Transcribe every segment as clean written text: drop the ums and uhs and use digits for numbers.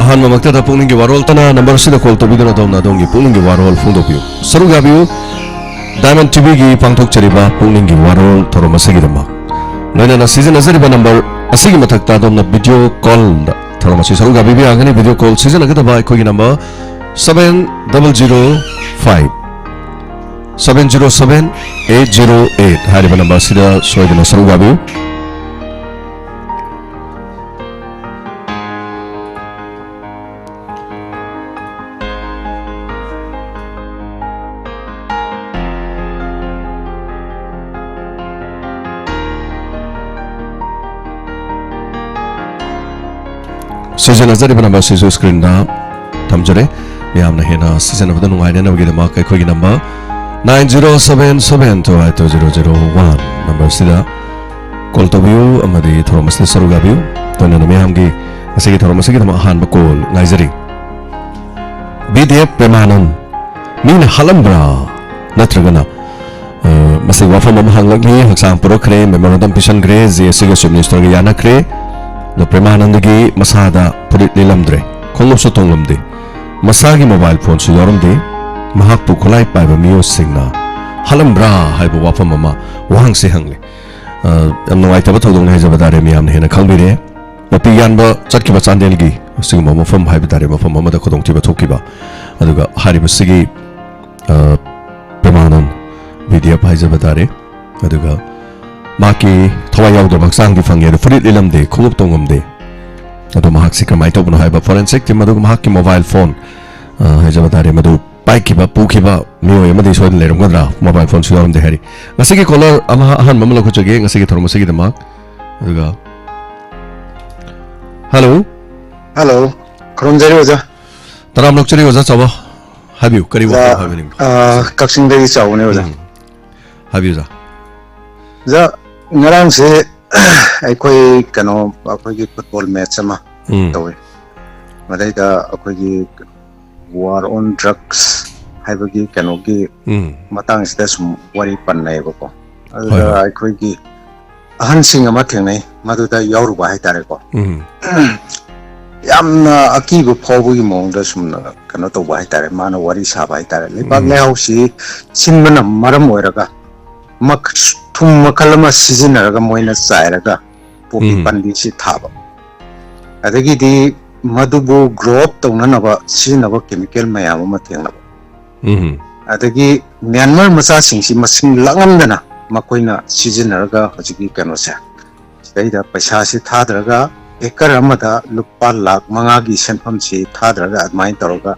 ahan mamakta da pungning ki warol tana number sida call to bidana dom na dong ki pungning ki warol phung do piu saru ga biu Diamond TV ki pangthok chariba pungning ki warol thoro masagi dama noina na season azari ba number asigi mathak ta dom na video call da thoro masi saru ga biu agani video call season agada ba koi ki number 7005 707-808 hari ba number sida soidana saru ga biu season azari bana ba sisu screen da thamjare miyam na hena season of the nungai na gi da ma kai khoi gi number 9077282001 number sida call to view amadi thomas le saruga view to na miyam gi asigi thomas gi da han ba call ngai jari bdf premanan min halambra natragana masig wafam am hanglagi haksam pro kre memorandum pisan gre jsi ga minister gi yana kre the Premanandagi Masada put it Lilamdre, Koloso Tonglamde, Masagi mobile phone Sudoramde, Mahapu Kolai Piba Mio Singna, Halambra, Hyper Wapa Mama, Wang Sihangli. I'm no white about Hazabadariam Hena Kalbire, Mapianba, Chakiba Sandelgi, Singamo from Hyperdarima from Mamada Kodong Tiba Tokiba, Aduga Haribasigi Premanan, Vidia Pizabadare, Aduga. Maki Toy out the Maxang Fang, the Frit Lilamde, Kuluptongumde. Ado Mahak Sikamai Topan Hiba Forensic, Madu Mahaki mobile phone, Hajavatari Madu, Paikiba, Pukiba, Mio Yamadi Soil Lerumada, mobile phone Sudan de Harry. Nasiki color Amahan Mamalakuch again, a second Tormosiki the Mark. Hello? Hello, Kronzerosa. Taram Luxury was a summer. Have you? Kariwa having Kaxing Day Sauna. Have you? The ngarang se akhoi kano akhoi football match ama toy madai da akhoi war on drugs haibagi kano gi matang sida sum wari pannai ko ada akhoi gi ahan sing ama thengnai madu da yauru ba hai tare ko yamna akibu phobu gi mong da sum kano to ba hai tare mana wari sa ba hai tare lebak lehau si sinmana maram oiraga mak thum makalama sizinaraga moina sairaga popi pandi si thaba adagi di madubu grow up taunanaba sizinaba chemical mayam ama thengnaba adagi Myanmar masa singsi masing langamdana makoina sizinaraga hojigi kano sa sidaida paisa si thadraga ekar amada lupa lakh manga gi senpham si thadraga admai toroga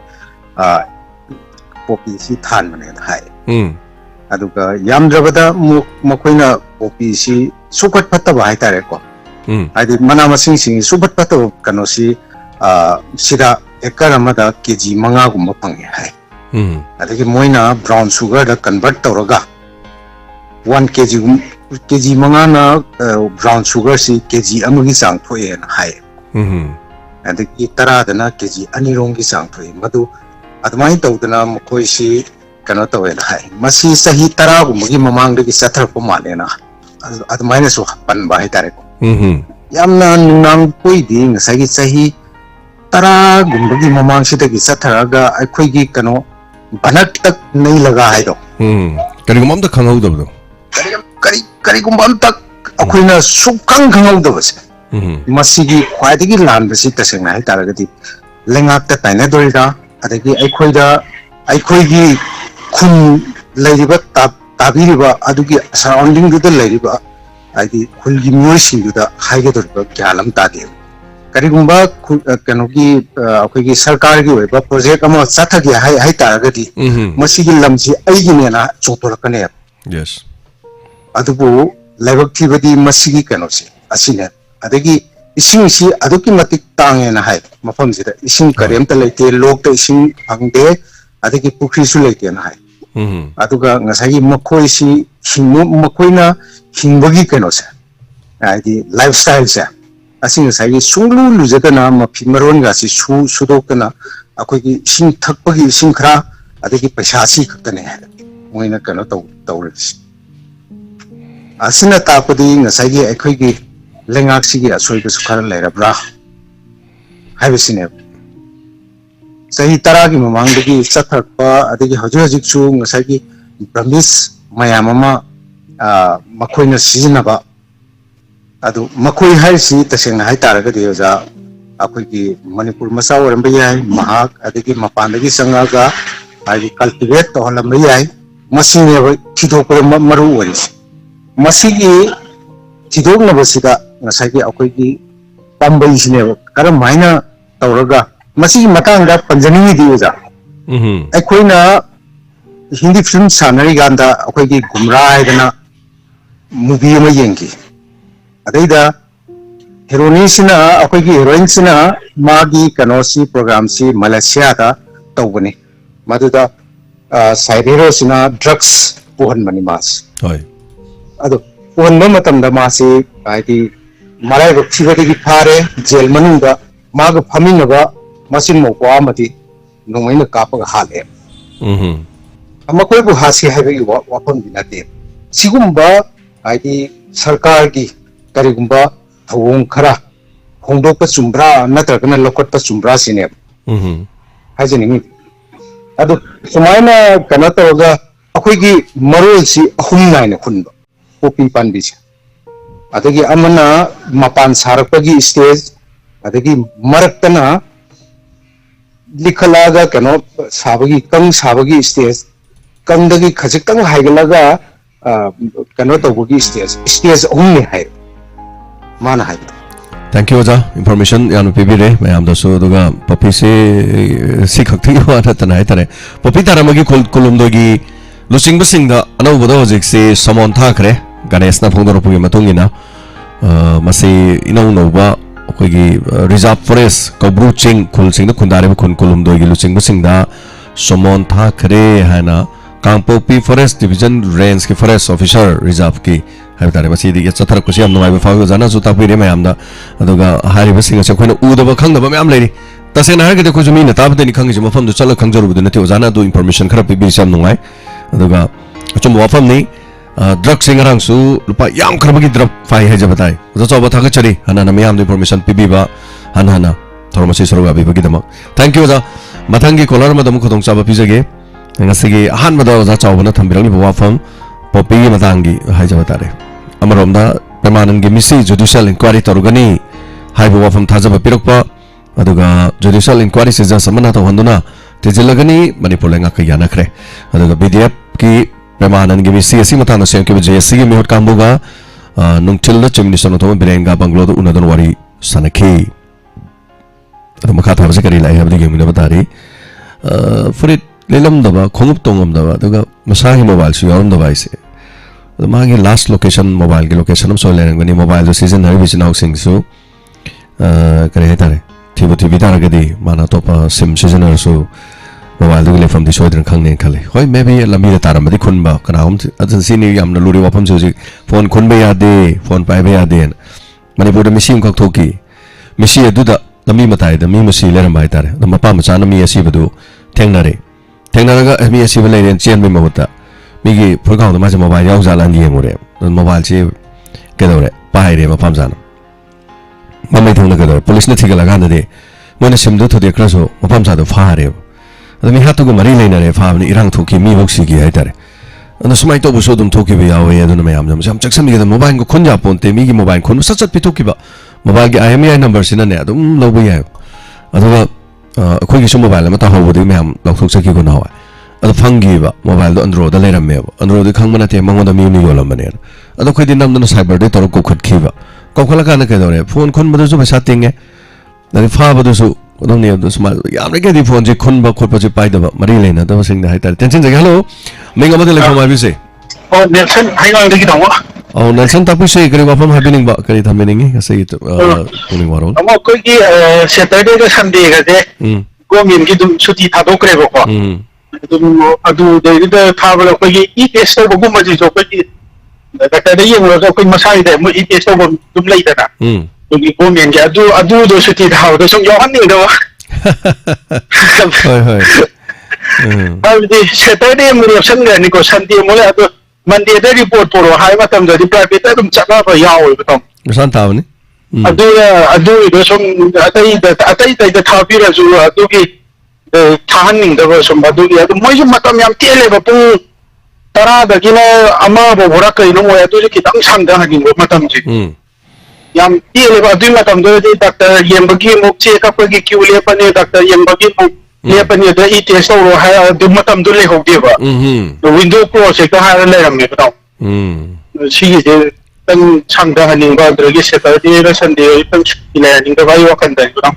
popi si than mane hai aduga yamdrabada makoina popi si sukat pataba hai tare ko adi mana masing sing sukat pataba kano si sida ekar amada kg manga gumba pangi hai adagi moina brown sugar da convert toroga 1 kg manga na brown sugar si kg amagi sang thoe na hai adagi tara dana kg anirong gi sang thoe madu admai tawdana makoi si kano tawe na hai masi sahi tara gumagi mamang de sathar ko mane na admaina so pan ba hai tare ko yamna nang koi di ngasagi sahi tara gumagi mamang si de sathar ga akhoi gi kano banak tak nei laga hai do kari gumam ta khangau do kari gumam tak akhoi na sukang khangau do base masi gi khwai gi lan basi taseng na hai tare ga di lengak ta taina dorida adagi akhoi gi khun lairiba tabiriba adugi surrounding du lairiba adi khulgi moi singu da haige dorba gyalam tade karigumba kanogi akhoi sarkar gi oiba project ama chathagi hai taragadi masigi lamsi aigi nena chotolakane yes adubu laibak thibadi masigi kanosi asine adagi ising si aduki matik tange na hai mafam sida ising karem ta leite lok ta ising angde adagi pukri su leite na hai aduga ngasagi makoi si makoina hingbagi kano sa adi lifestyle sa asing ngasagi sunglu lujatana mapimaron ga si sudokana akoi gi sing thakpagi sing khra adagi paisa si khaktane moina kano tawrisi asina tapadi ngasagi akhoi gi lengak sigi asoi ko sukhara lairabra haibisine sahi taragi mamangdagi chathakpa adagi hojik ngasagi Brahmis mayamama makoina sizinaba adu makoi haisi tasengna hai taragadi oja akoigi Manipur masa orambe yai mahak adagi mapandagi sangaga ai cultivate to holambe yai masine thidokpa maru oris masigi thidokna basida ngasagi akoigi pambai sine karam maina tawraga masigi matangda panjani di oja akoina Hindi film sanari ganda akoigi gumra haidana movie ama yengi adaida heroine sina akoigi heroine sina magi kanosi program si Malaysia da tawbani maduda side hero sina drugs puhan mani mas hoi ado puhan ma matamda masi aidi malai rokthibadagi phare jail manungda maga phaminaba masin mokwa amati nongaina kapaga hale Amakoi bu hasi haibagi wafam binate sigumba aidi sarkar gi karigumba thawong khara hongdokpa chumbra natragana lokotpa chumbra sine hajani adu sumaina kana toga akoi gi marol si ahum naina khunba popi panbi cha adagi amana mapan sarakpagi stage adagi maraktana likhalaga kano sabagi kang sabagi stage Kangdagi khajikang haigalaga kano tawbugi stage only hai mana hai Thank you Oja information yan pibire mayam dasu duga popi se sikhakthi wa tana tare popi taramagi kolumdogi lusing basingda anau bodo hojik se samon thakre Ganesh na phongdor pugi matungina masi inau noba akoigi reserve forest kabru ching khulsing da khundare khun kolumdogi lusing basingda samon thakre hana Kangpopi Forest Division Range ki Forest Officer Reserve ki haibtare masidi ya chathar kusi am nungai ba jana su tapire mayam da aduga hari basing se khoina udaba khangdaba mayam leiri tasena har gede khojumi na tabde ni khangi mafam du chala khangjaru bu nati ojana du information khara pibi sam nungai aduga chum wafam ni drug singarang su lupa yam kharbagi drug fai hai jabatai uda choba thaga chari hana na mayam du information pibi ba hana thormasi saruga bi bagi dama thank you da mathangi kolar madam khodong chaba pijage ngasigi ahan bada oza chawbana thambirangni wafam popi gi matangi haijaba tare amaromda pramanangi misi judicial inquiry torugani haibu wafam thajaba pirokpa aduga judicial inquiry seja samana to handuna tejilagani manipur lenga ka yanakhre aduga BDF ki pramanangi misi asi matana sem ke JSC gi mihot kambuga nungtil na chimni sono to birenga banglo do unadon wari sanakhi adu makha thabse kari lai habdi gi mina batari furit Lelam daba, kongup tongam daba, duga masahi mobile su yarum daba ise. Magi last location mobile ki location am so lerang bani mobile jo season hari bichin housing su kare hetare. Thibu tara gadi mana topa sim season su mobile duga le from the soidran khang ne khale. Hoi maybe lambi da taram badi khunba kana hom ajan sini yamna luri wapam jo phone khunbe yade phone paibe yade. Manipur da machine kak thoki. Machine duda lambi matai da mi machine leram bai tare. Da mapa macha na mi asi badu thengnare. Tengnaga mi asi bale ren chen me mahuta migi program da ma mobile yaw jalan die more mobile che kedore paire ma pamjana mamai thongna kedore police na thigala ganda de mona simdu thode kraso ma pamja do faare mi hatu go mari leina re faamni irang thoki mi boksi gi haitare ana sumai to buso dum thoki be yawe aduna mayam jam chaksam gi da mobile go khonja ponte migi mobile khon sachat pi thoki ba mobile gi IMEI number sina ne adum lobu ya aduga akhoi gi mobile ma ta hobodi mayam lokthok chaki go nawa adu phangi ba mobile do android da leram me ba android khang mana te mangoda mi ni golam mane adu khoi din nam do cyber de tor ko khat khiba ko khala kana ke dore phone khon badu su basa tinge dani fa badu su dong ne do small yam re ke di phone je khon ba khot pa je pai da ba mari leina da sing da hai tar tension je hello menga ma de le phone bi se oh Nelson hai ngang de ki dong oh Nelson ta pu se kare wa phone happening ba kare thamening ga sei to tuning waro amo ko ki Saturday ga Sunday ga de ko min ki dum chuti tha do kre ba ko adu de tha ba ko ki e test ko gum ma ji ko ki da ta de yeng lo ko masai de mu e test ko dum lai da na dum ki ko min ga adu do chuti tha do song yo han ni do hoi hoi di Saturday mu lo sang ga ni ko Sunday mo la adu Monday da report poro hai ma tam da di private dum chaka ba yaw ba tom san taw ni adu do song atai da tha pi ra ju adu ki थाहननिंगदब सुम अदुगी अदु मोइजु मतम याम तेलेबा पुंग तरादगिना अमा बोरा कइनो मोय अदुजु खितंग सांगदा हनिंगो मतम जी याम तेलेबा अदुई मतम दो doctor येंबगी मुक check up की Q लेपने doctor येंबगी मुक लेपने द ई टेस्ट हो है अदु मतम दो लेहोगदेबा विंडो क्लोज एक हार लेरमने बताओ सिगे तंग सांगदा हनिंगो अदुगी सैटरडे रा संडे तंग इलेनिंग बाई वखन दे बताओ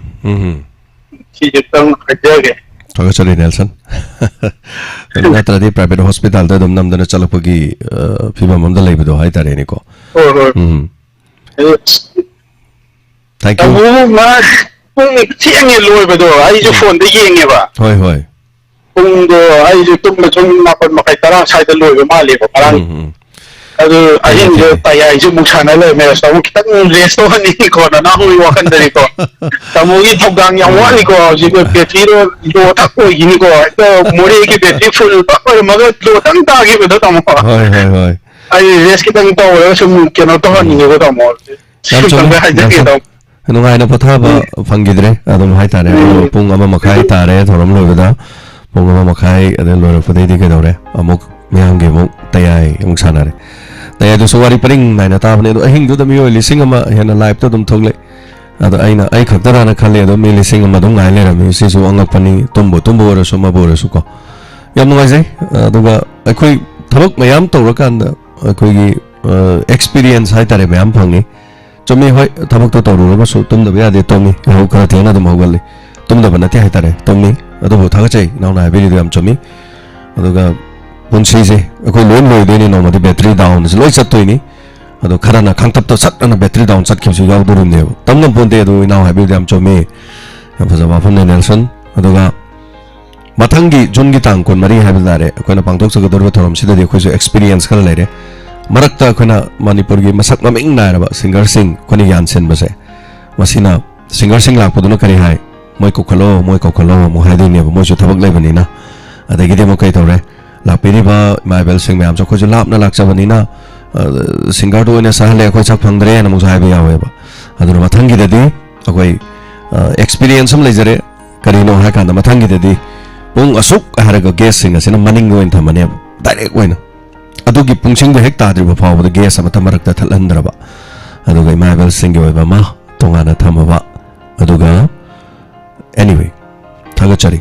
सिगे तंग हजगे थोड़ा चले नेल्सन ना तरह प्राइवेट हॉस्पिटल तो दम नम दना चलक पगी फीमा मंदल ले बदो हाई तारे निको थैंक यू वो मैं थियंगे लोय बदो आई जो फोन दे येंगे बा होय होय पुंग दो आई जो तुम मचुम मापन मकाई तरा साइड लोय माले बा परang अदु अहिंग जो ताया जो मुछाना ले मेरा साउ कितंग रेस्ट हो नि को ना हुई वखन दरी को तमुगी थोगांग या वाली को जिको बैटरी रो जो तक को यिनी को तो मोरे की बैटरी फुल पर मगर दो तंग तागे बदो तम होय होय होय आई रेस्ट कितंग तो वो सुम केनो तो हनी को तम नुंगाई ना पथाबा फंगिद्रे अदम हाई तारे पुंग अमा मखाई तारे थोरम लोयबदा पुंग अमा मखाई अदे लोर फदेदि के दौरे अमुक म्यांगे मुक तयाई अमुक सानारे तयाई दो सुवारी परिंग नाइना ताबने दो अहिंग दो दमी ओइ लिसिंग अमा हेना लाइव तो दम थोगले अदा आइना आई खतरा ना खाले दो मी लिसिंग अमा दम गाय लेरमी सिसु अंगपनी तुंबो ओरसु मबो ओरसु को याम नुंगाइजे अदुगा अखोई थबक मयाम तौरकांदा अखोई एक्सपीरियंस हाई तारे मयाम फंगी चुम्मी होय थबक तो तौरुरबसु तुमदबा यादे तोमी हो खरा थेना दम होगले तुमदबा नते हाई तारे तोमी अदुबो थागचै नाउना हाइबिरि याम चुम्मी अदुगा पुंसी से अखोई लोन लोय देनी नोमदि बैटरी डाउन से लोय चत्तोइनी अदो खराना खांगतप तो सटना बैटरी डाउन चटखिसु यावदुरुने तमन पोंदे अदु नाउ हाइबिरि याम चुम्मी फजबा फन नेल्सन अदुगा मथंगी जुनगी तांग कोन मरी हाइबिल दारे अखोइना पांगथोक सगदरबा थोरम सिददि अखोइसु एक्सपीरियंस खरा लेरे मरक्ता अखोइना मणिपुर की मसक ममिंग नायरबा सिंगर सिंग कोनी यानसेन बसे मसिना सिंगर सिंग लापदुना करी हाय मोय कोखलो मो हाइदिने मोयसु थबक लेबनिना अदगिदे मो कई तौरे लापिरिबा माइबेल सिंग मैम जो खोजु लापना लाक्चबनिना सिंगर दो ने सहले अखोइ छक फंगद्रे न मुझ हाइबे यावेबा अदुना मथंगी ददी अखोइ एक्सपीरियंस हम लेजरे करिनो हाय कांदा मथंगी ददी पुंग असुक हारगा गेस सिंग असिना मनिंग ओइन थमने डायरेक्ट ओइन अदुगी पुंगसिंग दे हेक ताद्रिबा फावबा गेस अमा तमरक्ता थलंद्रबा अदुगा माइबेल सिंग गे ओइबा मा तोंगाना थमबा अदुगा एनीवे थागचरी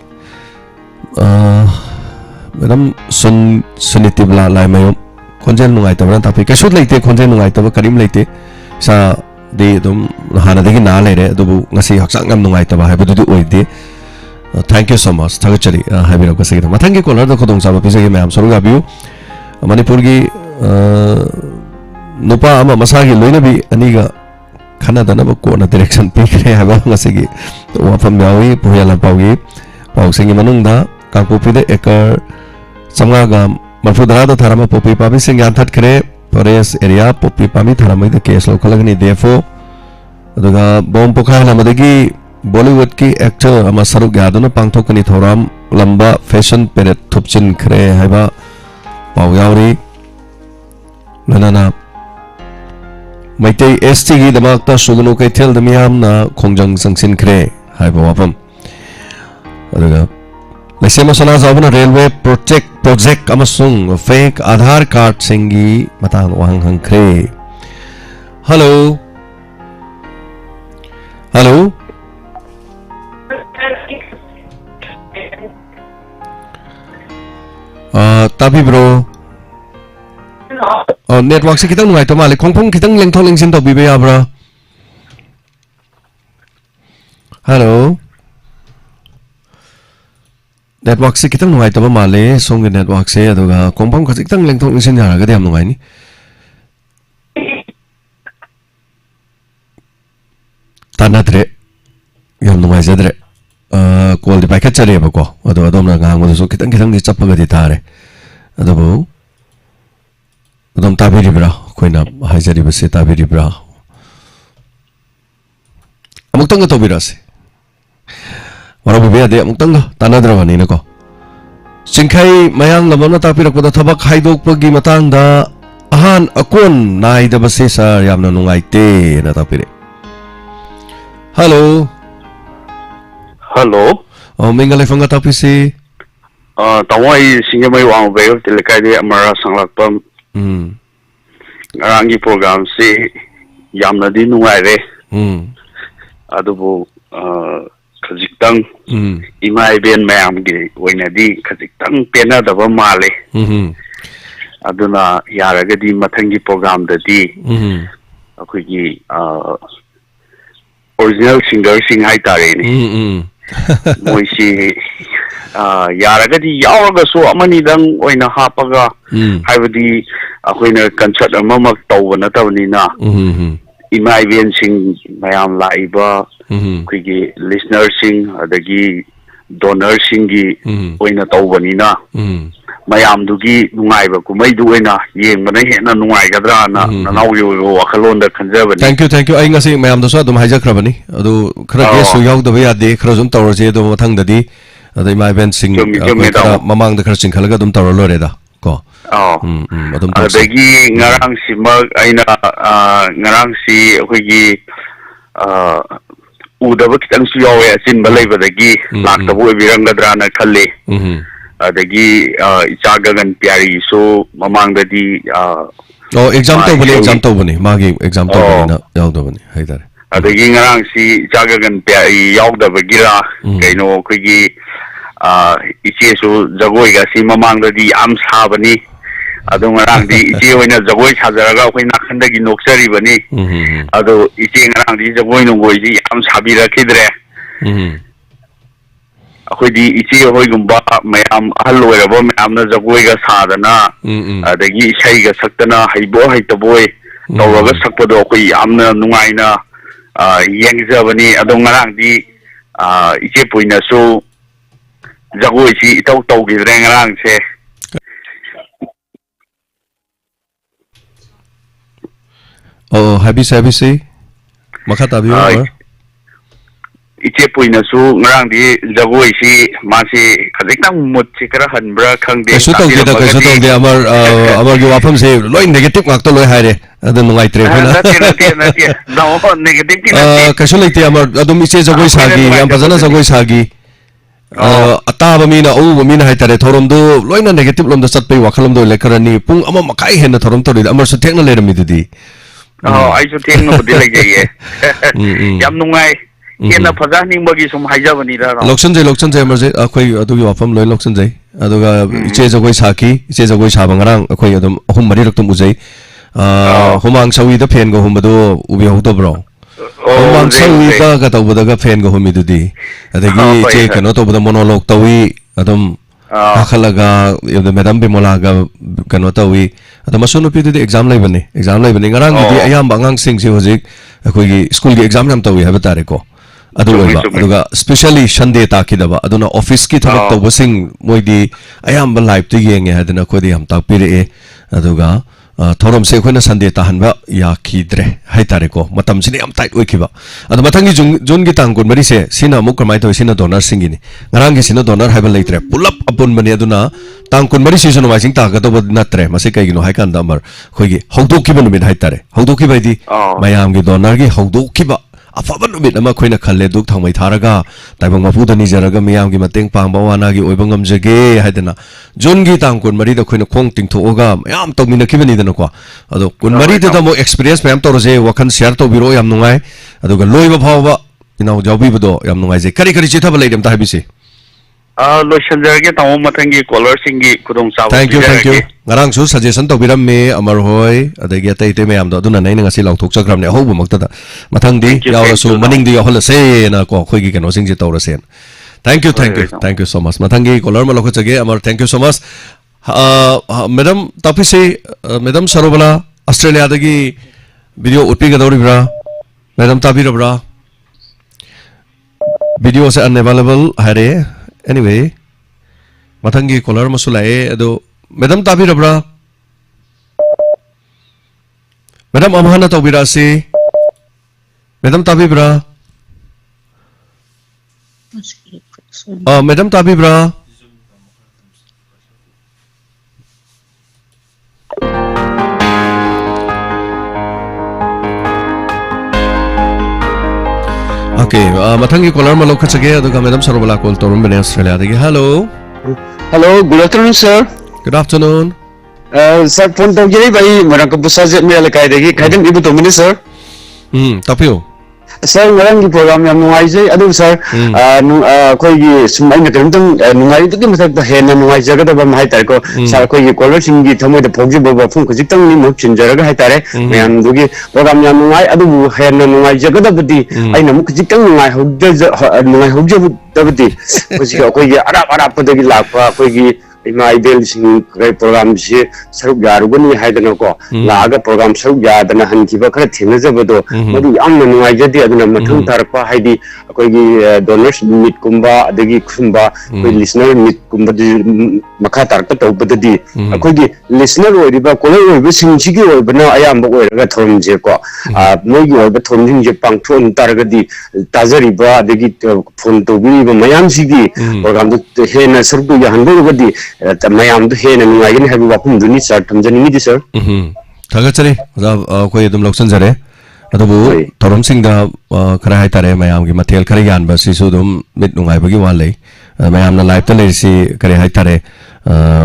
मैडम सुनितिबला लाइमयो खोंजेल नुंगाई तबना तापि कैसु लेते खोंजेल नुंगाई तब करीम लेते सा दे दुम हाना देगी ना लेरे दुबु ngasi hakchang ngam नुंगाई तब हाइबदु दु ओइदे थैंक यू सो मच थागचरी हाइबिरो कसे मथंगी कॉलर द खोदोंग साबा पिसेगे मैम सरुगा बिउ मणिपुर की नुपा अमा मसागी लोइनबी अनिगा खनादनब कोना डायरेक्शन पिखरे हाबा ngasi वाफम यावी पुयाला पाउगी पाउसिंगी मनुंगदा कांगपोपीदे एकर समगागा मफुदरादा थारामा पोपी पाबी सिंग यानथत करे फॉरेस्ट एरिया पोपी पामी थारामै द केस लोकलगनी देफो अदुगा बॉम्ब पोखाना मदगी बॉलीवुड की एक्टर अमा सरुग यादुना पांगथोकनी थोराम लंबा फैशन पेरेट थुपचिन खरे हाबा पाउ यावरी ननाना मैतै एसटी की दमाकता सुगनो कैथेल दमियामना खोंजंग संगसिन खरे हाबा वाफम अदुगा लेसेमा सना जाबना रेलवे प्रोजेक्ट अमसुंग फेक आधार कार्ड सिंगी मतंग वांग हंखरे हेलो हेलो ताबी ब्रो नेटवर्क से कितंग नुंगाई तो माले खोंगफोंग कितंग लेंथो लेंसिन तो बिबे याब्रा हेलो नेटवर्क से कितंग नुंगाई तो माले सोंग नेटवर्क से अदुगा खोंगफोंग खजितंग लेंथो लेंसिन यारगदे हम नुंगाई नि तानाद्रे यम नुंगाई जद्रे कॉल दि पाइकेट चरेबको अदो अदोमना गांगमदसु कितंग कितंग दि चप्पगदि तारे अदबो अदम ताबिरिब्रा कोइना हाइजरिबसे ताबिरिब्रा अमुक्तंग तोबिरासे वरबे दे अमुक्तंग तानाद्रबनि नको सिंखाई मयांग लबना तापिरकदा थबक हाइदोकपगी मतंगदा अहान अकोन नाइदबसे सर यामना नुंगाइते ना तापिरे hello hello Minga Lefanga Tapisi. Tawai Singamay Wang Bay, Telekadi Amara Sanglakpam. Arangi program si Yamna di nungaire. Adubo Kazikang Imai Ben Mamgi, Wenadi, Kazikang Pena the Male. Aduna Yaragadi Matangi program the D. Akwigi original singer sing hai tare moisi yaragadi yauraga so amani dang oina hapaga haibadi akoina concert amamak tawna tawnina imai ben sing mayam laiba kuigi listener sing adagi donor singi oina tawbanina mayam dugi nungaiba kumai du oina yengmana hena nungai gadra na nanaw yo wakhalonda khanjabani. Thank you ai ngasi mayam da so adum haijakrabani adu khara guest su yaw da ba yade khara zum tawraje do mathang da di adai mai ben sing mamang da khara sing khalaga dum tawra lore da ko adum adagi ngarang simag aina ngarang si akogi udaba kitang su yawe asin balai badagi laktabu biranggadra na khalle adagi ichagagan pyari so mamangdadi exam to bani magi exam to bani na yaw do bani haidare adagi ngarang si ichagagan pyari yaw da bagira kaino khigi iche so jagoi ga si mamangdadi am sabani adu ngarang di iche oina jagoi sajaraga khoi nakhndagi noksari bani adu iche ngarang di jagoi nongoi ji am sabira khidre akhodi ichi hoi gumba mayam ahal oirabo mayamna jagoi ga sadana adagi isai ga saktana haibo haitabo tawraga sakpado akhoi yamna nungaina yengjabani ado ngarang di iche puina so jagoi si itaw tawgidre ngarang se habisi makata biyo iche puina su ngarang di jagoi si masi khajikang mut si kara hanbra khangde kaso tawde amar gi wafam se loi negative ngak to loi haire adu nungai tre phena no negative ki kaso leite amar adum iche jagoi sagi am bajana jagoi sagi ataba mina o mina haitare thorom do loina negative lom da satpai wakhalom do lekarani pung ama makai hena thorom to amar su thekna lerami didi ai su thekna budi lagye yam nungai Kena fazani bagi sum haijabani da loksan jai marje akhoi adugi wafam loi loksan jai aduga iche jagoi sabang rang akhoi adum ahum mari raktum ujai humang sawi da fen go humado ubi hodo bro humang sawi da ga tawbada ga fen go humi dudi adagi iche kano to bada monologue tawi adum akhalaga yada madam bimola ga kano tawi adum masunu pi dudi exam lai bani ngarang di ayam bangang sing si hojik akhoi school gi exam nam tawi habatare ko aduga especially Sunday takidaba aduna office ki thabak tawbasing moidi ayamba live to yenge hadana khodi ham takpire aduga thorom se khona Sunday tahanba ya khidre haitare ko matam sini am tight oikiba adu mathangi jun gi tangkon mari se sina muk kamai to sina donor singini ngarang gi sina donor haiba leitre pull up upon mani aduna tangkon mari season wising ta ga to natre mase kai gino haikan damar khoigi haudokiba numit haitare haudokiba di mayam gi donor gi haudokiba afaba numit ama khoina khalle duk thangmai tharaga taibang mapudani jaraga miyam gi mateng pangba wana gi oibang amjage haidana jon gi tangkon mari da khoina khong tingthoga mayam tawmina kibani dana ko ado kun mari da mo experience mayam toroje wakan share to biro yam nungai aduga loiba phawba inau jawbi bodo yam nungai je kari chithaba leidam ta habisi loishanjarage tamu mathangi caller singi kudong sabu thank you ngarang su suggestion to biram me amar hoi adagi atai te mayam do aduna nai ngasi lauthok chakram ne hobu makta da mathang di yaw su maning di yahol se na ko khoi gi keno sing je tawra sen thank you so much mathangi caller ma lokho chage amar thank you so much madam tapisi madam sarobala Australia dagi video utpi ga dawri bra madam tapira bra video se unavailable hare anyway mathangi caller masulae ado madam tabira bra madam amhana tawbira si madam tabibra madam tabibra okay Matangi caller ma lokachage aduga Madam Sarobala call torum bene Australia dagi. Hello. Hello, good afternoon, sir. Good afternoon. Sir, phone to giri bhai marang ko pusa je mera lakai degi. Khaidam ibu to mini sir. Tapio. Sir, marang ki program yam nungai je adu sir. Koi gi sumai na kerang tang nungai to ki masak ta hen na nungai jaga da ba mai tar ko sir koi gi caller singi thamoi da phogji bo phone ko jitang ni mo chin jara ga hai tare. Mayam dugi program yam nungai adu hen na nungai jaga da budi ai na mo jitang nungai hogja da budi koi gi arap da gi lakpa koi gi ima idel sing kai program si saruk yarugani haidana ko laga program saruk yadana hankiba khara thinajabado madu yamna nungai jadi aduna mathung tarpa haidi koi gi donors meet kumba adagi khumba koi listener meet kumba makha tarka tawbadadi koi gi listener oiriba kolai oiriba singchigi oibana ayamba oiraga thomje ko moi gi oiba thomjing je pangthon targadi tajariba adagi phone tobi mayam sigi program du hena saruk yahanbo gadi mayam du hena nungai ni habi wapum duni sir thamjani ni sir Thagachari koi dum loksan jare adubu thorom singda khara hai tare mayam gi mathel khari yan ba si su dum mit nungai bagi walai mayam na live ta le si kare hai tare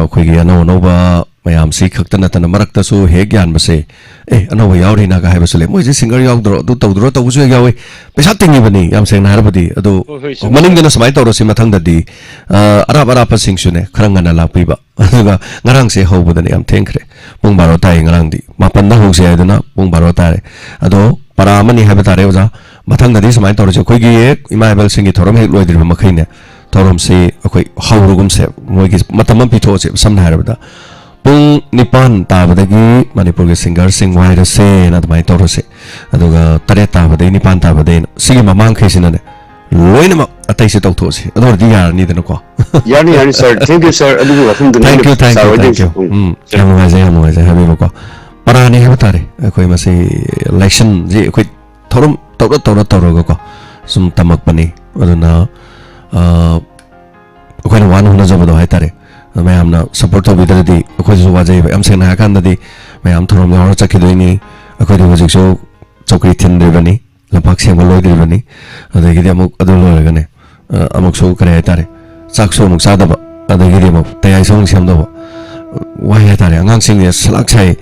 koi gi ano no ba mayam si khakta na tan marak ta su he gyan ba se ano ba yauri na ga hai ba sele moi je singer yaw dro du tawdro taw su yawi pesa tingi bani yam seng na har badi adu maning dana samai tawro si mathang da di arab sing su ne kharang na la pi ba aduga ngarang se ho budani yam thengkre pung baro tai ngarang di mapan da ho se aduna pung baro tare ado para mani ha ba tare oja mathang da di samai tawro je koi gi ima bel singi thorom he loi dir ma khaine thorom se akoi haurugum se moi gi matam pi tho se samna har ba Pung Nipan tabadagi Manipur ge singer sing wai se na mai toro se aduga tare tabadai Nipan tabadai sigi mamang khaisina ne loina ma atai se tawtho se ador di yar ni de ko yani sir thank you sir adu wafum dun thank you yamu ga habi ko para ni ha tare koi ma se election ji koi thorum tawra ko sum tamak pani aduna koi na wan huna jabado hai tare mayam na support to bidadi akhoi ju wajai am seng na kan dadi mayam thorom na ora chakhi doini akhoi de wajik so chokri thin de bani lapak sem loi de bani adagi de amuk adu loi gane amuk so kare tare chak so muk sa da ba adagi de amuk tayai song sem da ba wai ha tare angang sing ne salak chai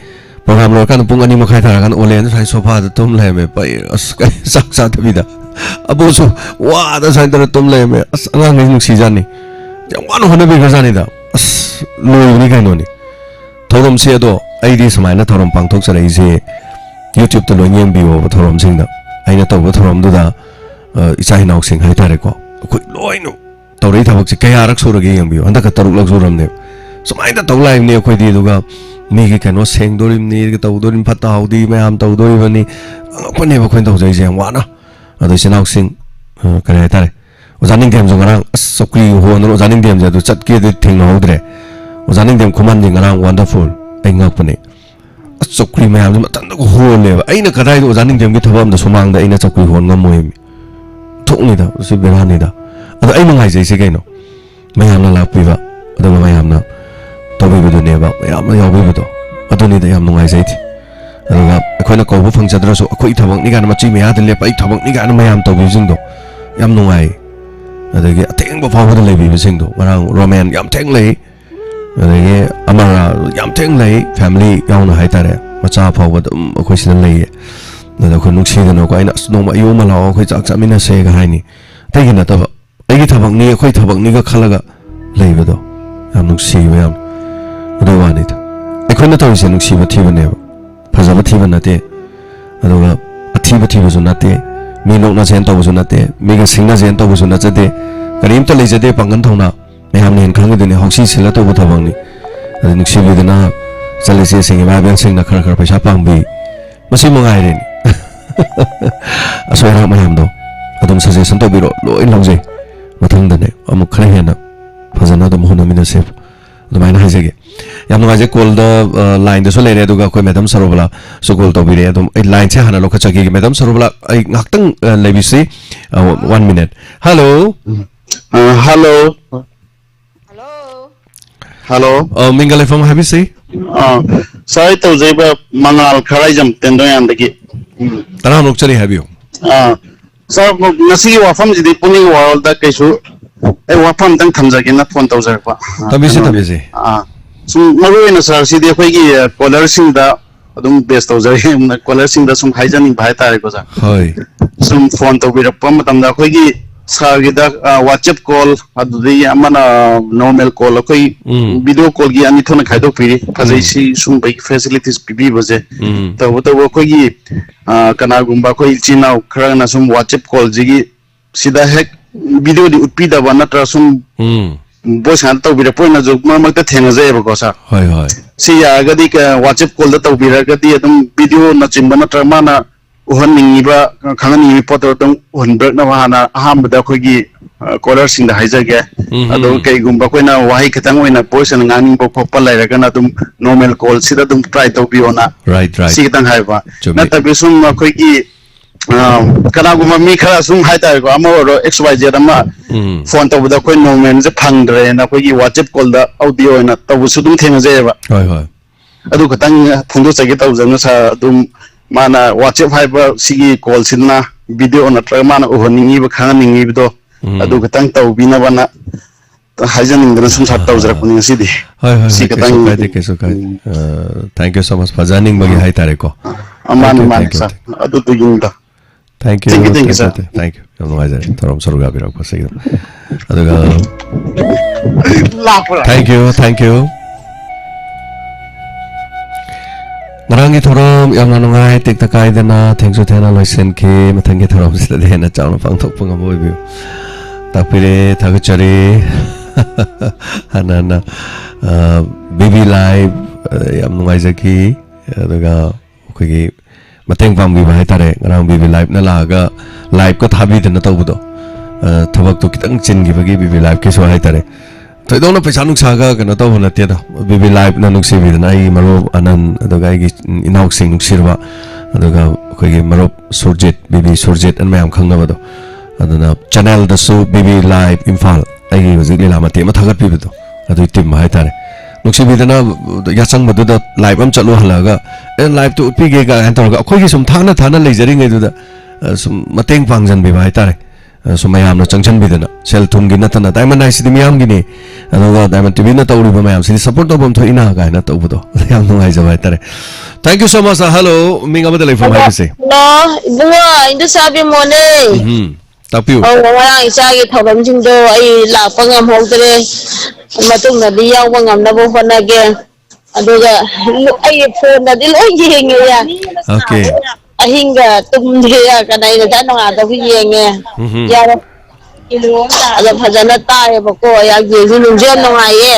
program lo kan pung ani makhai thara kan olen sai sofa da tum le me pai as kai sak sa da bida abu so wa da sai da tum le me as angang ni nuk si jani jangwan hona be ga jani da Loi ni kai noni thorom se do ai di samai na thorom pangthok sarai se YouTube to loing bi o thorom sing da ai na to thorom du da isai nok sing hai tare ko khoi loi no tori thabak se kaya rak sur ge yang bi anda ka taruk lak suram ne samai da tawlai ne khoi di du ga mi ge kano seng dorim ni ge taw dorim phata haudi me am taw dori bani ko ne ba khoi taw jai jeng wa na ado se nok sing kare tare Ozaning dem jongarang sokri ho no ozaning dem jadu chatke de thing no hodre ozaning dem command ding arang wonderful engak pane sokri ma am tan ko ho le aina kadai do ozaning dem gi thabam da sumang da aina sokri hon ngam moi thokni da se berani da ado aina ngai jai se gaino mayam na la pi ba ado mayam na to bi do ne ba yam ya bi do ado ni da yam ngai jai thi ado ga akhoi na ko bu phang chadra so akhoi thabang ni ga na ma chi me ya de le pai thabang ni ga na mayam to bi jing do yam ngai adagi ateng ba fawa da lebi bising do marang roman yam teng lei adagi amara yam teng lei family yaw na hai tare macha fawa da akhoi sin lei da ko nuksi da no ko aina no ma yu ma la akhoi chak chamina se ga hai ni tegi na ta ba ai thabang ni akhoi thabang ni ga khalaga lei ba do yam nuksi ba yam ado wa ni ta akhoi na tawi se nuksi ba thi ba ne ba phaja ba thi ba na te adoga athi ba thi ba zo na te mi nok na zen to bu na te mi ga sing na zen to bu na chate karim to le jade pangan thona me ham nen khang de ne hoksi sila to bu thabang ni adi nuksi bi de na chale se sing ba bel sing na khar khar paisa pang bi masi mangai re ni aswara ma ham do adum suggestion to biro loi longje mathang da ne amuk khare hena phajana dum hona mina se adumai na haije yam ngaje call the line de so le re du ga koi madam sarobala so call to bi re adum ai line che hana lo kha chagi madam sarobala ai ngaktang lebi se 1 minute hello hello hello mingale from habi se sai to jeba mangal kharai jam tendo yan dagi tara nok chari habi Sir, ngasi wafam jadi puning world da kaisu wafam dang thamjage na phone tawjar pa. Tabisi. Sum maru na sir sidi khoi gi caller sing da adum best tawjar na caller sing da sum haijaning bhai tare ko sa. Hoi. Sum phone tawbira pa matam da khoi gi sir gi da WhatsApp call adudi amana normal call khoi video call gi ani thona khaidok piri phajai si sum bai facilities pibi baje. To khoi gi kana gumba khoi china khara na sum WhatsApp call jigi sida hek video di utpi da bana tra sum voice han to bira point na jog ma ta thenga jai ba ko sa hoi hoi si ya ga di ka WhatsApp call da to bira ga di adum video na chim bana tra ma na uhan ningi ba khana ni report dum uhan break na hana aham da khoi gi caller sing da haija ge ado kai gumba koi na wahi khatang oina voice na ngani bo phopal lai ra ga na dum normal call sida dum try to bi ona right si kitang hai ba na ta bi sum khoi gi kana guma mi khara sum hai ta ko amaro xyz ama phone to da koi normal je phang dre na koi gi WhatsApp call da audio na to su dum thenga je ba hoi hoi adu khatang phungdo chagi taw jang sa dum mana WhatsApp hai ba sigi call sinna video na tra mana uhoningi ba khana ningi bi do adu khatang taw bi na bana haijaning dra sum sat taw jara kuni sidi hoi hoi si katang keso kai thank you so much for joining bagi hai tare ko amani man sa adu tu yung da thank you sir thank you yam ngai jare thorom saruga birak pa segi aduga thank you Narangi thorom yang ngai tik takai dena thanks to thena loisen ki mathangi thorom sila dena chawna pangthok panga moi bi tapire thagachari hanana baby live yam ngai jaki aduga khoi mateng pam bi bai tare ngarang baby live na laga live ko thabi dena tawbudo thabak to kitang chin gi bagi baby live ke so hai tare to idona paisa nuk saga kana to hona te da baby live na nuk se bi na ai maro anan aduga gi inauk sing nuk sirwa aduga khoi gi maro surjet baby surjet an mayam khangna bado aduna channel da so baby live imphal ai hojik lila mate ma thagat pi bido adu tim hai tare nuksi bidana ya sang madu da live am chalu halaga live to pi ge ga antar ga khoi gi sum thana leijari ngai du da sum mateng pangjan bi hai tare sum mayam no changchan bidana sel thum gi natana diamond ai sidim yam gi ni aduga diamond tv na tawri ba mayam sin support to bom tho ina ga na to budo yam no ai jawai tare thank you so much hello minga badalai from hai se no bunga indu sabi mone Tapiu. Oh, wala isa gi thoram jing do ai la pangam hogdre matung na di yaw ngam na bo fanage aduga ai phone na di lo yenge ya Okay. Ahinga tumde ya kanai na dan nga to yenge ya ala phajana tae ba ko ya gi lu jem no nga ye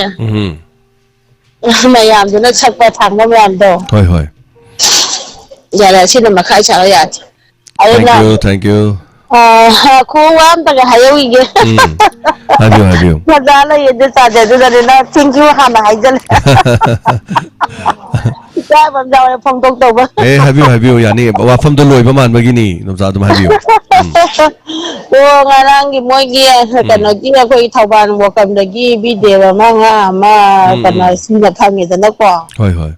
mayam do na chakpa thang na mayam do Hoi hoi. ya la sin ma khai cha ya Thank you. Aku taga hayo ige. Habio. Madala yede sada do na thank you hana haijal. Ka bam jaw phong tok to ba. Habio yani wa fam do loi ba man bagini nom sa dum habio. O ngarang gi moy gi kana gi ko I thauban wo kam da gi video ma nga ma kana sina thangi da na ko. Hoi.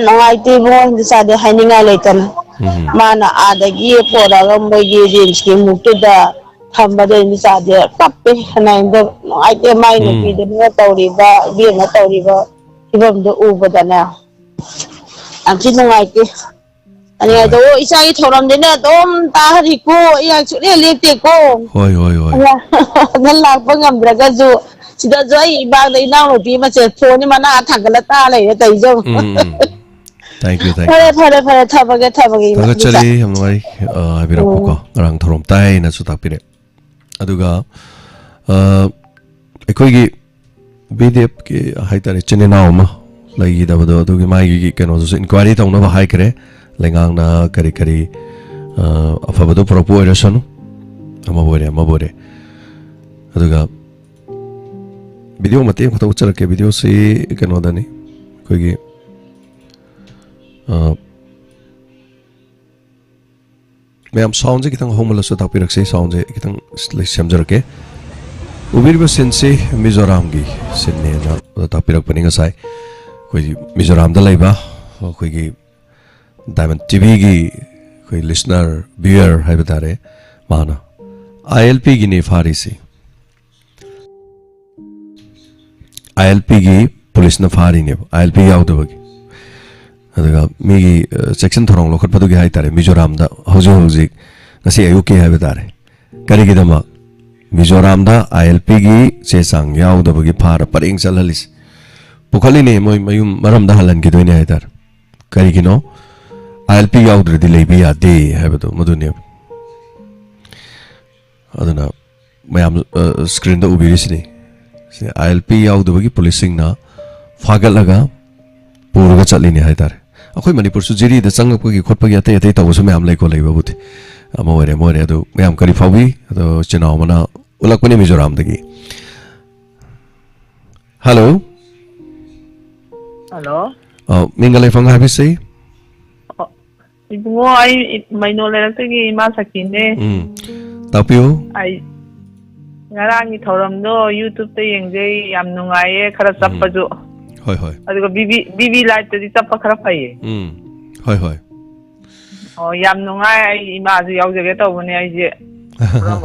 Nang IT mo ndi sada haninga leitan. Mana adagi pora gambai jeans ki muktuda thambade ni sade kappe hanainda aite mai no pide na tawriba bi na tawriba ibam do ubadana amchi nungaite ani do isai thoram de na dom ta hari ko ya chule lekte ko Hoi nalla pangam braga ju sida joi ba dai na no pi ma che phone mana thangala ta lai tai jo Thank you. Pare thabage. Tagachari hamngai habira ko ngarang thorom tai na su tapire. Aduga ekoi gi BDF ki haitare chene nauma lagi da bodo adugi mai gi keno su inquiry ta una hai kare lengang na kari afabado propo era sanu amabore aduga video mate ko ta uchara ke video se keno dani koi gi Mayam sound je kitang home la so tak pirak se sound je kitang samjar ke ubir ba sense Mizoram gi sinne na tak pirak paninga sai koi Mizoram da laiba koi gi Diamond TV gi koi listener viewer hai batare Mana ILP gini farisi ILP gi police na fari ne ILP yauda bagi adaga migi section thorong lokhat padu gi hai tare Mizoram da hoji ngasi ayuki hai betare kari gi dama Mizoram da ILP gi se sang yauda bagi phara paring chalhalis pukhali ne moi mayum maram da halan gi doine hai tar kari gi no ILP yaudre di leibi ade hai badu madune aduna mayam screen da ubirisni ILP yaudabagi policing na fagalaga puraga chatlini hai tare akhoi manipur su jiri da changapagi khotpagi ate ate tawsu mayam lai ko leiba buti amore adu mayam kari fawi ado chinaw mana ulakpani Mizoram dagi hello mingalai fang habi sei Ibungo ay maino leragtagi ima sakine tapio ay ngarang ithoramdo YouTube ta yengjay yam nungaye khara chappaju hoi adugo BB live ta di chappa khara phaye hoi yam nungai ay ima ju yaujage tawbane ay je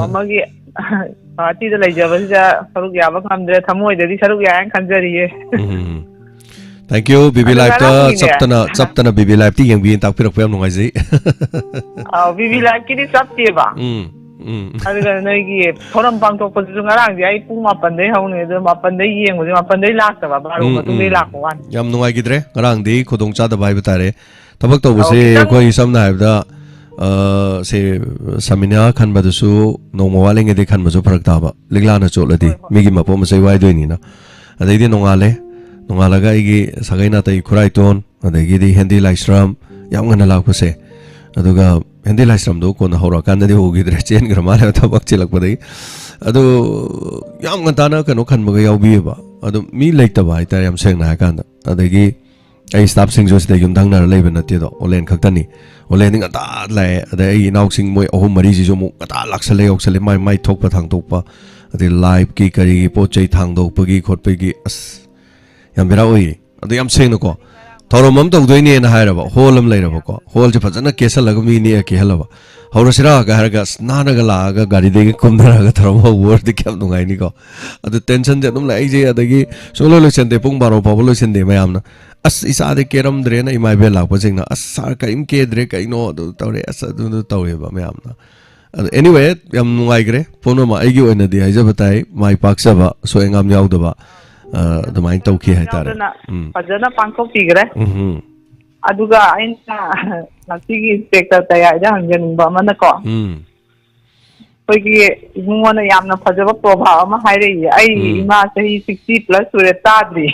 amagi party da laijabasida saruk yaba ngamdre thamoi da di saruk yayan khanjariye Thank you BB live ta chaptana BB live ti yengbi tak pirak pem nungai ji BB live ki di chapte ba aduga noigi thoram pangtok pa ju ngarang ji ai pung 8 dai haune de 8 dai yeng mu 8 dai lak ta ba baru ma tu dai lak wan yam nungai gidre ngarang di khudong cha da bai batare tabak to buse koi samna da se samina khan ba su nongma waleng de khan ba ju pharak ta ba ligla na choladi migi ma pom sai wai doini na adai di nongalaga igi sagaina tai khurai ton adagi di Hindi Laisram yam ngana lak pase aduga Hindi Laisram do ko na hora kan de hogi dre chen gramala tabak chilak padai adu yam ngantana kano khan maga yaubi ba adu mi leita ba ita yam seng na kan adagi ai staff sing jos de yum dang na leba na te do olen khaktani olen ning ata lai adai nauk sing moi ahum mari ji jo mu ata laksale yoksale mai thok pa thang tok pa adi live ki kari po chei thang do pagi khot pagi as yam bera oi adu yam seng no ko Thoromam to doini na hairaba holam leiraba ko hol je phajana kesalaga mi ni ke halaba horasira ga harga snana ga la ga gari de kumdara ga thoroma word de kyam dungai ni ko adu tension je dum lai je adagi solo election de pung baro pablo election de mayamna as isa de keram dre na imai be lak pajing na as sar ka im ke dre kai no adu tawre as adu tawre ba mayamna anyway yam nungai gre pono ma aigi oina di haija batai mai paksa ba so engam yaud ba the mind tauki hai tare fajana pangkok tigre aduga aina nasigi sector taya ja hangen ba mana ko pagi mungona yamna fajaba probha ama haire ai ima sahi 60 plus sure tadri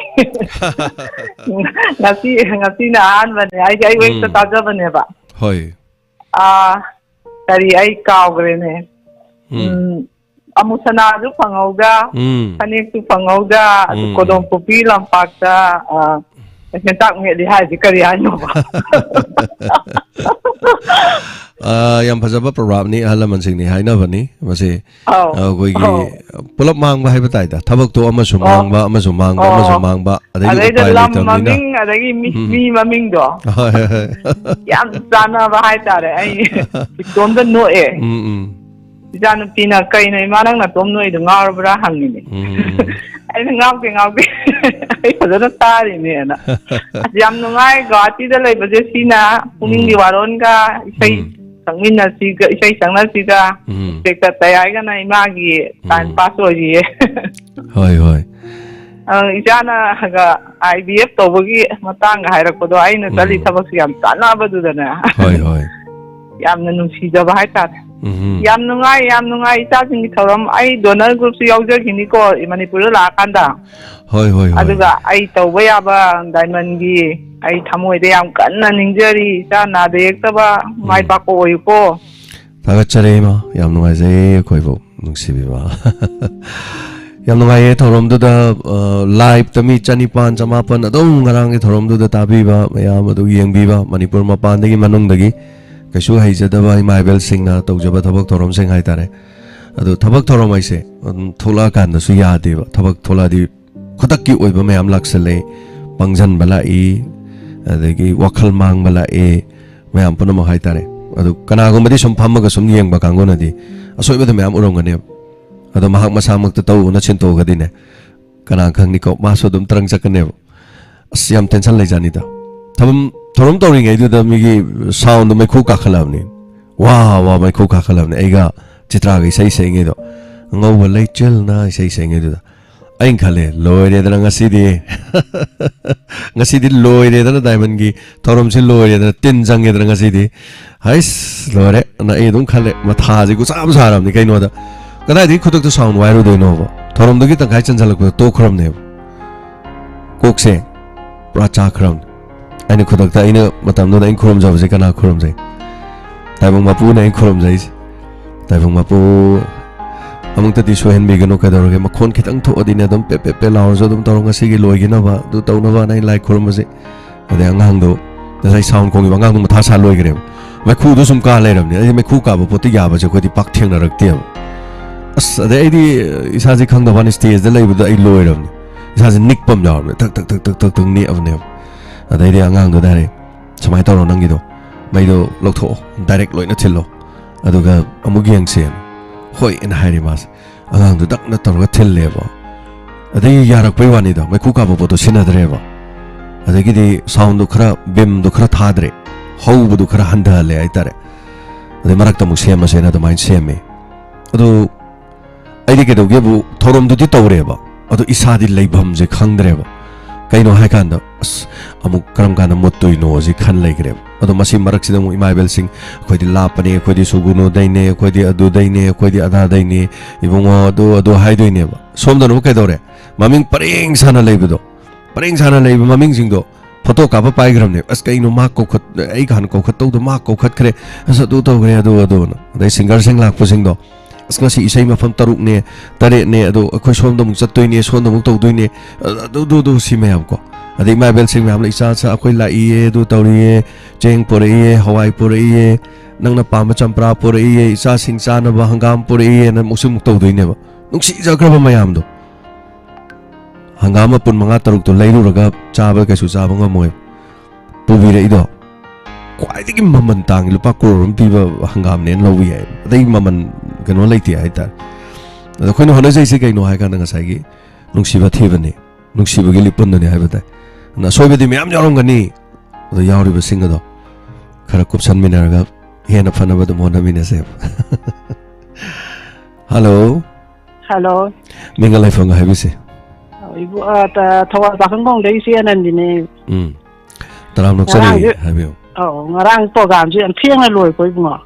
ngasi na an bane ai wait ta taja bane ba hoi tari ai kaugre ne amusana ju phangauga khanek tu phangauga kodom pupi lampakta tak nge di hai kari ano yam phajaba program ni halaman sing ni haina bani mase koi gi pulap mang ba hai batai da thabak to ama su mang ba adai da lam maming adai mi maming do yam sana ba hai tare ai dom da no e Janu pina kai na imanang na tom no idu ngar bra hangi ni ai ngau ke ai phajana tari ni na jam no ngai gati da lai baje sina puning di waron ka isai sangmin na si ga isai sangna si ga tekta tayai ga na imagi time pass ho ji hoi ijana ga IVF to bogi matang hairak ko do ai na tali thabak yam kana badu da na hoi yam na nungsi da ba hai ta yam nungai ita sing thoram ai donor group su yauja kini ko Manipur la kanda hoi aduga ai tawba ya ba diamond gi ai thamoi de yam kanna ningjari ta na de ekta ba mai pa ko oi ko tagachare ma yam nungai je koi bo nungsi bi ba yam nungai thoram du da live tami chanipan chamapan adong ngarang gi thoram du da tabi ba yam adu yeng bi ba Manipur ma pan de gi manung de gi Kashu hai jadaba Maibel Singh na tawjaba thabak thoram sing hai tare adu thabak thoram ai se thola kan na su ya de ba thabak thola di khudak ki oi ba mayam laksale pangjan bala e adagi wakhal mang bala e mayam puna ma hai tare adu kana go madi sum phamma ga sum yeng ba kango na di ꯑꯁꯣꯏꯕꯗ ꯃꯌꯥꯝ ꯎꯔꯝꯒꯅꯤ ꯑꯗꯣ ꯃꯍꯥꯛ ꯃꯁꯥꯃꯛꯇ ꯇꯧꯕꯅ ꯁꯤꯟꯇꯣꯛꯑꯒꯗꯤꯅꯦ ꯀꯅꯥ ꯈꯪꯅꯤꯀꯣ ꯃꯥꯁꯨ ꯑꯗꯨꯝ ꯇꯔꯪ ꯆꯠꯀꯅꯦꯕ ꯑꯁ ꯌꯥꯝ tension ꯂꯩꯖꯥꯅꯤꯗ ꯊꯧꯔꯝ ꯇꯧꯔꯤꯉꯩꯗꯨꯗ ꯃꯤꯒꯤ ꯁꯥꯎꯟꯗꯣ ꯃꯩꯈꯨ ꯀꯥꯈꯠꯂꯕꯅꯤ ꯋꯥ ꯋꯥ ꯃꯩꯈꯨ ꯀꯥꯈꯠꯂꯕꯅꯤ ꯑꯩꯒ ꯆꯤꯇ꯭ꯔꯥꯒ ꯏꯁꯩ ꯁꯛꯏꯉꯩꯗꯣ ꯑꯉꯧꯕ ꯂꯩꯆꯤꯜꯅ ꯏꯁꯩ ꯁꯛꯏꯉꯩꯗꯨꯗ ꯑꯩꯅ ꯈꯜꯂꯦ ꯂꯣꯏꯔꯦꯗꯅ ꯉꯁꯤꯗꯤ ꯂꯣꯏꯔꯦꯗꯅ ꯗꯥꯏꯃꯟꯒꯤ ꯊꯧꯔꯝꯁꯤ ꯂꯣꯏꯔꯦꯗꯅ ꯇꯤꯟ ꯆꯪꯉꯦꯗꯅ ꯉꯁꯤꯗꯤ ꯍꯩꯁ ꯂꯣꯏꯔꯦ ꯑꯅ ꯑꯩ ꯑꯗꯨꯝ ꯈꯜꯂꯦ ꯃꯊꯥꯁꯤ ꯀꯨꯁꯥꯝ ꯁꯥꯔꯕꯅꯤ ꯀꯩꯅꯣꯗ ꯀꯗꯥꯏꯗꯒꯤ ꯈꯨꯗꯛꯇ ꯁꯥꯎꯟ ꯋꯥꯏꯔꯨꯗꯣꯏꯅꯣꯕ ꯊꯧꯔꯝꯗꯨꯒꯤ ꯇꯪꯈꯥꯏ ꯆꯟꯁꯤꯜꯂꯛꯄꯗ ꯇꯣꯛꯈ꯭ꯔꯕꯅꯦꯕ ꯀꯣꯛꯁꯦ ꯄꯨꯔꯥ ꯆꯥꯛꯈ꯭ꯔꯕꯅꯤ ꯑꯩꯅ ꯈꯨꯗꯛꯇ ꯑꯩꯅ ꯃꯇꯝꯗꯨꯗ ꯑꯩꯅ ꯈꯨꯔꯨꯝꯖꯕꯁꯦ ꯀꯅꯥ ꯈꯨꯔꯨꯝꯖꯩ ꯇꯥꯏꯕꯪ ꯃꯄꯨꯅ ꯑꯩꯅ ꯈꯨꯔꯨꯝꯖꯩꯁꯦ ꯇꯥꯏꯕꯪ ꯃꯄꯨ ꯑꯃꯨꯛꯇꯗꯤ ꯁꯣꯏꯍꯟꯕꯤꯒꯅꯨ ꯀꯩꯗꯧꯔꯒꯦ ꯃꯈꯣꯟ ꯈꯤꯇꯪ ꯊꯣꯛꯑꯗꯤꯅꯦ ꯑꯗꯨꯝ ꯄꯦ ꯄꯦ ꯄꯦ ꯂꯥꯎꯔꯁꯨ ꯑꯗꯨꯝ ꯇꯧꯔꯣ ꯉꯁꯤꯒꯤ ꯂꯣꯏꯈꯤꯅꯕ ꯑꯗꯨ ꯇꯧꯅꯕꯅ ꯑꯩ ꯂꯥꯏ ꯈꯨꯔꯨꯝꯕꯁꯦ ꯑꯗꯩ ꯑꯉꯥꯡꯗꯣ ꯉꯁꯥꯏ ꯁꯥꯎꯟ ꯈꯣꯡꯉꯤꯕ ꯑꯉꯥꯡꯗꯣ ꯃꯊꯥ ꯁꯥ ꯂꯣꯏꯈ꯭ꯔꯦꯕ ꯃꯩꯈꯨꯗꯣ ꯁꯨꯝ ꯀꯥ ꯂꯩꯔꯕꯅꯤ ꯑꯩꯗꯤ ꯃꯩꯈꯨ ꯀꯥꯕ ꯄꯣꯠꯇꯤ ꯌꯥꯕꯁꯦ ꯑꯩꯈꯣꯏꯗꯤ ꯄꯥꯛ ꯊꯦꯡꯅꯔꯛꯇꯦꯕ ꯑꯁ ꯑꯗꯩ ꯑꯩꯗꯤ ꯏꯁꯥꯁꯦ ꯈꯪꯗꯕꯅꯤ ꯁ꯭ꯇꯦꯖꯇ ꯂꯩꯕꯗꯣ ꯑꯩ ꯂꯣꯏꯔꯕꯅꯤ ꯏꯁꯥꯁꯦ ꯅꯤꯛꯄ ꯑꯃ ꯌꯥꯎꯔꯕꯅꯤ ꯊꯛ ꯊꯛ ꯊꯛ ꯊꯛ ꯊꯛ ꯊꯛ ꯅꯤꯛꯑꯕꯅꯦꯕ ꯑꯗꯩꯗꯤ ꯑꯉꯥꯡꯗꯨꯗ ꯍꯥꯏꯔꯦ ꯁꯨꯃꯥꯏꯅ ꯇꯧꯔꯣ ꯅꯪꯒꯤꯗꯣ ꯃꯩꯗꯣ ꯂꯧꯊꯣꯛꯑꯣ ꯗꯥꯏꯔꯦꯛ ꯂꯣꯏꯅ ꯊꯤꯜꯂꯣ ꯑꯗꯨꯒ ꯑꯃꯨꯛ ꯌꯦꯡꯁꯦꯅ ꯍꯣꯏ ꯑꯅ ꯍꯥꯏꯔꯦ ꯃꯥꯁꯦ ꯑꯉꯥꯡꯗꯨ ꯗꯛꯅ ꯇꯧꯔꯒ ꯊꯤꯜꯂꯦꯕ ꯑꯗꯩ ꯌꯥꯔꯛꯄꯩ ꯋꯥꯅꯤꯗ ꯃꯩꯈꯨ ꯀꯥꯕ ꯄꯣꯠꯇꯣ ꯁꯤꯟꯅꯗ꯭ꯔꯦꯕ ꯑꯗꯒꯤꯗꯤ ꯁꯥꯎꯟꯗꯣ ꯈꯔ ꯕꯤꯝꯗꯣ ꯈꯔ ꯊꯥꯗ꯭ꯔꯦ ꯍꯧꯕꯗꯣ ꯈꯔ ꯍꯟꯊꯍꯜꯂꯦ ꯍꯥꯏꯇꯥꯔꯦ ꯑꯗꯩ ꯃꯔꯛꯇ ꯑꯃꯨꯛ ꯁꯦꯝꯃꯁꯦꯅ ꯑꯗꯨꯃꯥꯏꯅ ꯁꯦꯝꯃꯦ ꯑꯗꯣ ꯑꯩꯗꯤ ꯀꯩꯗꯧꯒꯦꯕꯨ ꯊꯧꯔꯝꯗꯨꯗꯤ ꯇꯧꯔꯦꯕ ꯑꯗꯣ ꯏꯁꯥꯗꯤ ꯂꯩꯐꯝꯁꯦ ꯈꯪꯗ꯭ꯔꯦꯕ ꯀꯩꯅꯣ ꯍꯥꯏꯀꯥꯟꯗ ꯑꯁ ꯑꯃꯨꯛ ꯀꯔꯝ ꯀꯥꯟꯗ ꯃꯨꯠꯇꯣꯏꯅꯣꯁꯤ ꯈꯟ ꯂꯩꯈ꯭ꯔꯦꯕ ꯑꯗꯣ ꯃꯁꯤ ꯃꯔꯛꯁꯤꯗ ꯑꯃꯨꯛ ꯏꯃꯥ ꯏꯕꯦꯜꯁꯤꯡ ꯑꯩꯈꯣꯏꯗꯤ ꯂꯥꯞꯄꯅꯦ ꯑꯩꯈꯣꯏꯗꯤ ꯁꯨꯒꯨꯅꯨꯗꯩꯅꯦ ꯑꯩꯈꯣꯏꯗꯤ ꯑꯗꯨꯗꯩꯅꯦ ꯑꯩꯈꯣꯏꯗꯤ ꯑꯗꯥꯗꯩꯅꯦ ꯏꯕꯨꯡꯉꯣ ꯑꯗꯨ ꯍꯥꯏꯗꯣꯏꯅꯦꯕ ꯁꯣꯝꯗꯅ ꯑꯃꯨꯛ ꯀꯩꯗꯧꯔꯦ ꯃꯃꯤꯡ ꯄꯔꯦꯡ ꯁꯥꯅ ꯂꯩꯕꯗꯣ ꯄꯔꯦꯡ ꯁꯥꯅ ꯂꯩꯕ ꯃꯃꯤꯡꯁꯤꯡꯗꯣ ꯐꯣꯇꯣ ꯀꯥꯞꯄ ꯄꯥꯏꯈ꯭ꯔꯕꯅꯦ ꯑꯁ ꯀꯩꯅꯣ ꯃꯥ ꯑꯩꯒ ꯍꯥꯟꯅ ꯀꯧꯈꯠꯇꯧꯗꯣ ꯃꯥ ꯀꯧꯈꯠꯈ꯭ꯔꯦ ꯑꯁ ꯑꯗꯨ ꯇꯧꯈ꯭ꯔꯦ ꯑꯗꯨꯅ ꯑꯗꯩ ꯁꯤꯡꯒꯔꯁꯤꯡ ꯂꯥꯛꯄꯁꯤꯡꯗꯣ ꯑꯁ ꯉꯁꯤ ꯏꯁꯩ ꯃꯐꯝ 6ꯅꯦ 8ꯅꯦ ꯑꯗꯣ ꯑꯩꯈꯣꯏ ꯁꯣꯝꯗ ꯑꯃꯨꯛ ꯆꯠꯇꯣꯏꯅꯦ ꯁꯣꯝꯗ ꯑꯃꯨꯛ ꯇꯧꯗꯣꯏꯅꯦ ꯑꯗꯨ ꯁꯤ ꯃꯌꯥꯝ ꯀꯣ ꯑꯗꯩ ꯏꯃꯥ ꯏꯕꯦꯜꯁꯤꯡ ꯃꯌꯥꯝꯅ ꯏꯆꯥ ꯑꯩꯈꯣꯏ ꯂꯥꯛꯏꯌꯦ ꯑꯗꯨ ꯇꯧꯔꯤꯌꯦ ꯆꯦꯡ ꯄꯨꯔꯛꯏꯌꯦ ꯍꯋꯥꯏ ꯄꯨꯔꯛꯏꯌꯦ ꯅꯪꯅ ꯄꯥꯝꯕ ꯆꯝꯄ꯭ꯔꯥ ꯄꯨꯔꯛꯏꯌꯦ ꯏꯆꯥꯁꯤꯡ ꯆꯥꯅꯕ ꯍꯪꯒꯥꯝ ꯄꯨꯔꯛꯏꯌꯦꯅ ꯑꯃꯨꯛꯁꯨ ꯑꯃꯨꯛ ꯇꯧꯗꯣꯏꯅꯦꯕ ꯅꯨꯡꯁꯤꯖꯈ꯭ꯔꯕ ꯃꯌꯥꯝꯗꯣ ꯍꯪꯒꯥꯝ ꯃꯄꯨꯟ 5-6ꯇꯣ ꯂꯩꯔꯨꯔꯒ ꯆꯥꯕ ꯀꯩꯁꯨ ꯆꯥꯕ ꯉꯝꯃꯣꯏ ꯄꯨꯕꯤꯔꯛꯏꯗꯣ ꯈ꯭ꯋꯥꯏꯗꯒꯤ ꯃꯃꯜ ꯇꯥꯡꯉꯤ ꯂꯨꯄꯥ ꯀ꯭ꯔꯣꯔ ꯑꯃ ꯄꯤꯕ ꯍꯪꯒꯥꯝꯅꯦꯅ ꯂꯧꯕ ꯌꯥꯏ ꯑꯗꯩ ꯃꯃꯜ ꯀꯩꯅꯣ ꯂꯩꯇꯦ ꯍꯥꯏꯇꯥꯔꯦ ꯑꯗꯣ ꯑꯩꯈꯣꯏꯅ ꯍꯣꯠꯅꯖꯩꯁꯦ ꯀꯩꯅꯣ ꯍꯥꯏꯀꯥꯟꯗ ꯉꯁꯥꯏꯒꯤ ꯅꯨꯡꯁꯤꯕ ꯊꯤꯕꯅꯤ ꯅꯨꯡꯁꯤꯕꯒꯤ ꯂꯤꯄꯨꯟꯗꯅꯤ ꯍꯥꯏꯕ ꯇꯥꯏ ꯑꯁꯣꯏꯕꯗꯤ ꯃꯌꯥꯝ ꯌꯥꯎꯔꯝꯒꯅꯤ ꯑꯗꯣ ꯌꯥꯎꯔꯤꯕꯁꯤꯡ ꯑꯗꯣ ꯈꯔ ꯀꯨꯞꯁꯟꯃꯤꯟꯅꯔꯒ ꯍꯦꯟꯅ ꯐꯅꯕ ꯑꯗꯨꯝ ꯍꯣꯠꯅꯃꯤꯟꯅꯁꯦꯕ ꯍꯜꯂꯣ ꯍꯜꯂꯣ ꯃꯤꯡꯒ ꯂꯩꯐꯝꯒ ꯍꯥꯏꯕꯤꯁꯦ ꯊꯧꯕꯥꯜ ꯄꯥꯈꯪꯕꯣꯡꯗꯒꯤ ꯏꯆꯦ ꯑꯅꯟꯗꯤꯅꯦ ꯇꯔꯥꯝ ꯅꯣꯛꯆꯔꯤ ꯍꯥꯏꯕꯤꯌꯨ ꯉꯔꯥꯡ ꯄ꯭ꯔꯣꯒ꯭ꯔꯥꯝꯁꯦ ꯌꯥꯝ ꯊꯦꯡꯅ ꯂꯣꯏꯀꯣ ꯏꯕꯨꯡꯉꯣ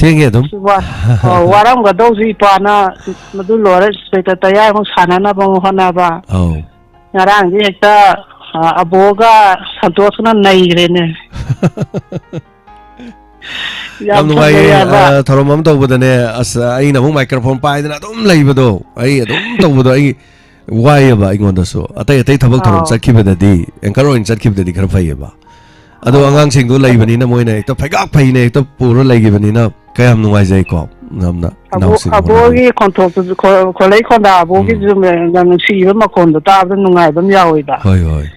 ꯊꯦꯡꯉꯦ ꯑꯗꯨꯝ ꯋꯥꯔꯝꯒꯗꯧꯁꯨ ꯏꯄꯥꯅ ꯃꯗꯨ ꯂꯣꯏꯔ ꯁ꯭ꯋꯦꯇ ꯇꯌꯥꯏꯃꯨꯛ ꯁꯥꯟꯅꯅꯕ ꯑꯃꯨꯛ ꯍꯣꯠꯅꯕ ꯉꯔꯥꯡꯗꯤ ꯍꯦꯛꯇ ꯑꯕꯣꯒ ꯁꯟꯇꯣꯁꯅ ꯅꯩꯈ꯭ꯔꯦꯅꯦ ꯌꯥꯝ ꯅꯨꯡꯉꯥꯏꯌꯦ ꯊꯧꯔꯝ ꯑꯃ ꯇꯧꯕꯗꯅꯦ ꯑꯁ ꯑꯩꯅ ꯑꯃꯨꯛ ꯃꯥꯏꯀ꯭ꯔꯣꯐꯣꯟ ꯄꯥꯏꯗꯅ ꯑꯗꯨꯝ ꯂꯩꯕꯗꯣ ꯑꯩ ꯑꯗꯨꯝ ꯇꯧꯕꯗꯣ ꯑꯩ ꯋꯥꯏꯑꯦꯕ ꯑꯩꯉꯣꯟꯗꯁꯨ ꯑꯇꯩ ꯊꯕꯛ ꯊꯧꯔꯝ ꯆꯠꯈꯤꯕꯗꯗꯤ ꯑꯦꯡꯀꯔ ꯑꯣꯏꯅ ꯆꯠꯈꯤꯕꯗꯗꯤ ꯈꯔ ꯐꯩꯌꯦꯕ ꯑꯗꯣ ꯑꯉꯥꯡꯁꯤꯡꯗꯣ ꯂꯩꯕꯅꯤꯅ ꯃꯣꯏꯅ ꯍꯦꯛꯇ ꯐꯩꯒꯥꯛ ꯐꯩꯅ ꯍꯦꯛꯇ ꯄꯨꯔ ꯂꯩꯈꯤꯕꯅꯤꯅ ꯀꯌꯥꯝ ꯅꯨꯡꯉꯥꯏꯖꯩꯀꯣ ꯌꯥꯝꯅ ꯑꯕꯣꯒꯤ ꯈꯣꯟꯊꯣꯛꯇꯨꯁꯨ ꯈꯣꯜꯂꯩ ꯈꯣꯟꯗꯥ ꯑꯕꯣꯒꯤꯁꯨ ꯌꯥꯝ ꯅꯨꯡꯁꯤꯕ ꯃꯈꯣꯟꯗꯣ ꯇꯥꯕꯗ ꯅꯨꯡꯉꯥꯏꯕ ꯑꯃ ꯌꯥꯎꯋꯤꯗ ꯍꯣꯏ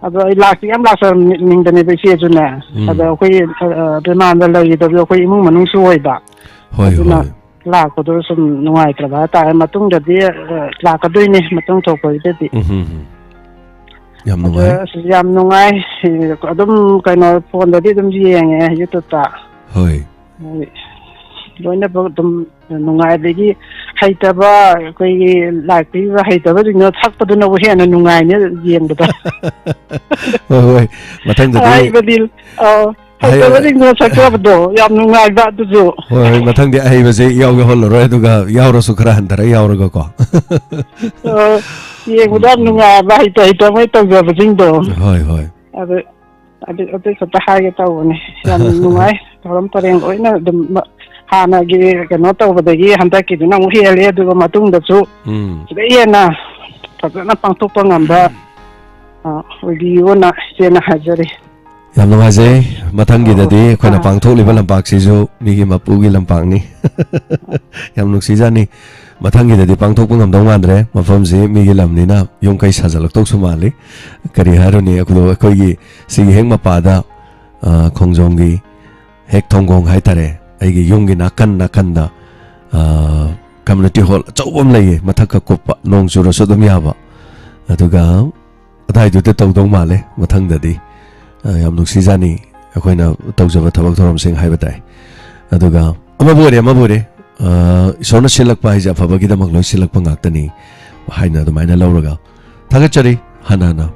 ꯑꯗꯣ ꯑꯩ ꯌꯥꯝ ꯂꯥꯛꯆꯅꯤꯡꯕꯅꯦꯕ ꯏꯆꯦꯁꯨꯅꯦ ꯑꯗꯣ ꯑꯩꯈꯣꯏ ꯔꯤꯃꯥꯟꯗ ꯂꯩꯒꯗꯕꯗꯣ ꯑꯩꯈꯣꯏ ꯏꯃꯨꯡ ꯃꯅꯨꯡꯁꯨ ꯑꯣꯏꯕ ꯑꯗꯨꯅ ꯂꯥꯛꯄꯗꯣ ꯁꯨم ꯅꯨꯡꯉꯥꯏꯇ꯭ꯔꯕ ꯍꯥꯏꯇꯥꯔꯦ ꯃꯇꯨꯡꯗꯗꯤ ꯂꯥꯛꯀꯗꯣꯏꯅꯦ ꯃꯇꯨꯡ ꯊꯣꯛꯄꯗꯗꯤ ꯌꯥꯝ ꯅꯨꯡꯉꯥꯏ ꯌꯥꯝ ꯅꯨꯡꯉꯥꯏ ꯑꯗꯨꯝ ꯀꯩꯅꯣ ꯐꯣꯟꯗꯗꯤ ꯑꯗꯨꯝ ꯌꯦꯡꯉꯦ ꯌꯨꯇꯨꯕꯇ ꯍꯣꯏ ꯂꯣꯏꯅꯃꯛ ꯑꯗꯨꯝ ꯅꯨꯡꯉꯥꯏ ꯑꯗꯒꯤ ꯍꯩꯇꯕ ꯑꯩꯈꯣꯏꯒꯤ ꯂꯥꯛꯄꯤꯕ ꯍꯩꯇꯕꯁꯤꯡꯗꯣ ꯁꯛꯄꯗꯨꯅꯕꯨ ꯍꯦꯟꯅ ꯅꯨꯡꯉꯥꯏꯅꯦ ꯌꯦꯡꯕꯗ ꯍꯣꯏ ꯃꯊꯪꯗꯗꯤ ꯍꯩꯇꯕꯁꯤꯡꯗꯣ ꯁꯛꯆꯕꯗꯣ ꯌꯥꯝ ꯅꯨꯡꯉꯥꯏꯕ ꯑꯗꯨꯁꯨ ꯍꯣꯏ ꯃꯊꯪꯗꯤ ꯑꯍꯩꯕꯁꯦ ꯌꯥꯎꯍꯜꯂꯔꯣꯏ ꯑꯗꯨꯒ ꯌꯥꯎꯔꯁꯨ ꯈꯔ ꯍꯟꯊꯔ ꯌꯥꯎꯔꯒꯀꯣ ꯌꯦꯡꯕꯗ ꯌꯥꯝ ꯅꯨꯡꯉꯥꯏꯕ ꯍꯩꯇ ꯃꯣꯏ ꯇꯧꯖꯕꯁꯤꯡꯗꯣ ꯍꯣꯏ ꯑꯗꯨ ꯈꯛꯇ ꯍꯥꯏꯒꯦ ꯇꯧꯕꯅꯦ ꯌꯥꯝ ꯅꯨꯡꯉꯥꯏ ꯊꯧꯔꯝ ꯄꯔꯦꯡ ꯂꯣꯏꯅ ꯑꯗꯨꯝ ꯍꯥꯟꯅꯒꯤ ꯀꯩꯅꯣ tawbadagi handakiduna amuk hele aduga matungdasu sibai hena fazana pangthokpa ngamba oigiyona sena hajari yam nungajai mathangidadi akhona pangthokliba lampaksisu migi mapugi lampakni yam nuksijani mathangidadi pangthokpa ngamdau mandre mafamsi migi lamnina yongkai sajalaktok sumali kari haruni akudo akoigi sigi heng mapada khongjonggi hek thonggong haitare aigi yonggi nakan nakanda community hall chawbam lei mathak ka koppa nong chura so dum yaba aduga adai du te tawdong male mathang dadi yam nuksi jani akoina tawjaba thabak thoram sing haiba tai aduga amabore isona silak pa hija phabagi damak loi silak pa ngaktani haina dumaina lawraga thagachari hanana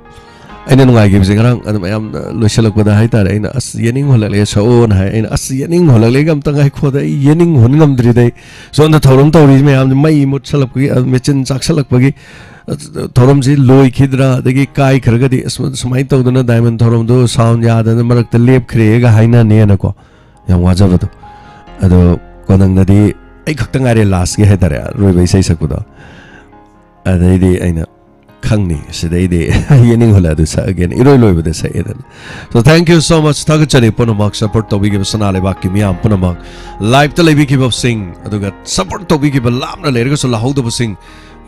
aina nungai gi bingarang adum ayam loisilak pada hai tar aina as yening holale saon hai aina as yening holale gam tangai khoda yening hon ngam dri dai so na thorom tawri me am mai mut salak gi mechin chak salak bagi thorom ji loi khidra dagi kai khraga di smai tawdana diamond thorom do sound yada na marak te lep khre ga haina ne na ko yam wajaba do ado konang nadi ai khakta ngare last ge hai tar roi bai sai sakuda adai di aina Kangni, Sidade, Yening Holadu again, Irolo with the Sayan. So thank you so much, Tagachari, Punamak, support to Wiki Sanale Bakimiam, Punamak, live television of Sing, Aduga, support to Wiki Lamna, Legos, Lahodo Sing,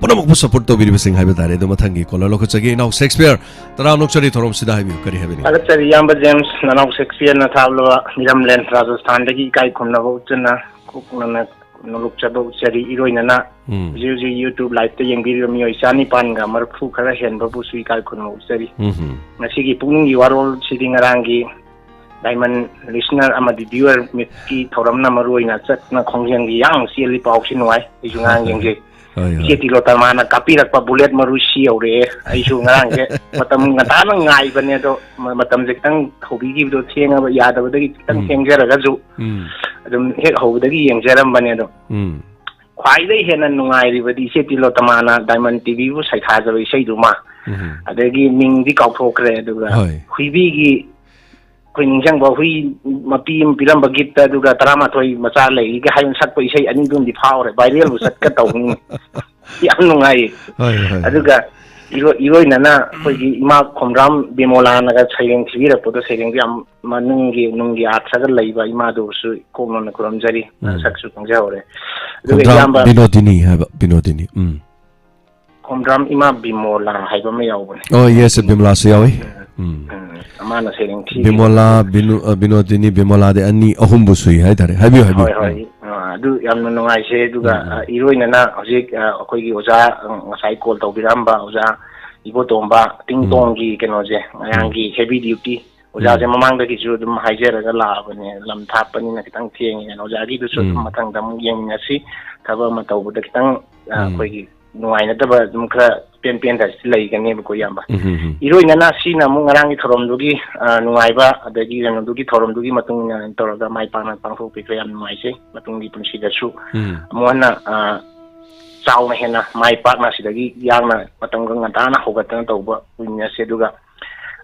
Punamak support to Wiki Sing Habitare, Domatangi, Kola Locus again, now Shakespeare, the Ranokari Torom Sidahi, Kari Heaven. Tagachari Yamba James, Nanok Shakespeare, Natabla, Miram Len, Razastan, the Kai Kunavotana, Kukuna. Noluk chado seri iroinana juji YouTube live te yang video mi isani pan ga marfu khara hen babu sui kai khunu seri nasi gi pung gi warol siding arangi diamond listener amadi viewer mitki thoram na maruina chat na khongjang gi yang siali pau sinwai ijungang yang ge isi tilo tamana kapirak pa bullet marusi aure aisu ngarang ge matam ngatana ngai bane do matam jekang hobi gi do thenga ba yada ba gi tang thengjara ga ju adum hek hobdagi yengjaram bane do khwaidai hena nungai ri badi se tilo tamana diamond tv bu sai kha jabai sei duma adagi ming di kau thokre aduga huibi gi koinjang ba hui mapi piram bagit aduga tarama thoi macha lei ga hayon sat poi sei ani dum di phawre viral bu sat ka tawni yam nungai aduga iroi nana koigi ima khomram bimola naga saireng thibira podo saireng yam nungi atsaga leiba ima do su kono na kuram jari saksu kongja ore khomram binodini haba binodini khomram ima bimola haiba me yaw bone oh yes bimola se yawi amana saireng thi bimola binodini bimola de ani ahum bu sui hai dare habi adu yam nungai se duga iroi nana hojik akoigi oja ngasai call tawbiramba oja ibo tomba ting tong gi kenoje mayangi heavy duty oja je mamang da gi ju dum haijera ga la bane lam thapani na kitang thieng en oja gi du su matang dam yeng ngasi thaba ma taw da kitang akoigi nungai na taba dum kra pen da lei ga ne ko yamba iroi nana si na mu ngarang gi thorom dugi nungai ba adagi ran dugi thorom dugi matung na toraga mai pa na pangfu pi yam nungai se matung gi punsi da su mona chau na hena mai pa na sidagi yang na matang ga ngata na hogatana tawba punya se duga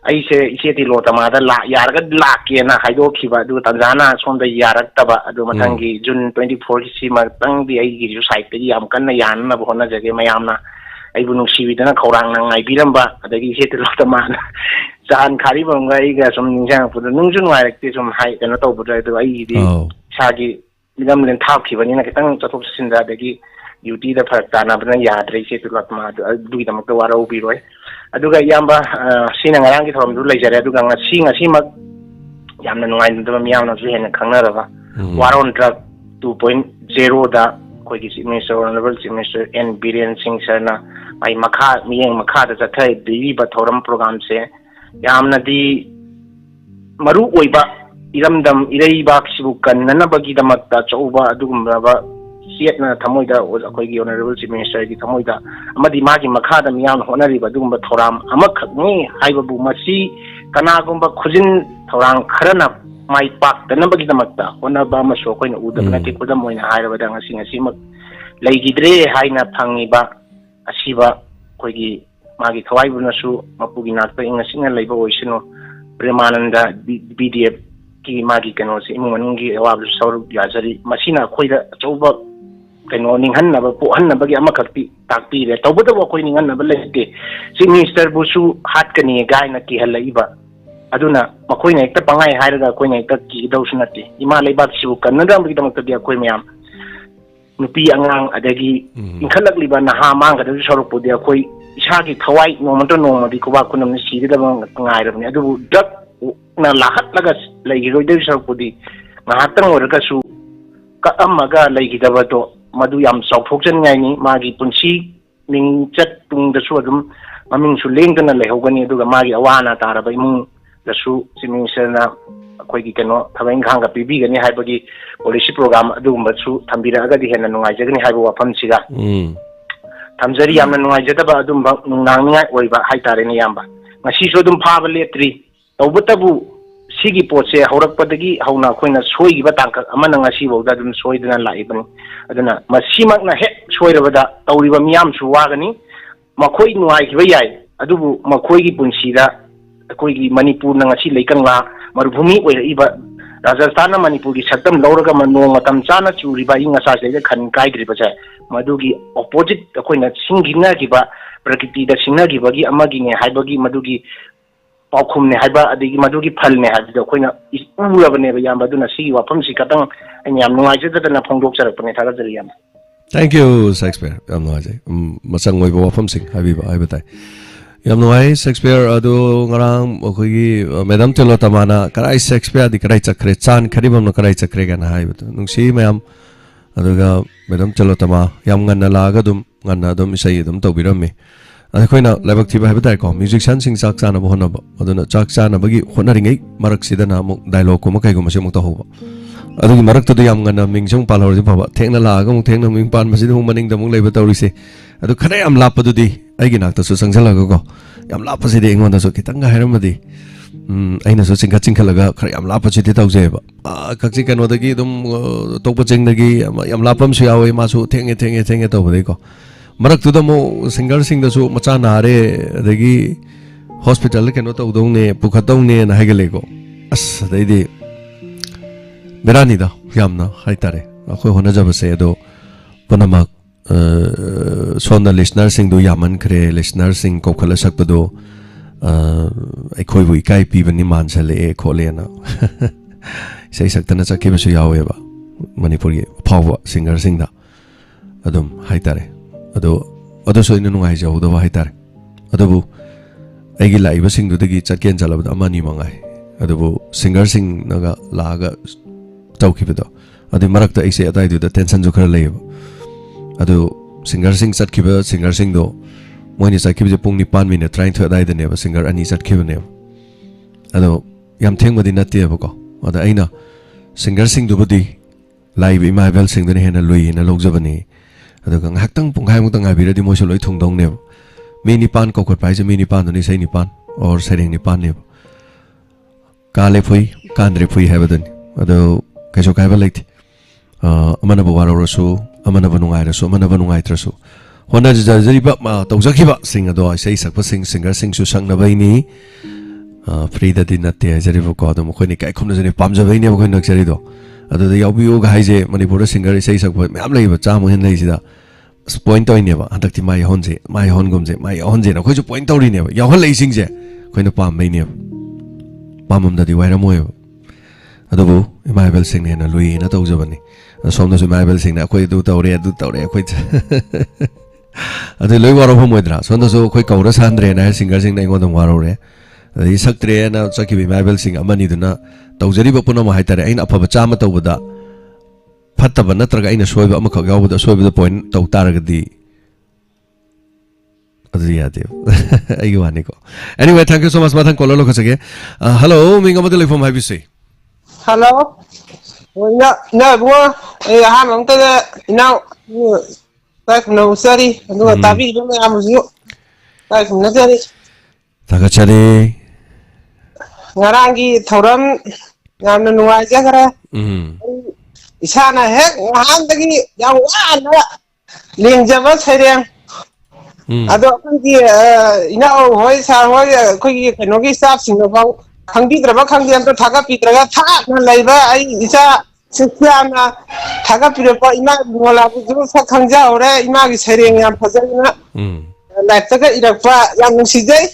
ai se ise ti lo tama da la yar ga la ke na haido khiba du tanjana som da yarak taba adu matangi June 24 si ma tang di ai gi ju site ti yam kan na yan na bona jage mayam na ai bu nung siwi dana khorang na ngai biramba adagi ise ti lo tama jan khari bang ga ai ga som ningjang pu nung jun wai ti som hai kana to bu da ai di sagi midam len thap khibani na kitang chathok sinda dagi duty da phak tana bana yadre ise ti lo tama du gi damak wara ubi roi aduga yamba sina ngarang gi thorom du leijare aduga ngasi mak yamna nungai ndaba miyamna su hena khangna raba waron drug 2.0 da koi gi minister honorable chief minister N Biren Singh sarna ai makha miyeng makha da chathai di ba thoram program se yamna di maru oiba iramdam irei bak sibu kannana bagi damak ta chauba adugumra ba sietna thamoida akoigi honorable chief minister gi thamoida amadi magi makhada miyam honari ba dugumba thoram amakhni haibabu masi kanagumba khujin thorang kharana mai pak tanabagi damakta honaba maso koina udabna ti kudam moina hairabada ngasi mak leigidre haina phangiba asiba koigi magi thawaibu nasu mapugi nakta ingasina leiba oisino premananda BDF ki magi kanosi imungi awablu sauru yajari masina khoida chauba kano ninghan na ba po han na bagi amakakti takti re tawbada wa koi ninghan na ba lete si minister busu hat kani gai na ki halaiba aduna makoi na ekta pangai hairaga koi na ekta ki dawsunati ima leibak sibu kanada bagi damak tadia koi mayam nupi angang adagi inkhalak liba na ha mang kada sorok podia koi isagi thawai nomanto nomadi ko ba kunam ni sidi da ngai rabni adu dak na lahat laga lagi roi de sorok podi mahatang orga su ka amaga lagi da ba to madu yam sauthokjan ngai ni magi punsi ning chat tung da su adum maming su lengdana lehogani aduga magi awana taraba imung da su siming sena koi gi keno thabain khanga pibi gani haibagi policy program adum su thambira aga di hena nungai jagani haibu wafam siga thamjari yamna nungai jadaba adum nungnang ngai oiba haitare ni yamba ngasi so dum phaba letri tawbatabu sigi potse haurakpadagi hauna khoina soigiba tangka amana ngasi bawda dum soidana laibani aduna masimak na he soirabada tawriba miyam su wagani makhoi nuai kiba yai adubu makhoi gi punsida koi gi manipur na ngasi leikanga marubhumi oiraiba Rajasthan Manipur gi saktam lauraga mano matam chana churiba inga sa se khan kai griba cha madugi opposite akoina singina giba prakriti da singna giba gi amagi ne haibagi madugi paukhum ne haiba adigi madugi phal ne habi da koina isura bane ba yam baduna si wafam si katang anyam nuai je da na phongdok charak pane thaga jari yam. Thank you Shakespeare yam nuai je masang ngoi ba wafam sing habi ba ai batai yam nuai Shakespeare adu ngarang okoi madam telo tamana karai Shakespeare di karai chakre chan kharibam no karai chakre ga na hai batu nungsi mayam aduga madam telo tama yam nganna laga dum nganna dum isai dum tawbirami akoina labak thiba habitai ko musician sing chak chana bo honaba aduna chak chana bagi honaringai marak sidana mo dialogue ko makai go mase mo ta hoba adugi marak to yam ngana mingsong palhor ji baba thengna la ga mo thengna ming pan masi hung maning da mo leiba tawrise adu khare am lap du di aigi nak ta su sangsala ga ko yam lap pasi de ngon da so kitang ga hairam di aina so chingka chingkhala ga khare yam lap pasi de tawje ba kakchi kano da gi dum tokpa ching da gi yam lapam su yawe ma su thenge to ba ko marak tu da mo singer sing da su macha na re adagi hospital ke no ta udong ne pukhatong ne na hagele ko as dai di berani da yamna haitare akhoi hona jaba se do panamak sona listener sing do yaman kre listener sing ko khala sak do akhoi bu ikai pi bani man chale khole na sei saktana chakhe ba su yawe ba manipur ge phawa singer sing da adum haitare ado so inu ngai jau da haitare adobu aigi laiba sing du dagi chatken chalabda amani mangai adobu singer sing naga laga tawkibedo adi marakta aise adai du da tension jo khara leiba ado singer sing chatkiba singer sing do moini sakib je pung ni 5 minute trying to adai da ne ba singer ani chatkiba ne ado yam theng madi natte ba ko ada aina singer sing du budi live imavel sing du ne hena lui na logjabani ado ka nghaktang punghai mu tang abira di mo so loi thungdong ne mini pan ko khot pai je mini pan ni sai ni pan or sereng ni pan ne kale phui kandre phui habadan ado kaiso kai ba leit amana bo waro rasu amana ba nungai rasu amana ba nungai trasu hona jari ba ma tawjaki ba sing ado sai sakpa sing singer sing su sang na bai ni free da din natte jari bo ko do mo khoi ni kai khumna jani pam ja bai ni mo khoi nak jari do ado da yabi o ga haije manipur singer sai sakpa me am lei ba cha mo hen lei sida point toy ne ba handak ti mai hon gumje na khoi ju point toy ne ba yaw hon lei sing je khoi na pam mai ne pamam da di wai ra mo adobu Mabel sing ne na lui na tawja bani som na su Mabel sing na khoi du tawre khoi adu loi waro ho moidra son da so khoi kaura sandre na singer sing na ngodom waro re ai saktre na chaki bi Mabel sing amani du na tawjari ba puno ma haitare aina apha cha ma tawbada fatta ba natraga aina soiba ama khak yawbada soiba point taw taragadi adu yade ai wani ko anyway thank you so much mathan kololo khasage hello minga madele from have you say hello na bo ha mang te now tak no sari anu tabi do me amuzu tak no sari tagachari ngarangi thoram yamna nuai jagara isana hek handagi yang wana lingjaba sereng ado kangi ina hoi sa hoi khoi kenogi staff singno bang khangbi draba khangbi am to thaga pitraga tha na laiba ai isa sikhyana thaga pirepa ima ngola bu ju sa khangja ore ima gi sereng yam phajana laitaga irakpa yang nungsijai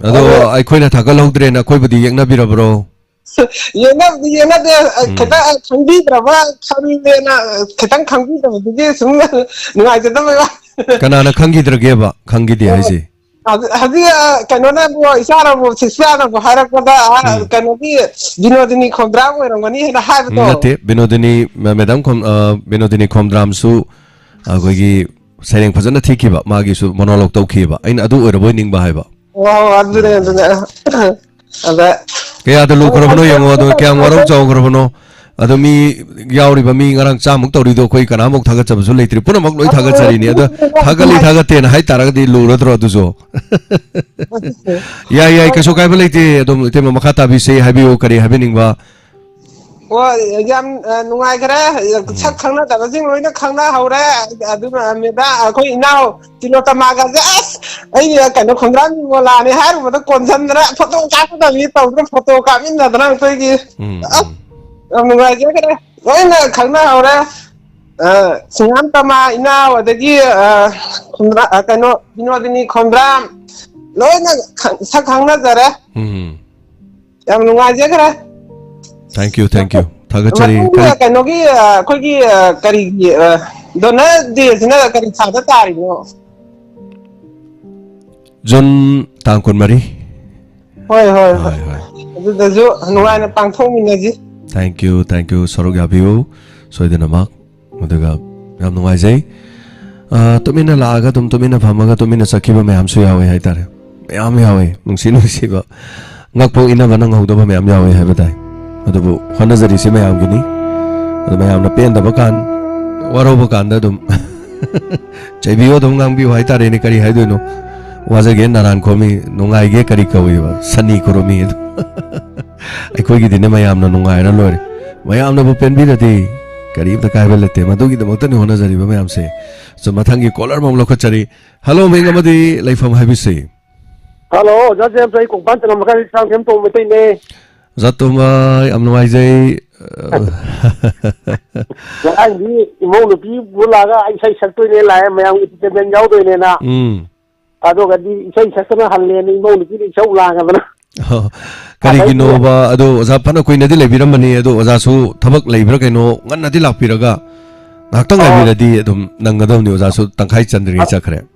ado ai khoina thaga logdre na khoi budi yengna birabro yena de khata khangbi draba khangbi na khatang khangbi draba de sung ngai jada ba kana na khangi drage ba khangi de ai ji hadi kanona bo isara bo sisana bo harakoda kanodi binodini khomdram oirangani hena haibto nate binodini khomdram su agogi sereng phajana thikiba magi su monologue tawkhiba aina adu oiraboi ningba haiba adune ada kaya da lu korabano yango adu kya ngwarau chaw korabano adu mi yauri ba mi ngarang chamuk tawri do koi kana mok thaga chabu leitri puna mak loi thaga chari ni adu thagali thaga ten hai taraga di lu rodro adu zo ya kaso kai ba leite adu te ma khata bi se habi o kari habi ningba yam nungai kare sak khangna da jing loina khangna haure adu me da khoi inau tilota maga as ai kana khondran mola ni har mo da konjandra photo ka da mi taw photo ka min da na khoi gi nungai kare loina khangna haure singam tama inau adagi khondra kano binodini khondram loina sak khangna dare yam nungai kare thank you thagachari kanogi kogi kari dona de sina kari thada tari no John tangkon mari hoi adu da jo nuai na pangthong minaji thank you sorogya biu soidena mak mudaga yam nuai jai tumina laaga tumina phamaga tumina sakhiba mayam su yawe hai tare mayam yawe nungsi ba ngakpo ina banang hauda mayam yawe hai badai adubu honazari se mayam gini adu mayam na pen da bakan waro bakan da dum chaibiyo dum ngang bi hai tare ni kari hai do no wajage naran khomi nungai ge kari kawi ba sani koromi ai koi gi dine mayam na nungai ra lore mayam na bu pen bi da di kari ta kai belete madu gi damok tani honazari ba mayam se so mathangi caller mom lokha chari hello menga madi laifam habi se hello jajem sai kong pan tanam ka sang kem to metai ne Zatumai amnuai jai ai ni mo lu pi bulaga ai sai saktoi ne la mayam ki te ben jaw doi ne na ado ga di sai sakna halle ni mo lu pi chau la ga na kari gino ba ado oza pana koi na di lebiram mani ado oza su thabak leibra kaino ngan na di lakpiraga naktang leibira di adum nangadam ni oza su tangkhai chandri chakre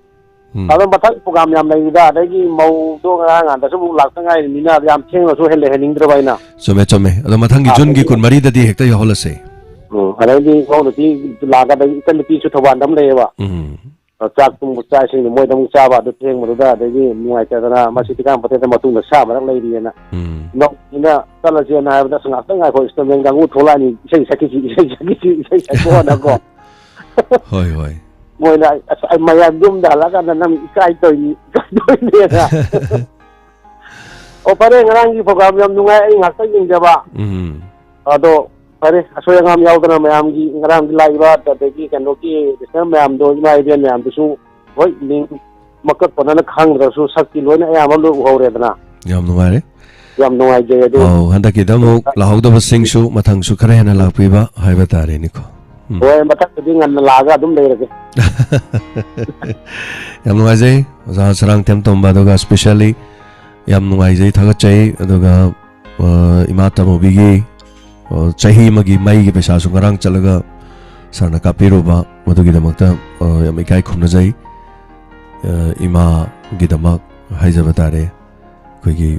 ado bathak program yam nei da dagi mau do nga nga da su lak tangai ni na yam theng so hele hening dra bai na chome ado mathangi jun gi kun mari da di hekta ya holase ada di mo lu pi la ga da ikan pi su thawan dam le ba chak tum chai sing ni moi dam cha ba do theng mo da dagi muai cha na ma si tikam pate ma tung da sa ma lai ri na no ina tala je na da sanga tangai ko istem gang u thola ni sei sai ko na ko hoi moi na ai mayam dum da la kan nam kai toi ne na o pare ngarang gi program yam nungai ai ngak ta ning ba ado pare aso yang am yaw dana mayam gi ngarang gi lai ba da de gi kan no ki desam mayam do mai bien mayam su hoi ning makat pona na khang da su sakti loi na ai am lo ho re dana yam nungai je do handa ki damo la hau da sing su mathang su khare na la pi ba hai ba tare ni ko oi matak di ngan la ga dum le re yam nungai jai za sarang tem tom ba do ga specially yam nungai jai thaga chai aduga imata mo bigi chahi magi mai gi pesa su ngarang chalaga sarna kapiro ba madu gi damakta yam ikai khumna jai ima gi damak haija batare koi gi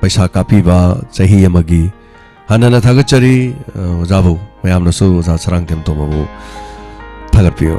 paisa kapi ba chahi magi hanana thaga chari jabu mayam na su za sarang tem tom babu thagar pio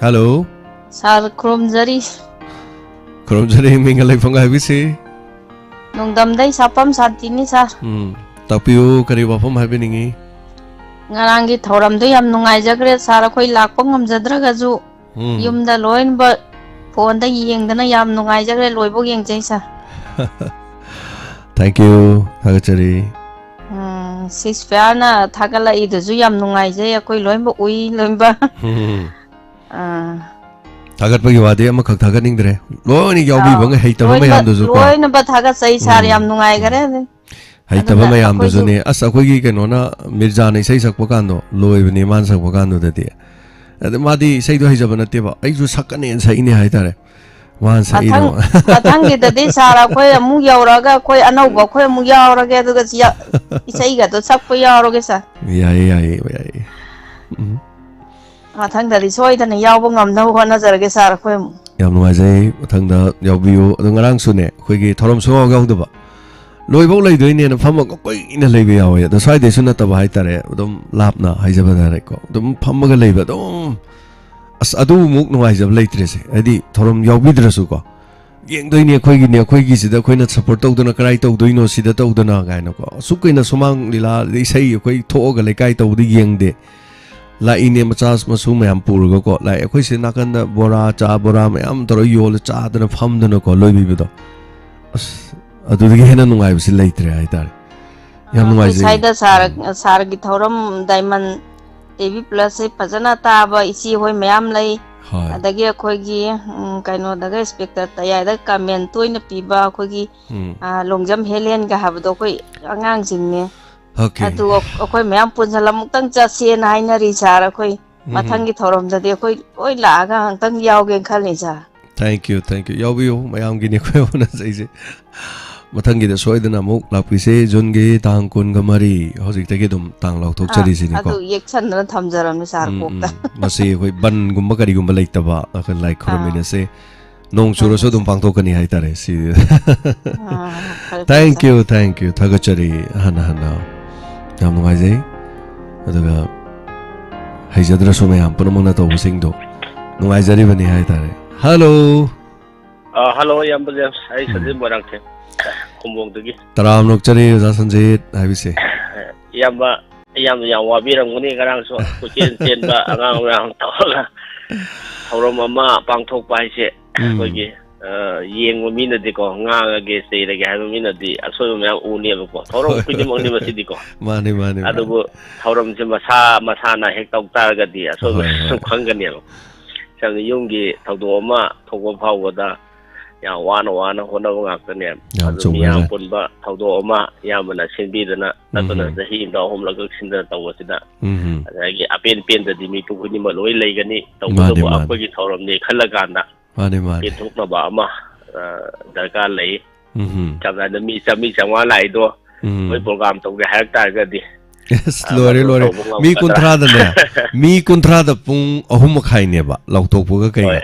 hello sar kromjari minga lai phanga bisi nongdam dai sapam satini sar tapiu kari bafam habi ningi ngarang gi thoram do yam nungai jagre sar khoi lakpa ngamjadra ga ju yumda loin ba phone da yengdana yam nungai jagre loibo yeng jai sar thank you hagachari ꯁꯤꯁꯐꯤꯌꯥꯔꯅ ꯊꯥꯒꯠꯂꯛꯏꯗꯨꯁꯨ ꯌꯥꯝ ꯅꯨꯡꯉꯥꯏꯖꯩ ꯑꯩꯈꯣꯏ ꯂꯣꯏꯅꯃꯛ ꯎꯏ ꯂꯣꯏꯅꯕ ꯊꯥꯒꯠꯄꯒꯤ ꯋꯥꯗꯤ ꯑꯃꯈꯛ ꯊꯥꯒꯠꯅꯤꯡꯗ꯭ꯔꯦ ꯂꯣꯏꯅ ꯌꯥꯎꯕꯤꯕ ꯍꯩꯇꯕ ꯃꯌꯥꯝꯗꯨꯁꯨ ꯀꯣ ꯂꯣꯏꯅꯕ ꯊꯥꯒꯠꯆꯩ ꯁꯥꯔ ꯌꯥꯝ ꯅꯨꯡꯉꯥꯏꯈꯔꯦ ꯍꯩꯇꯕ ꯃꯌꯥꯝꯗꯨꯁꯨꯅꯦ ꯑꯁ ꯑꯩꯈꯣꯏꯒꯤ ꯀꯩꯅꯣꯅ ꯃꯤꯔꯖꯥꯅ ꯏꯁꯩ ꯁꯛꯄ ꯀꯥꯟꯗꯣ ꯂꯣꯏꯕꯅꯦ ꯃꯥꯅ ꯁꯛꯄ ꯀꯥꯟꯗꯨꯗꯗꯤ ꯑꯗ ꯃꯥꯗꯤ ꯏꯁꯩꯗꯣ ꯍꯩꯖꯕ ꯅꯠꯇꯦꯕ ꯑꯩꯁꯨ ꯁꯛꯀꯅꯦꯅ ꯁꯛꯏꯅꯦ ꯍꯥꯏꯇꯥꯔꯦ ꯃꯥꯅ ꯁꯛꯏꯗꯣ ꯃꯊꯪꯒꯤꯗꯗꯤ ꯁꯥꯔ ꯑꯩꯈꯣꯏ ꯑꯃꯨꯛ ꯌꯧꯔꯒ ꯑꯩꯈꯣꯏ ꯑꯅꯧꯕ ꯑꯩꯈꯣꯏ ꯑꯃꯨꯛ ꯌꯥꯎꯔꯒꯦ ꯑꯗꯨꯒ ꯏꯁꯩꯒꯗꯣ ꯁꯛꯄ ꯌꯥꯎꯔꯒꯦ ꯁꯥꯔ ꯌꯥꯏꯌꯦ ꯌꯥꯏꯌꯦ ꯌꯥꯏꯌꯦ ꯃꯊꯪꯗꯗꯤ ꯁꯣꯏꯗꯅ ꯌꯥꯎꯕ ꯉꯝꯅꯕ ꯍꯣꯠꯅꯖꯔꯒꯦ ꯁꯥꯔ ꯑꯩꯈꯣꯏ ꯑꯃꯨꯛ ꯌꯥꯝ ꯅꯨꯡꯉꯥꯏꯖꯩ ꯃꯊꯪꯗ ꯌꯥꯎꯕꯤꯌꯨ ꯑꯗꯣ ꯉꯔꯥꯡꯁꯨꯅꯦ ꯑꯩꯈꯣꯏꯒꯤ ꯊꯧꯔꯝ ꯁꯨꯡꯌꯥꯎ ꯌꯥꯎꯗꯕ ꯂꯣꯏꯐꯥꯎ ꯂꯩꯗꯣꯏꯅꯦꯅ ꯐꯝꯃꯒ ꯀꯨꯏꯅ ꯂꯩꯕ ꯌꯥꯎꯋꯦ ꯑꯗꯣ ꯁ꯭ꯋꯥꯏꯗꯩꯁꯨ ꯅꯠꯇꯕ ꯍꯥꯏꯇꯥꯔꯦ ꯑꯗꯨꯝ ꯂꯥꯞꯅ ꯍꯥꯏꯖꯕ ꯇꯥꯔꯦꯀꯣ ꯑꯗꯨꯝ ꯐꯝꯃꯒ ꯂꯩꯕ ꯑꯗꯨꯝ ꯑꯁ ꯑꯗꯨꯃꯨꯛ ꯅꯨꯡꯉꯥꯏꯖꯕ ꯂꯩꯇ꯭ꯔꯦꯁꯦ ꯍꯥꯏꯗꯤ ꯊꯧꯔꯝ ꯌꯥꯎꯕꯤꯗ꯭ꯔꯁꯨꯀꯣ ꯌꯦꯡꯗꯣꯏꯅꯤ ꯑꯩꯈꯣꯏꯒꯤꯅꯦ ꯑꯩꯈꯣꯏꯒꯤꯁꯤꯗ ꯑꯩꯈꯣꯏꯅ ꯁꯞꯄꯣꯔꯠ ꯇꯧꯗꯅ ꯀꯔꯥꯏ ꯇꯧꯗꯣꯏꯅꯣ ꯁꯤꯗ ꯇꯧꯗꯅ ꯀꯥꯏꯅꯀꯣ ꯑꯁꯨꯛ ꯀꯨꯏꯅ ꯁꯨꯃꯥꯡ ꯂꯤꯂꯥ ꯏꯁꯩ ꯑꯩꯈꯣꯏ ꯊꯣꯛꯑꯒ ꯂꯩꯀꯥꯏ ꯇꯧꯕꯗꯤ ꯌꯦꯡꯗꯦ ꯂꯥꯛꯏꯅꯦ ꯃꯆꯥ ꯃꯁꯨ ꯃꯌꯥꯝ ꯄꯨꯔꯒꯀꯣ ꯂꯥꯛꯑꯦ ꯑꯩꯈꯣꯏ ꯁꯤ ꯅꯥꯀꯟꯗ ꯕꯣꯔꯥ ꯆꯥ ꯕꯣꯔꯥ ꯃꯌꯥꯝ ꯇꯧꯔꯒ ꯌꯣꯜꯂ ꯆꯥꯗꯅ ꯐꯝꯗꯅꯀꯣ ꯂꯣꯏꯕꯤꯕꯗꯣ ꯑꯁ ꯑꯗꯨꯗꯒꯤ ꯍꯦꯟꯅ ꯅꯨꯡꯉꯥꯏꯕꯁꯤ ꯂꯩꯇ꯭ꯔꯦ ꯍꯥꯏꯇꯥꯔꯦ ꯌꯥꯝ ꯅꯨꯡꯉꯥꯏꯖꯩ ꯁꯥꯏꯗ ꯁꯥꯔꯒꯤ ꯊꯧꯔꯝ ꯗꯥꯏꯃꯟ ꯇꯤꯚꯤ ꯄ꯭ꯂꯁꯁꯦ ꯐꯖꯅ ꯇꯥꯕ ꯏꯆꯦ ꯍꯣꯏ ꯃꯌꯥꯝ ꯂꯩ ꯑꯗꯒꯤ ꯑꯩꯈꯣꯏꯒꯤ ꯀꯩꯅꯣꯗꯒ ꯏꯁꯄꯦꯛꯇꯔ ꯇꯌꯥꯏꯗ ꯀꯃꯦꯟ ꯇꯣꯏꯅ ꯄꯤꯕ ꯑꯩꯈꯣꯏꯒꯤ ꯂꯣꯡꯖꯝ ꯍꯦꯂꯦꯟꯒ ꯍꯥꯏꯕꯗꯣ ꯑꯩꯈꯣꯏ ꯑꯉꯥꯡꯁꯤꯡꯅꯦ ꯑꯗꯨ ꯑꯩꯈꯣꯏ ꯃꯌꯥꯝ ꯄꯨꯟꯁꯤꯜ ꯑꯃꯨꯛꯇꯪ ꯆꯠꯁꯦꯅ ꯍꯥꯏꯅꯔꯤ ꯁꯥꯔ ꯑꯩꯈꯣꯏ ꯃꯊꯪꯒꯤ ꯊꯧꯔꯝꯗꯗꯤ ꯑꯩꯈꯣꯏ ꯂꯣꯏ ꯂꯥꯛꯑꯒ ꯑꯃꯨꯛꯇꯪ ꯌꯥꯎꯒꯦꯅ ꯈꯜꯂꯤ ꯁꯥꯔ ꯊꯦꯡꯛ ꯌꯨ ꯌꯥꯎꯕꯤꯌꯨ ꯃꯌꯥꯝꯒꯤꯅꯤ ꯑꯩꯈꯣꯏ ꯍꯣꯠꯅꯖꯩꯁꯦ ꯃꯊꯪꯒꯤꯗ ꯁꯣꯏꯗꯅ ꯑꯃꯨꯛ ꯂꯥꯛꯄꯤꯁꯦ ꯖꯨꯟꯒꯤ ꯇꯥꯡ 24 ꯍꯧꯖꯤꯛꯇꯒꯤ ꯑꯗꯨꯝ ꯇꯥꯡ ꯂꯥꯎꯊꯣꯛꯆꯔꯤꯁꯤꯅꯤꯀꯣ ꯑꯗꯨ ꯌꯦꯛꯁꯟꯗꯅ ꯊꯝꯖꯔꯝꯅꯤ ꯁꯥꯔ ꯀꯣꯛꯇ ꯃꯁꯤ ꯑꯩꯈꯣꯏ ꯕꯟꯒꯨꯝꯕ ꯀꯔꯤꯒꯨꯝꯕ ꯂꯩꯇꯕ ꯑꯩꯈꯣꯏ ꯂꯥꯏ ꯈꯨꯔꯨꯝꯃꯤꯟꯅꯁꯦ ꯅꯣꯡ ꯆꯨꯔꯁꯨ ꯑꯗꯨꯝ ꯄꯥꯡꯊꯣꯛꯀꯅꯤ ꯍꯥꯏꯇꯥꯔꯦ ꯁꯤ ꯊꯦꯡꯛ ꯌꯨ ꯊꯥꯒꯠꯆꯔꯤ ꯍꯟꯅ ꯌꯥꯝ ꯅꯨꯡꯉꯥꯏꯖꯩ ꯑꯗꯨꯒ ꯍꯩꯖꯗ꯭ꯔꯁꯨ ꯃꯌꯥꯝ ꯄꯨꯝꯅꯃꯛꯅ ꯇꯧꯕꯁꯤꯡꯗꯣ ꯅꯨꯡꯉꯥꯏꯖꯔꯤꯕꯅꯤ ꯍꯥꯏꯇꯥꯔꯦ ꯍꯜꯂꯣ ꯍꯜꯂꯣ ꯏꯌꯥꯝꯕ ꯖꯦꯝꯁ ꯑꯩ ꯁꯟꯖꯤꯠ ꯃꯣꯏꯔꯥꯡꯊꯦꯝ ꯈꯨꯝꯕꯣꯡꯗꯒꯤ ꯇꯔꯥꯝ ꯅꯣꯛꯆꯔꯤ ꯑꯣꯖꯥ ꯁꯟꯖꯤꯠ ꯍꯥꯏꯕꯤꯁꯦ ꯏꯌꯥꯝꯕ ꯌꯥꯝꯅ ꯌꯥꯝ ꯋꯥꯕꯤꯔꯝꯒꯅꯤ ꯉꯔꯥꯡꯁꯨ ꯀꯣꯏꯆꯦꯟ ꯆꯦꯟꯕ ꯑꯉꯥꯡ ꯃꯌꯥꯝ ꯇꯧꯔꯒ ꯊꯧꯔꯝ ꯑꯃ ꯄꯥꯡꯊꯣꯛꯄ ꯍꯥꯏꯁꯦ ꯑꯩꯈꯣꯏꯒꯤ ꯌꯦꯡꯕ ꯃꯤꯅꯗꯤꯀꯣ ꯉꯥꯡꯉꯒꯦ ꯆꯩꯔꯒꯦ ꯍꯥꯏꯕ ꯃꯤꯅꯗꯤ ꯑꯁꯣꯏꯕ ꯃꯌꯥꯝ ꯎꯅꯦꯕꯀꯣ ꯊꯧꯔꯝ ꯈꯨꯗꯤꯡꯃꯛꯅꯤ ꯃꯁꯤꯗꯤꯀꯣ ꯃꯥꯅꯤ ꯑꯗꯨꯕꯨ ꯊꯧꯔꯝꯁꯦ ꯃꯁꯥꯅ ꯍꯦꯛ ꯇꯧ ꯇꯥꯔꯒꯗꯤ ꯑꯁꯣꯏꯕ ꯁꯨꯝ ꯈꯪꯒꯅꯦꯕ ꯁꯝꯅ ꯌꯨꯝꯒꯤ ꯊꯧꯗꯣꯛ ꯑꯃ ꯊꯣꯛꯄ ꯐꯥꯎꯕꯗ ꯌꯥꯝ ꯋꯥꯅ ꯍꯣꯠꯅꯕ ꯉꯥꯛꯇꯅꯦ ꯑꯗꯨ ꯃꯤꯌꯥꯝ ꯄꯨꯟꯕ ꯊꯧꯗꯣꯛ ꯑꯃ ꯏꯌꯥꯝꯕꯅ ꯁꯤꯟꯕꯤꯗꯅ ꯅꯠꯇꯅ ꯆꯍꯤ ꯑꯃꯗ 3 ꯁꯤꯟꯗꯅ ꯇꯧꯕꯁꯤꯗ ꯑꯗꯒꯤ ꯑꯄꯦꯟꯗꯗꯤ ꯃꯤꯄꯨꯝ ꯈꯨꯗꯤꯡꯃꯛ ꯂꯣꯏ ꯂꯩꯒꯅꯤ ꯇꯧꯕꯇꯕꯨ ꯑꯩꯈꯣꯏꯒꯤ ꯊꯧꯔꯝꯅꯤ ꯈꯜꯂꯀꯥꯟꯗ ꯄꯦꯟꯊꯣꯛꯅꯕ ꯑꯃ ꯗꯔꯀꯥꯔ ꯂꯩ ꯆꯝꯅ ꯃꯤ 100-150 ꯂꯥꯛꯏꯗꯣ ꯃꯣꯏ ꯄ꯭ꯔꯣꯒ꯭ꯔꯥꯝ ꯇꯧꯒꯦ ꯍꯥꯏꯔꯛ ꯇꯥꯔꯒꯗꯤ ꯂꯣꯏꯔꯦ ꯃꯤ 30ꯗꯅꯦ ꯃꯤ 30ꯗ ꯄꯨꯡ 3:30ꯅꯦꯕ ꯂꯥꯎꯊꯣꯛꯄꯒ ꯀꯩꯒ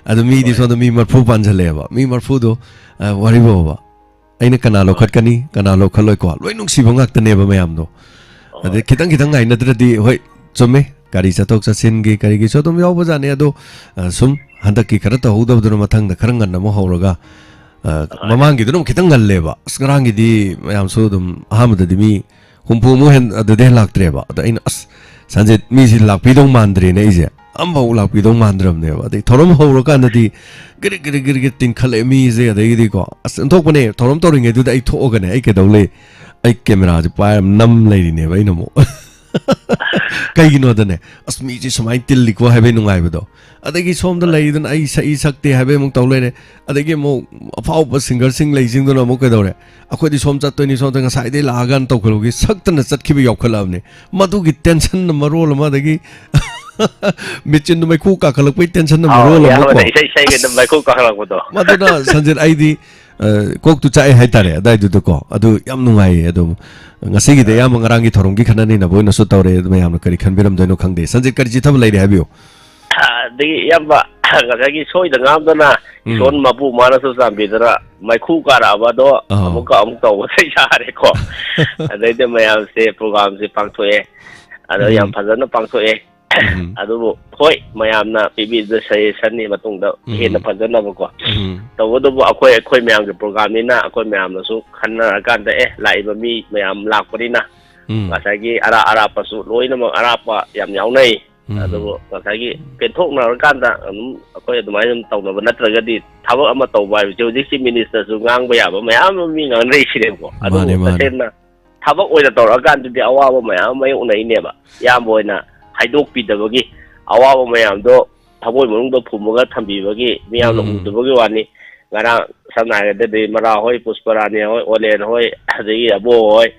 ꯑꯗꯨ ꯃꯤꯗꯤ ꯁꯣꯝꯗ ꯃꯤ 40 ꯄꯥꯟꯁꯤꯜꯂꯦꯕ ꯃꯤ 40ꯗꯣ ꯋꯥꯔꯤꯕꯣꯕ ꯑꯩꯅ ꯀꯅꯥ ꯂꯧꯈꯠꯀꯅꯤ ꯀꯅꯥ ꯂꯧꯈꯠꯂꯣꯏꯀꯣ ꯂꯣꯏ ꯅꯨꯡꯁꯤꯕ ꯉꯥꯛꯇꯅꯦꯕ ꯃꯌꯥꯝꯗꯣ ꯑꯗꯩ ꯈꯤꯇꯪ ꯉꯥꯏꯅꯗ꯭ꯔꯗꯤ ꯍꯣꯏ ꯆꯨꯝꯃꯦ ꯒꯥꯔꯤ ꯆꯠꯊꯣꯛ ꯆꯠꯁꯤꯟꯒꯤ ꯀꯔꯤꯒꯤꯁꯨ ꯑꯗꯨꯝ ꯌꯥꯎꯕꯖꯥꯠꯅꯤ ꯑꯗꯣ ꯁꯨꯝ ꯍꯟꯗꯛꯀꯤ ꯈꯔ ꯇꯧꯍꯧꯗꯕꯗꯨꯅ ꯃꯊꯪꯗ ꯈꯔ ꯉꯟꯅ ꯑꯃꯨꯛ ꯍꯧꯔꯒ ꯃꯃꯥꯡꯒꯤꯗꯨꯅ ꯑꯃꯨꯛ ꯈꯤꯇꯪ ꯉꯜꯂꯦꯕ ꯑꯁ ꯉꯔꯥꯡꯒꯤꯗꯤ ꯃꯌꯥꯝꯁꯨ ꯑꯗꯨꯝ ꯑꯍꯥꯟꯕꯗꯗꯤ ꯃꯤ 60 ꯑꯗꯨꯗꯩ ꯂꯥꯛꯇ꯭ꯔꯦꯕ ꯑꯗ ꯑꯩꯅ ꯑꯁ ꯁꯟꯖꯤꯠ ꯃꯤꯁꯤ ꯂꯥꯛꯄꯤꯗꯧ ꯃꯥꯟꯗ꯭ꯔꯦꯅꯦ ꯑꯩꯁꯦ ꯑꯝꯐꯥꯎ ꯂꯥꯛꯄꯤꯗꯧ ꯃꯥꯟꯗ꯭ꯔꯕꯅꯦꯕ ꯑꯗꯩ ꯊꯧꯔꯝ ꯍꯧꯔꯀꯥꯟꯗꯗꯤ ꯒꯤꯔꯤ ꯇꯤꯟꯈꯠꯂꯛꯑꯦ ꯃꯤꯁꯦ ꯑꯗꯒꯤꯗꯤꯀꯣ ꯑꯁ ꯑꯣꯟꯊꯣꯛꯄꯅꯦ ꯊꯧꯔꯝ ꯇꯧꯔꯤꯉꯩꯗꯨꯗ ꯑꯩ ꯊꯣꯛꯑꯒꯅꯦ ꯑꯩ ꯀꯩꯗꯧ ꯂꯩ ꯑꯩ ꯀꯦꯃꯦꯔꯥꯁꯦ ꯄꯥꯏꯔ ꯅꯝ ꯂꯩꯔꯤꯅꯦꯕ ꯑꯩꯅ ꯑꯃꯨꯛ ꯀꯩꯒꯤꯅꯣꯗꯅꯦ ꯑꯁ ꯃꯤꯁꯦ ꯁꯨꯃꯥꯏꯅ ꯇꯤꯜꯂꯤꯀꯣ ꯍꯥꯏꯕꯩ ꯅꯨꯡꯉꯥꯏꯕꯗꯣ ꯑꯗꯒꯤ ꯁꯣꯝꯗ ꯂꯩꯗꯅ ꯑꯩ ꯁꯛꯏ ꯁꯛꯇꯦ ꯍꯥꯏꯕꯩ ꯑꯃꯨꯛ ꯇꯧ ꯂꯩꯔꯦ ꯑꯗꯒꯤ ꯑꯃꯨꯛ ꯑꯐꯥꯎꯕ ꯁꯤꯡꯒꯔꯁꯤꯡ ꯂꯩꯁꯤꯡꯗꯨꯅ ꯑꯃꯨꯛ ꯀꯩꯗꯧꯔꯦ ꯑꯩꯈꯣꯏꯗꯤ ꯁꯣꯝ ꯆꯠꯇꯣꯏꯅꯤ ꯁꯣꯝꯗ ꯉꯁꯥꯏꯗꯩ ꯂꯥꯛꯑꯒꯥꯟ ꯇꯧꯈꯠꯂꯨꯒꯤ ꯁꯛꯇꯅ ꯆꯠꯈꯤꯕ ꯌꯥꯎꯈꯠꯂꯛꯑꯕꯅꯦ ꯃꯗꯨꯒꯤ ꯇꯦꯟꯁꯟꯅ ꯃꯔꯣꯜ ꯑꯃ ꯑꯗꯒꯤ ꯃꯦꯆꯤꯟꯗꯨ ꯃꯩꯈꯨ ꯀꯥꯈꯠꯂꯛꯄꯩ ꯇꯦꯟꯁꯟꯅ ꯃꯔꯣꯜ ꯑꯃꯀꯣ ꯃꯗꯨꯅ ꯁꯟꯖꯤꯠ ꯑꯩꯗꯤ ꯀꯣꯛꯇꯨ ꯆꯥꯛꯑꯦ ꯍꯥꯏꯇꯥꯔꯦ ꯑꯗꯥꯏꯗꯨꯗꯀꯣ ꯑꯗꯨ ꯌꯥꯝ ꯅꯨꯡꯉꯥꯏꯌꯦ ꯑꯗꯨꯝ ꯉꯁꯤꯒꯤꯗꯤ ꯑꯌꯥꯝꯕ ꯉꯔꯥꯡꯒꯤ ꯊꯧꯔꯝꯒꯤ ꯈꯟꯅ ꯅꯩꯅꯕ ꯑꯣꯏꯅꯁꯨ ꯇꯧꯔꯦ ꯑꯗꯨ ꯃꯌꯥꯝꯅ ꯀꯔꯤ ꯈꯟꯕꯤꯔꯝꯗꯣꯏꯅꯣ ꯈꯪꯗꯦ ꯁꯟꯖꯤꯠ ꯀꯔꯤ ꯆꯤꯊꯕ ꯂꯩꯔꯦ ꯍꯥꯏꯕꯤꯌꯨ ꯑꯗꯒꯤ ꯏꯌꯥꯝꯕ ꯉꯁꯥꯏꯒꯤ ꯁꯣꯏꯗ ꯉꯥꯝꯗꯅ ꯏꯁꯣꯔ ꯃꯄꯨ ꯃꯥꯅꯁꯨ ꯆꯥꯟꯕꯤꯗꯅ ꯃꯩꯈꯨ ꯀꯥꯔꯛꯑꯕꯗꯣ ꯑꯃꯨꯛ ꯇꯧꯕ ꯌꯥꯔꯦꯀꯣ ꯑꯗꯩꯗꯤ ꯃꯌꯥꯝꯁꯦ ꯄ꯭ꯔꯣꯒ꯭ꯔꯥꯝꯁꯦ ꯄꯥꯡꯊꯣꯛꯑꯦ ꯑꯗꯣ ꯌꯥꯝ ꯐꯖꯅ ꯄꯥꯡꯊꯣꯛꯑꯦ ꯑꯗꯨꯕꯨ ꯍꯣꯏ ꯃꯌꯥꯝꯅ ꯄꯤꯕꯤꯕ ꯁꯖꯦꯁꯟꯒꯤ ꯃꯇꯨꯡꯗ ꯍꯦꯟꯅ ꯐꯖꯅꯕꯀꯣ ꯇꯧꯕꯇꯕꯨ ꯑꯩꯈꯣꯏ ꯃꯌꯥꯝꯒꯤ ꯄ꯭ꯔꯣꯒ꯭ꯔꯥꯝꯅꯤꯅ ꯑꯩꯈꯣই ꯃꯌꯥꯝꯅꯁꯨ ꯈꯟꯅꯔꯀꯥꯟꯗ ꯂꯥꯛꯏꯕ ꯃꯤ ꯃꯌꯥꯝ ꯂꯥꯛꯄꯅꯤna ꯉꯁꯥꯏꯒꯤ ꯑꯔꯥꯞꯄꯁꯨ ꯂꯣꯏꯅꯃꯛ ꯑꯔꯥꯞꯄ ꯌꯥꯝ ꯌꯥꯎꯅꯩ ꯑꯗꯨꯕꯨ ꯉꯁꯥꯏꯒꯤ ꯄꯦꯟꯊꯣꯛꯅꯔꯀꯥꯟꯗ ꯑꯩꯈꯣꯏ ꯑꯗꯨꯃꯥꯏꯅ ꯇꯧꯅꯕ ꯅꯠꯇ꯭ꯔꯒꯗꯤ ꯊꯕꯛ ꯑꯃ ꯇꯧꯕ ꯍꯥꯏꯕꯁꯦ ꯍꯧꯖꯤꯛ ꯆꯤꯐ ꯃꯤꯅꯤꯁꯇꯔꯁꯨ ꯉꯥꯡꯕ ꯌꯥꯕ ꯃꯌꯥꯝ ꯑꯃ ꯃꯤ ꯉꯥꯡꯅꯔꯤꯁꯤꯅꯦꯕꯀꯣ ꯑꯗꯨꯕꯨ ꯇꯁꯦꯡꯅ ꯊꯕꯛ ꯑꯣꯏꯅ ꯇꯧꯔꯛꯑꯀꯥꯟꯗꯗꯤ ꯑꯋꯥꯕ ꯃꯌꯥꯝ ꯑꯃ ꯃꯥꯌꯣꯛꯅꯩꯅꯦꯕ ꯏꯌꯥꯝꯕ ꯑꯣꯏꯅ ꯍꯥꯏꯗꯣꯛꯄꯤꯗꯕꯒꯤ ꯑꯋꯥꯕ ꯃꯌꯥꯝꯗꯣ ꯊꯃꯣꯏ ꯃꯅꯨꯡꯗ ꯐꯨꯝꯃꯒ ꯊꯝꯕꯤꯕꯒꯤ ꯃꯤꯌꯥꯝꯅ ꯎꯗꯕꯒꯤ ꯋꯥꯅꯤ ꯉꯔꯥꯡ ꯁꯝꯅ ꯍꯥꯏꯔꯒꯗꯤ ꯃꯔꯥ ꯍꯣꯏ ꯄꯨꯁꯄꯔꯥꯅꯤ ꯍꯣꯏ ꯑꯣꯂꯦꯟ ꯍꯣꯏ ꯑꯗꯒꯤ ꯑꯕꯣ ꯍꯣꯏ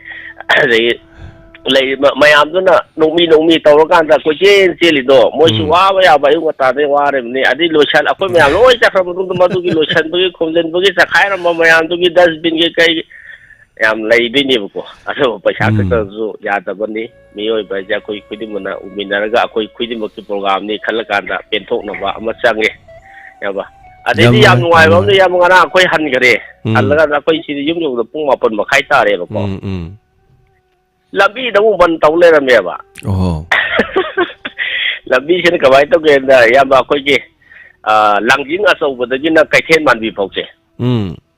ꯑꯗꯒꯤ ꯂꯩꯔꯤꯕ ꯃꯌꯥꯝꯗꯨꯅ ꯅꯣꯡꯃꯤ ꯇꯧꯔꯀꯥꯟꯗ ꯀꯣꯏꯆꯦꯟ ꯆꯦꯜꯂꯤꯗꯣ ꯃꯣꯏꯁꯨ ꯋꯥꯕ ꯌꯥꯕ ꯑꯌꯨꯛ ꯉꯟꯇꯥꯗꯩ ꯋꯥꯔꯤꯕꯅꯤ ꯑꯗꯩ ꯂꯣꯏꯁꯟ ꯑꯩꯈꯣꯏ ꯃꯌꯥꯝ ꯂꯣꯏ ꯆꯠꯈ꯭ꯔ ꯃꯇꯨꯡꯗ ꯃꯗꯨꯒꯤ ꯂꯣꯏꯁꯟꯕꯒꯤ ꯈꯣꯝꯖꯤꯟꯕꯒꯤ ꯆꯈꯥꯏꯔꯝꯕ ꯃꯌꯥꯝꯗꯨꯒꯤ ꯗꯁꯕꯤꯟꯒꯤ ꯀꯩ ꯌꯥꯝ ꯂꯩꯗꯣꯏꯅꯦꯕꯀꯣ ꯑꯗꯨ ꯄꯩꯁꯥ ꯈꯛꯇꯁꯨ ꯌꯥꯗꯕꯅꯤ ꯃꯤꯑꯣꯏꯕ ꯍꯥꯏꯁꯦ ꯑꯩꯈꯣꯏ ꯈꯨꯗꯤꯡꯃꯛꯅ ꯎꯃꯤꯟꯅꯔꯒ ꯑꯩꯈꯣꯏ ꯈꯨꯗꯤꯡꯃꯛꯀꯤ ꯄ꯭ꯔꯣꯒ꯭ꯔꯥꯝꯅꯤ ꯈꯜꯂꯀꯥꯟꯗ ꯄꯦꯟꯊꯣꯛꯅꯕ ꯑꯃ ꯆꯪꯉꯦ ꯌꯥꯕ ꯑꯗꯩꯗꯤ ꯌꯥꯝ ꯅꯨꯡꯉꯥꯏꯕ ꯑꯃꯅ ꯌꯥꯝ ꯉꯔꯥꯡ ꯑꯩꯈꯣꯏ ꯍꯟꯈꯔꯦ ꯍꯜꯂꯀꯥꯟꯗ ꯑꯩꯈꯣꯏ ꯁꯤꯗꯤ ꯌꯨꯝ ꯌꯧꯕꯗ ꯄꯨꯡ 9:30 ꯇꯥꯔꯦꯕꯀꯣ ꯂꯝꯕꯤꯗ ꯑꯃꯨꯛ ꯕꯟ ꯇꯧ ꯂꯩꯔꯝꯃꯦꯕ ꯂꯝꯕꯤꯁꯤꯅ ꯀꯃꯥꯏꯅ ꯇꯧꯒꯦꯗ ꯌꯥꯝꯕ ꯑꯩꯈꯣꯏꯒꯤ ꯂꯥꯡꯖꯤꯡ ꯑꯆꯧꯕꯗꯒꯤꯅ ꯀꯩꯊꯦꯜ ꯃꯥꯟꯕꯤ ꯐꯥꯎꯁꯦ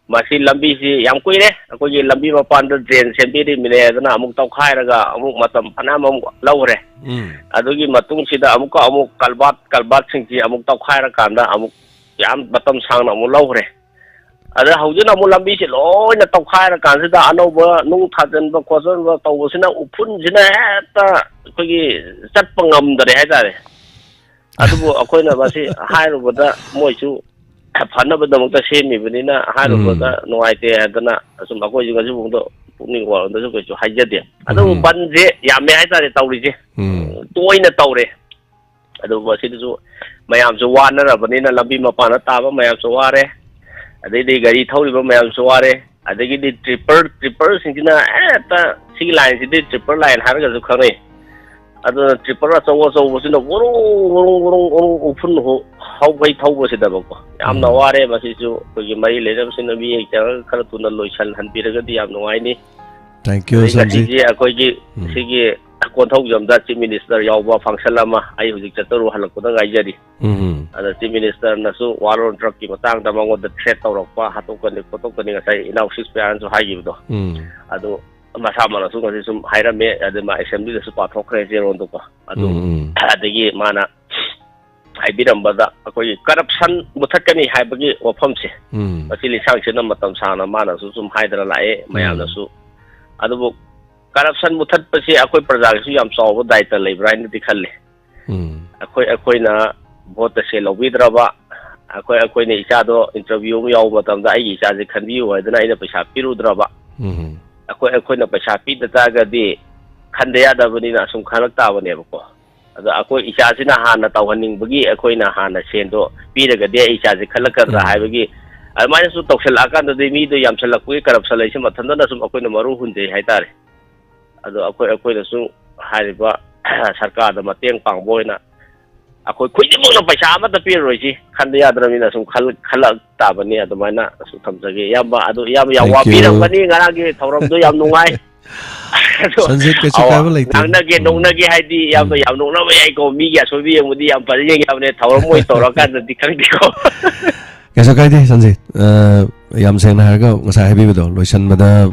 ꯃꯁꯤ ꯂꯝꯕꯤꯁꯤ ꯌꯥꯝ ꯀꯨꯏꯔे ꯑꯩꯈꯣꯏꯒꯤ ꯂꯝꯕꯤ ꯃꯄꯥꯟꯗ ꯗ꯭ꯔꯦꯟ ꯁꯦꯝꯕꯤꯔꯤꯕꯅꯦ ꯑꯗꯨꯅ ꯑꯃꯨꯛ ꯇꯧꯈꯥꯏꯔꯒ ꯑꯃꯨꯛ ꯃꯇꯝ ꯐꯅꯌꯥꯝ ꯑꯃꯨꯛ ꯂꯧꯈ꯭ꯔꯦ ꯑꯗꯨꯒꯤ ꯃꯇꯨꯡꯁꯤꯗ ꯑꯃꯨꯛ ꯀꯜꯕꯥꯠꯁꯤꯡꯁꯤ ꯑꯃꯨꯛ ꯇꯧꯈꯥꯏꯔꯀꯥꯟꯗ ꯑꯃꯨꯛ ꯌꯥꯝ ꯃꯇꯝ ꯁꯥꯡꯅ ꯑꯃꯨꯛ ꯂꯧꯈ꯭ꯔꯦ ꯑꯗ ꯍꯧꯖꯤꯛꯅ ꯑꯃꯨꯛ ꯂꯝꯕꯤꯁꯤ ꯂꯣꯏꯅ ꯇꯧꯈꯥꯏꯔꯀꯥꯟꯁꯤꯗ ꯑꯅꯧꯕ ꯅꯨꯡ ꯊꯥꯖꯤꯟꯕ ꯈꯣꯠꯆꯤꯟꯕ ꯇꯧꯕꯁꯤꯅ uphunꯁꯤꯅ ꯍꯦꯛꯇ ꯑꯩꯈꯣꯏꯒꯤ ꯆꯠꯄ ꯉꯝꯗꯔꯦ ꯍꯥꯏꯇꯥꯔꯦ ꯑꯗꯨꯕꯨ ꯑꯩꯈꯣꯏꯅ ꯃꯁꯤ ꯍꯥꯏꯔꯨꯕꯗ ꯃꯣꯏꯁꯨ ꯐꯅꯕꯗꯃꯛꯇ ꯁꯦꯝꯃꯤꯕꯅꯤꯅ ꯍꯥꯏꯔꯨꯕꯗ ꯅꯨꯡꯉꯥꯏꯇꯦ ꯍꯥꯏꯗꯅ ꯑꯁꯨꯝ ꯑꯩꯈꯣꯏꯁꯨ ꯉꯁꯤꯐꯥꯎꯗ ꯄꯨꯛꯅꯤꯡ ꯋꯥꯔꯣꯝꯗꯁꯨ ꯀꯩꯁꯨ ꯍꯥꯏꯖꯗꯦ ꯑꯗꯨꯕꯨ ꯕꯟꯁꯦ ꯌꯥꯝꯃꯦ ꯍꯥꯏꯇꯥꯔꯦ ꯇꯧꯔꯤꯁꯦ ꯇꯣꯏꯅ ꯇꯧꯔꯦ ꯑꯗꯨꯕꯨ ꯃꯁꯤꯗꯁꯨ ꯃꯌꯥꯝꯁꯨ ꯋꯥꯅꯔꯕꯅꯤꯅ ꯂꯝꯕꯤ ꯃꯄꯥꯟꯗ ꯇꯥꯕ ꯃꯌꯥꯝꯁꯨ ꯋꯥꯔꯦ ꯑꯗꯩꯗꯤ ꯒꯥꯔꯤ ꯊꯧꯔꯤꯕ ꯃꯌꯥꯝꯁꯨ ꯋꯥꯔꯦ ꯑꯗꯒꯤꯗꯤ ꯇ꯭ꯔꯤꯄꯔꯁꯤꯡꯁꯤꯅ ꯍꯦꯛꯇ ꯁꯤꯒꯤ ꯂꯥꯏꯟꯁꯤꯗꯤ ꯇ꯭ꯔꯤꯄꯔ ꯂꯥꯏꯟ ꯍꯥꯏꯔꯒꯁꯨ ꯈꯪꯅꯩ ꯑꯗꯨꯅ ꯇ꯭ꯔꯤꯄꯔ ꯑꯆꯧꯕꯁꯤꯅ ꯒꯨꯔꯨꯡ ꯎꯐꯨꯟ ꯍꯧꯕꯩ ꯊꯧꯕꯁꯤꯗꯕꯀꯣ ꯌꯥꯝꯅ ꯋꯥꯔꯦ ꯃꯁꯤꯁꯨ ꯑꯩꯈꯣꯏꯒꯤ ꯃꯔꯤ ꯂꯩꯅꯕꯁꯤꯡꯅ ꯃꯤꯠꯌꯦꯡ ꯆꯪꯉꯒ ꯈꯔ ꯊꯨꯅ ꯂꯣꯏꯁꯤꯟꯍꯟꯕꯤꯔꯒꯗꯤ ꯌꯥꯝ ꯅꯨꯡꯉꯥꯏꯅꯤ Thank you, Sanjit. ꯑꯩꯈꯣꯏꯒꯤ ꯁꯤꯒꯤ ꯀꯣꯟꯊꯧꯖꯝꯗ ꯆꯤꯞ ꯃꯤꯅꯤꯁꯇꯔ ꯌꯥꯎꯕ ꯐꯪꯁꯟ ꯑꯃ ꯑꯩ ꯍꯧꯖꯤꯛ ꯆꯠꯇꯔꯨ ꯍꯜꯂꯛꯄꯗ ꯉꯥꯏꯖꯔꯤ ꯑꯗ ꯆꯤꯞ ꯃꯤꯅꯤꯁꯇꯔꯅꯁꯨ ꯋꯥꯔꯣꯜ ꯗ꯭ꯔꯒꯀꯤ ꯃꯇꯥꯡꯗ ꯃꯉꯣꯟꯗ ꯊ꯭ꯔꯦꯠ ꯇꯧꯔꯛꯄ ꯍꯥꯠꯇꯣꯛꯀꯅꯤ ꯈꯣꯠꯇꯣꯛꯀꯅꯤ ꯉꯁꯥꯏ ꯏꯅꯥꯎ ꯁꯤꯛꯁꯄꯤꯌꯥꯔꯅꯁꯨ ꯍꯥꯏꯈꯤꯕꯗꯣ ꯑꯗꯨ ꯃꯁꯥꯃꯛꯅꯁꯨ ꯉꯁꯤ ꯁꯨꯝ ꯍꯥꯏꯔꯝꯃꯦ ꯑꯗꯨ ꯃꯥ ꯑꯦꯁꯦꯝꯕ꯭ꯂꯤꯗꯁꯨ ꯄꯥꯊꯣꯛꯈ꯭ꯔꯦ ꯆꯦꯔꯣꯟꯗꯣꯀꯣ ꯑꯗꯨ ꯑꯗꯒꯤ ꯃꯥꯅ ꯍꯥꯏꯕꯤꯔꯝꯕꯗ ꯑꯩꯈꯣꯏꯒꯤ ꯀꯔꯞꯁꯟ ꯃꯨꯊꯠꯀꯅꯤ ꯍꯥꯏꯕꯒꯤ ꯋꯥꯐꯝꯁꯦ ꯃꯁꯤ ꯂꯤꯁꯥꯡꯁꯤꯅ ꯃꯇꯝ ꯁꯥꯡꯅ ꯃꯥꯅꯁꯨ ꯁꯨꯝ ꯍꯥꯏꯗꯅ ꯂꯥꯛꯑꯦ ꯃꯌꯥꯝꯅꯁꯨ ꯑꯗꯨꯕꯨ ꯀꯔꯞꯁꯟ ꯃꯨꯊꯠꯄꯁꯤ ꯑꯩꯈꯣꯏ ꯄ꯭ꯔꯖꯥꯒꯤꯁꯨ ꯌꯥꯝ ꯆꯥꯎꯕ ꯗꯥꯏꯇ ꯂꯩꯕ꯭ꯔꯥ ꯍꯥꯏꯅꯗꯤ ꯈꯜꯂꯤ ꯑꯩꯈꯣꯏꯅ ꯚꯣꯠꯇ ꯁꯦꯜ ꯂꯧꯕꯤꯗ꯭ꯔꯕ ꯑꯩꯈꯣꯏꯅ ꯏꯆꯥꯗꯣ ꯏꯟꯇꯔꯚꯤꯌꯨ ꯑꯃ ꯌꯥꯎꯕ ꯃꯇꯝꯗ ꯑꯩꯒꯤ ꯏꯆꯥꯁꯦ ꯈꯟꯕꯤꯌꯨ ꯍꯥꯏꯗꯅ ꯑꯩꯅ ꯄꯩꯁా ꯄꯤꯔꯨꯗ꯭ꯔꯕ ꯑꯩꯈꯣꯏꯅ ꯄꯩꯁꯥ ꯄꯤꯗ ꯇꯥꯔꯒꯗꯤ ꯈꯟꯗ ꯌꯥꯗꯕꯅꯤꯅ ꯑꯁꯨꯝ ꯈꯜꯂꯛ ꯇꯥꯕꯅꯦꯕꯀꯣ ꯑꯗꯣ ꯑꯩꯈꯣꯏ ꯏꯆꯥꯁꯤꯅ ꯍꯥꯟꯅ ꯇꯧꯍꯟꯅꯤꯡꯕꯒꯤ ꯑꯩꯈꯣꯏꯅ ꯍꯥꯟꯅ ꯁꯦꯟꯗꯣ ꯄꯤꯔꯒꯗꯤ ꯑꯩ ꯏꯆꯥꯁꯦ ꯈꯜꯂꯛꯀꯗ꯭ꯔꯥ ꯍꯥꯏꯕꯒꯤ ꯑꯗꯨꯃꯥꯏꯅꯁꯨ ꯇꯧꯁꯤꯜꯂꯛꯑꯀꯥꯟꯗꯗꯤ ꯃꯤꯗꯣ ꯌꯥꯝꯁꯤꯜꯂꯛꯄꯒꯤ ꯀꯔꯞꯁꯟ ꯂꯩꯁꯤ ꯃꯊꯟꯇꯅ ꯁꯨꯝ ꯑꯩꯈꯣꯏꯅ ꯃꯔꯨ ꯍꯨꯟꯖꯩ ꯍꯥꯏꯇꯥꯔꯦ ꯑꯗꯣ ꯑꯩꯈꯣꯏꯅꯁꯨ ꯍꯥꯏꯔꯤꯕ ꯁꯔꯀꯥꯔꯗ ꯃꯇꯦꯡ ꯄꯥꯡꯕ ꯑꯣꯏꯅ ꯑꯩꯈꯣꯏ ꯈꯨꯗꯤꯡꯃꯛꯅ ꯄꯩꯁꯥ ꯑꯃꯠꯇ ꯄꯤꯔꯔꯣꯏꯁꯤ ꯈꯟꯗ ꯌꯥꯗ꯭ꯔꯕꯅꯤꯅ ꯁꯨꯝ ꯈꯜꯂꯛ ꯇꯥꯕꯅꯤ ꯑꯗꯨꯃꯥꯏꯅ ꯁꯨꯝ ꯊꯝꯖꯒꯦ ꯏꯌꯥꯝꯕ ꯑꯗꯨ ꯏꯌꯥꯝꯕ ꯌꯥꯝ ꯋꯥꯕꯤꯔꯝꯒꯅꯤ ꯉꯔꯥꯡꯒꯤ ꯊꯧꯔꯝꯗꯣ ꯌꯥꯝ ꯅꯨꯡꯉꯥꯏ ꯅꯣꯛꯅꯒꯦ ꯍꯥꯏꯗꯤ ꯏꯌꯥꯝꯕ ꯌꯥꯝ ꯅꯣꯛꯅꯕ ꯌꯥꯏꯀꯣ ꯃꯤꯒꯤ ꯑꯁꯣꯏꯕ ꯌꯦꯡꯕꯗꯤ ꯌꯥꯝ ꯐꯖꯅ ꯌꯦꯡꯉꯕꯅꯦ ꯊꯧꯔꯝ ꯑꯣꯏꯅ ꯇꯧꯔꯀꯥꯟꯗꯗꯤ ꯈꯪꯗꯦꯀꯣ ꯀꯩꯁꯨ ꯀꯥꯏꯗꯦ ꯁꯟꯖꯤꯠ ꯌꯥꯝ ꯁꯦꯡꯅ ꯍꯥꯏꯔꯒ ꯉꯁꯥꯏ ꯍꯥꯏꯕꯤꯕꯗꯣ ꯂꯣꯏꯁꯟꯕꯗ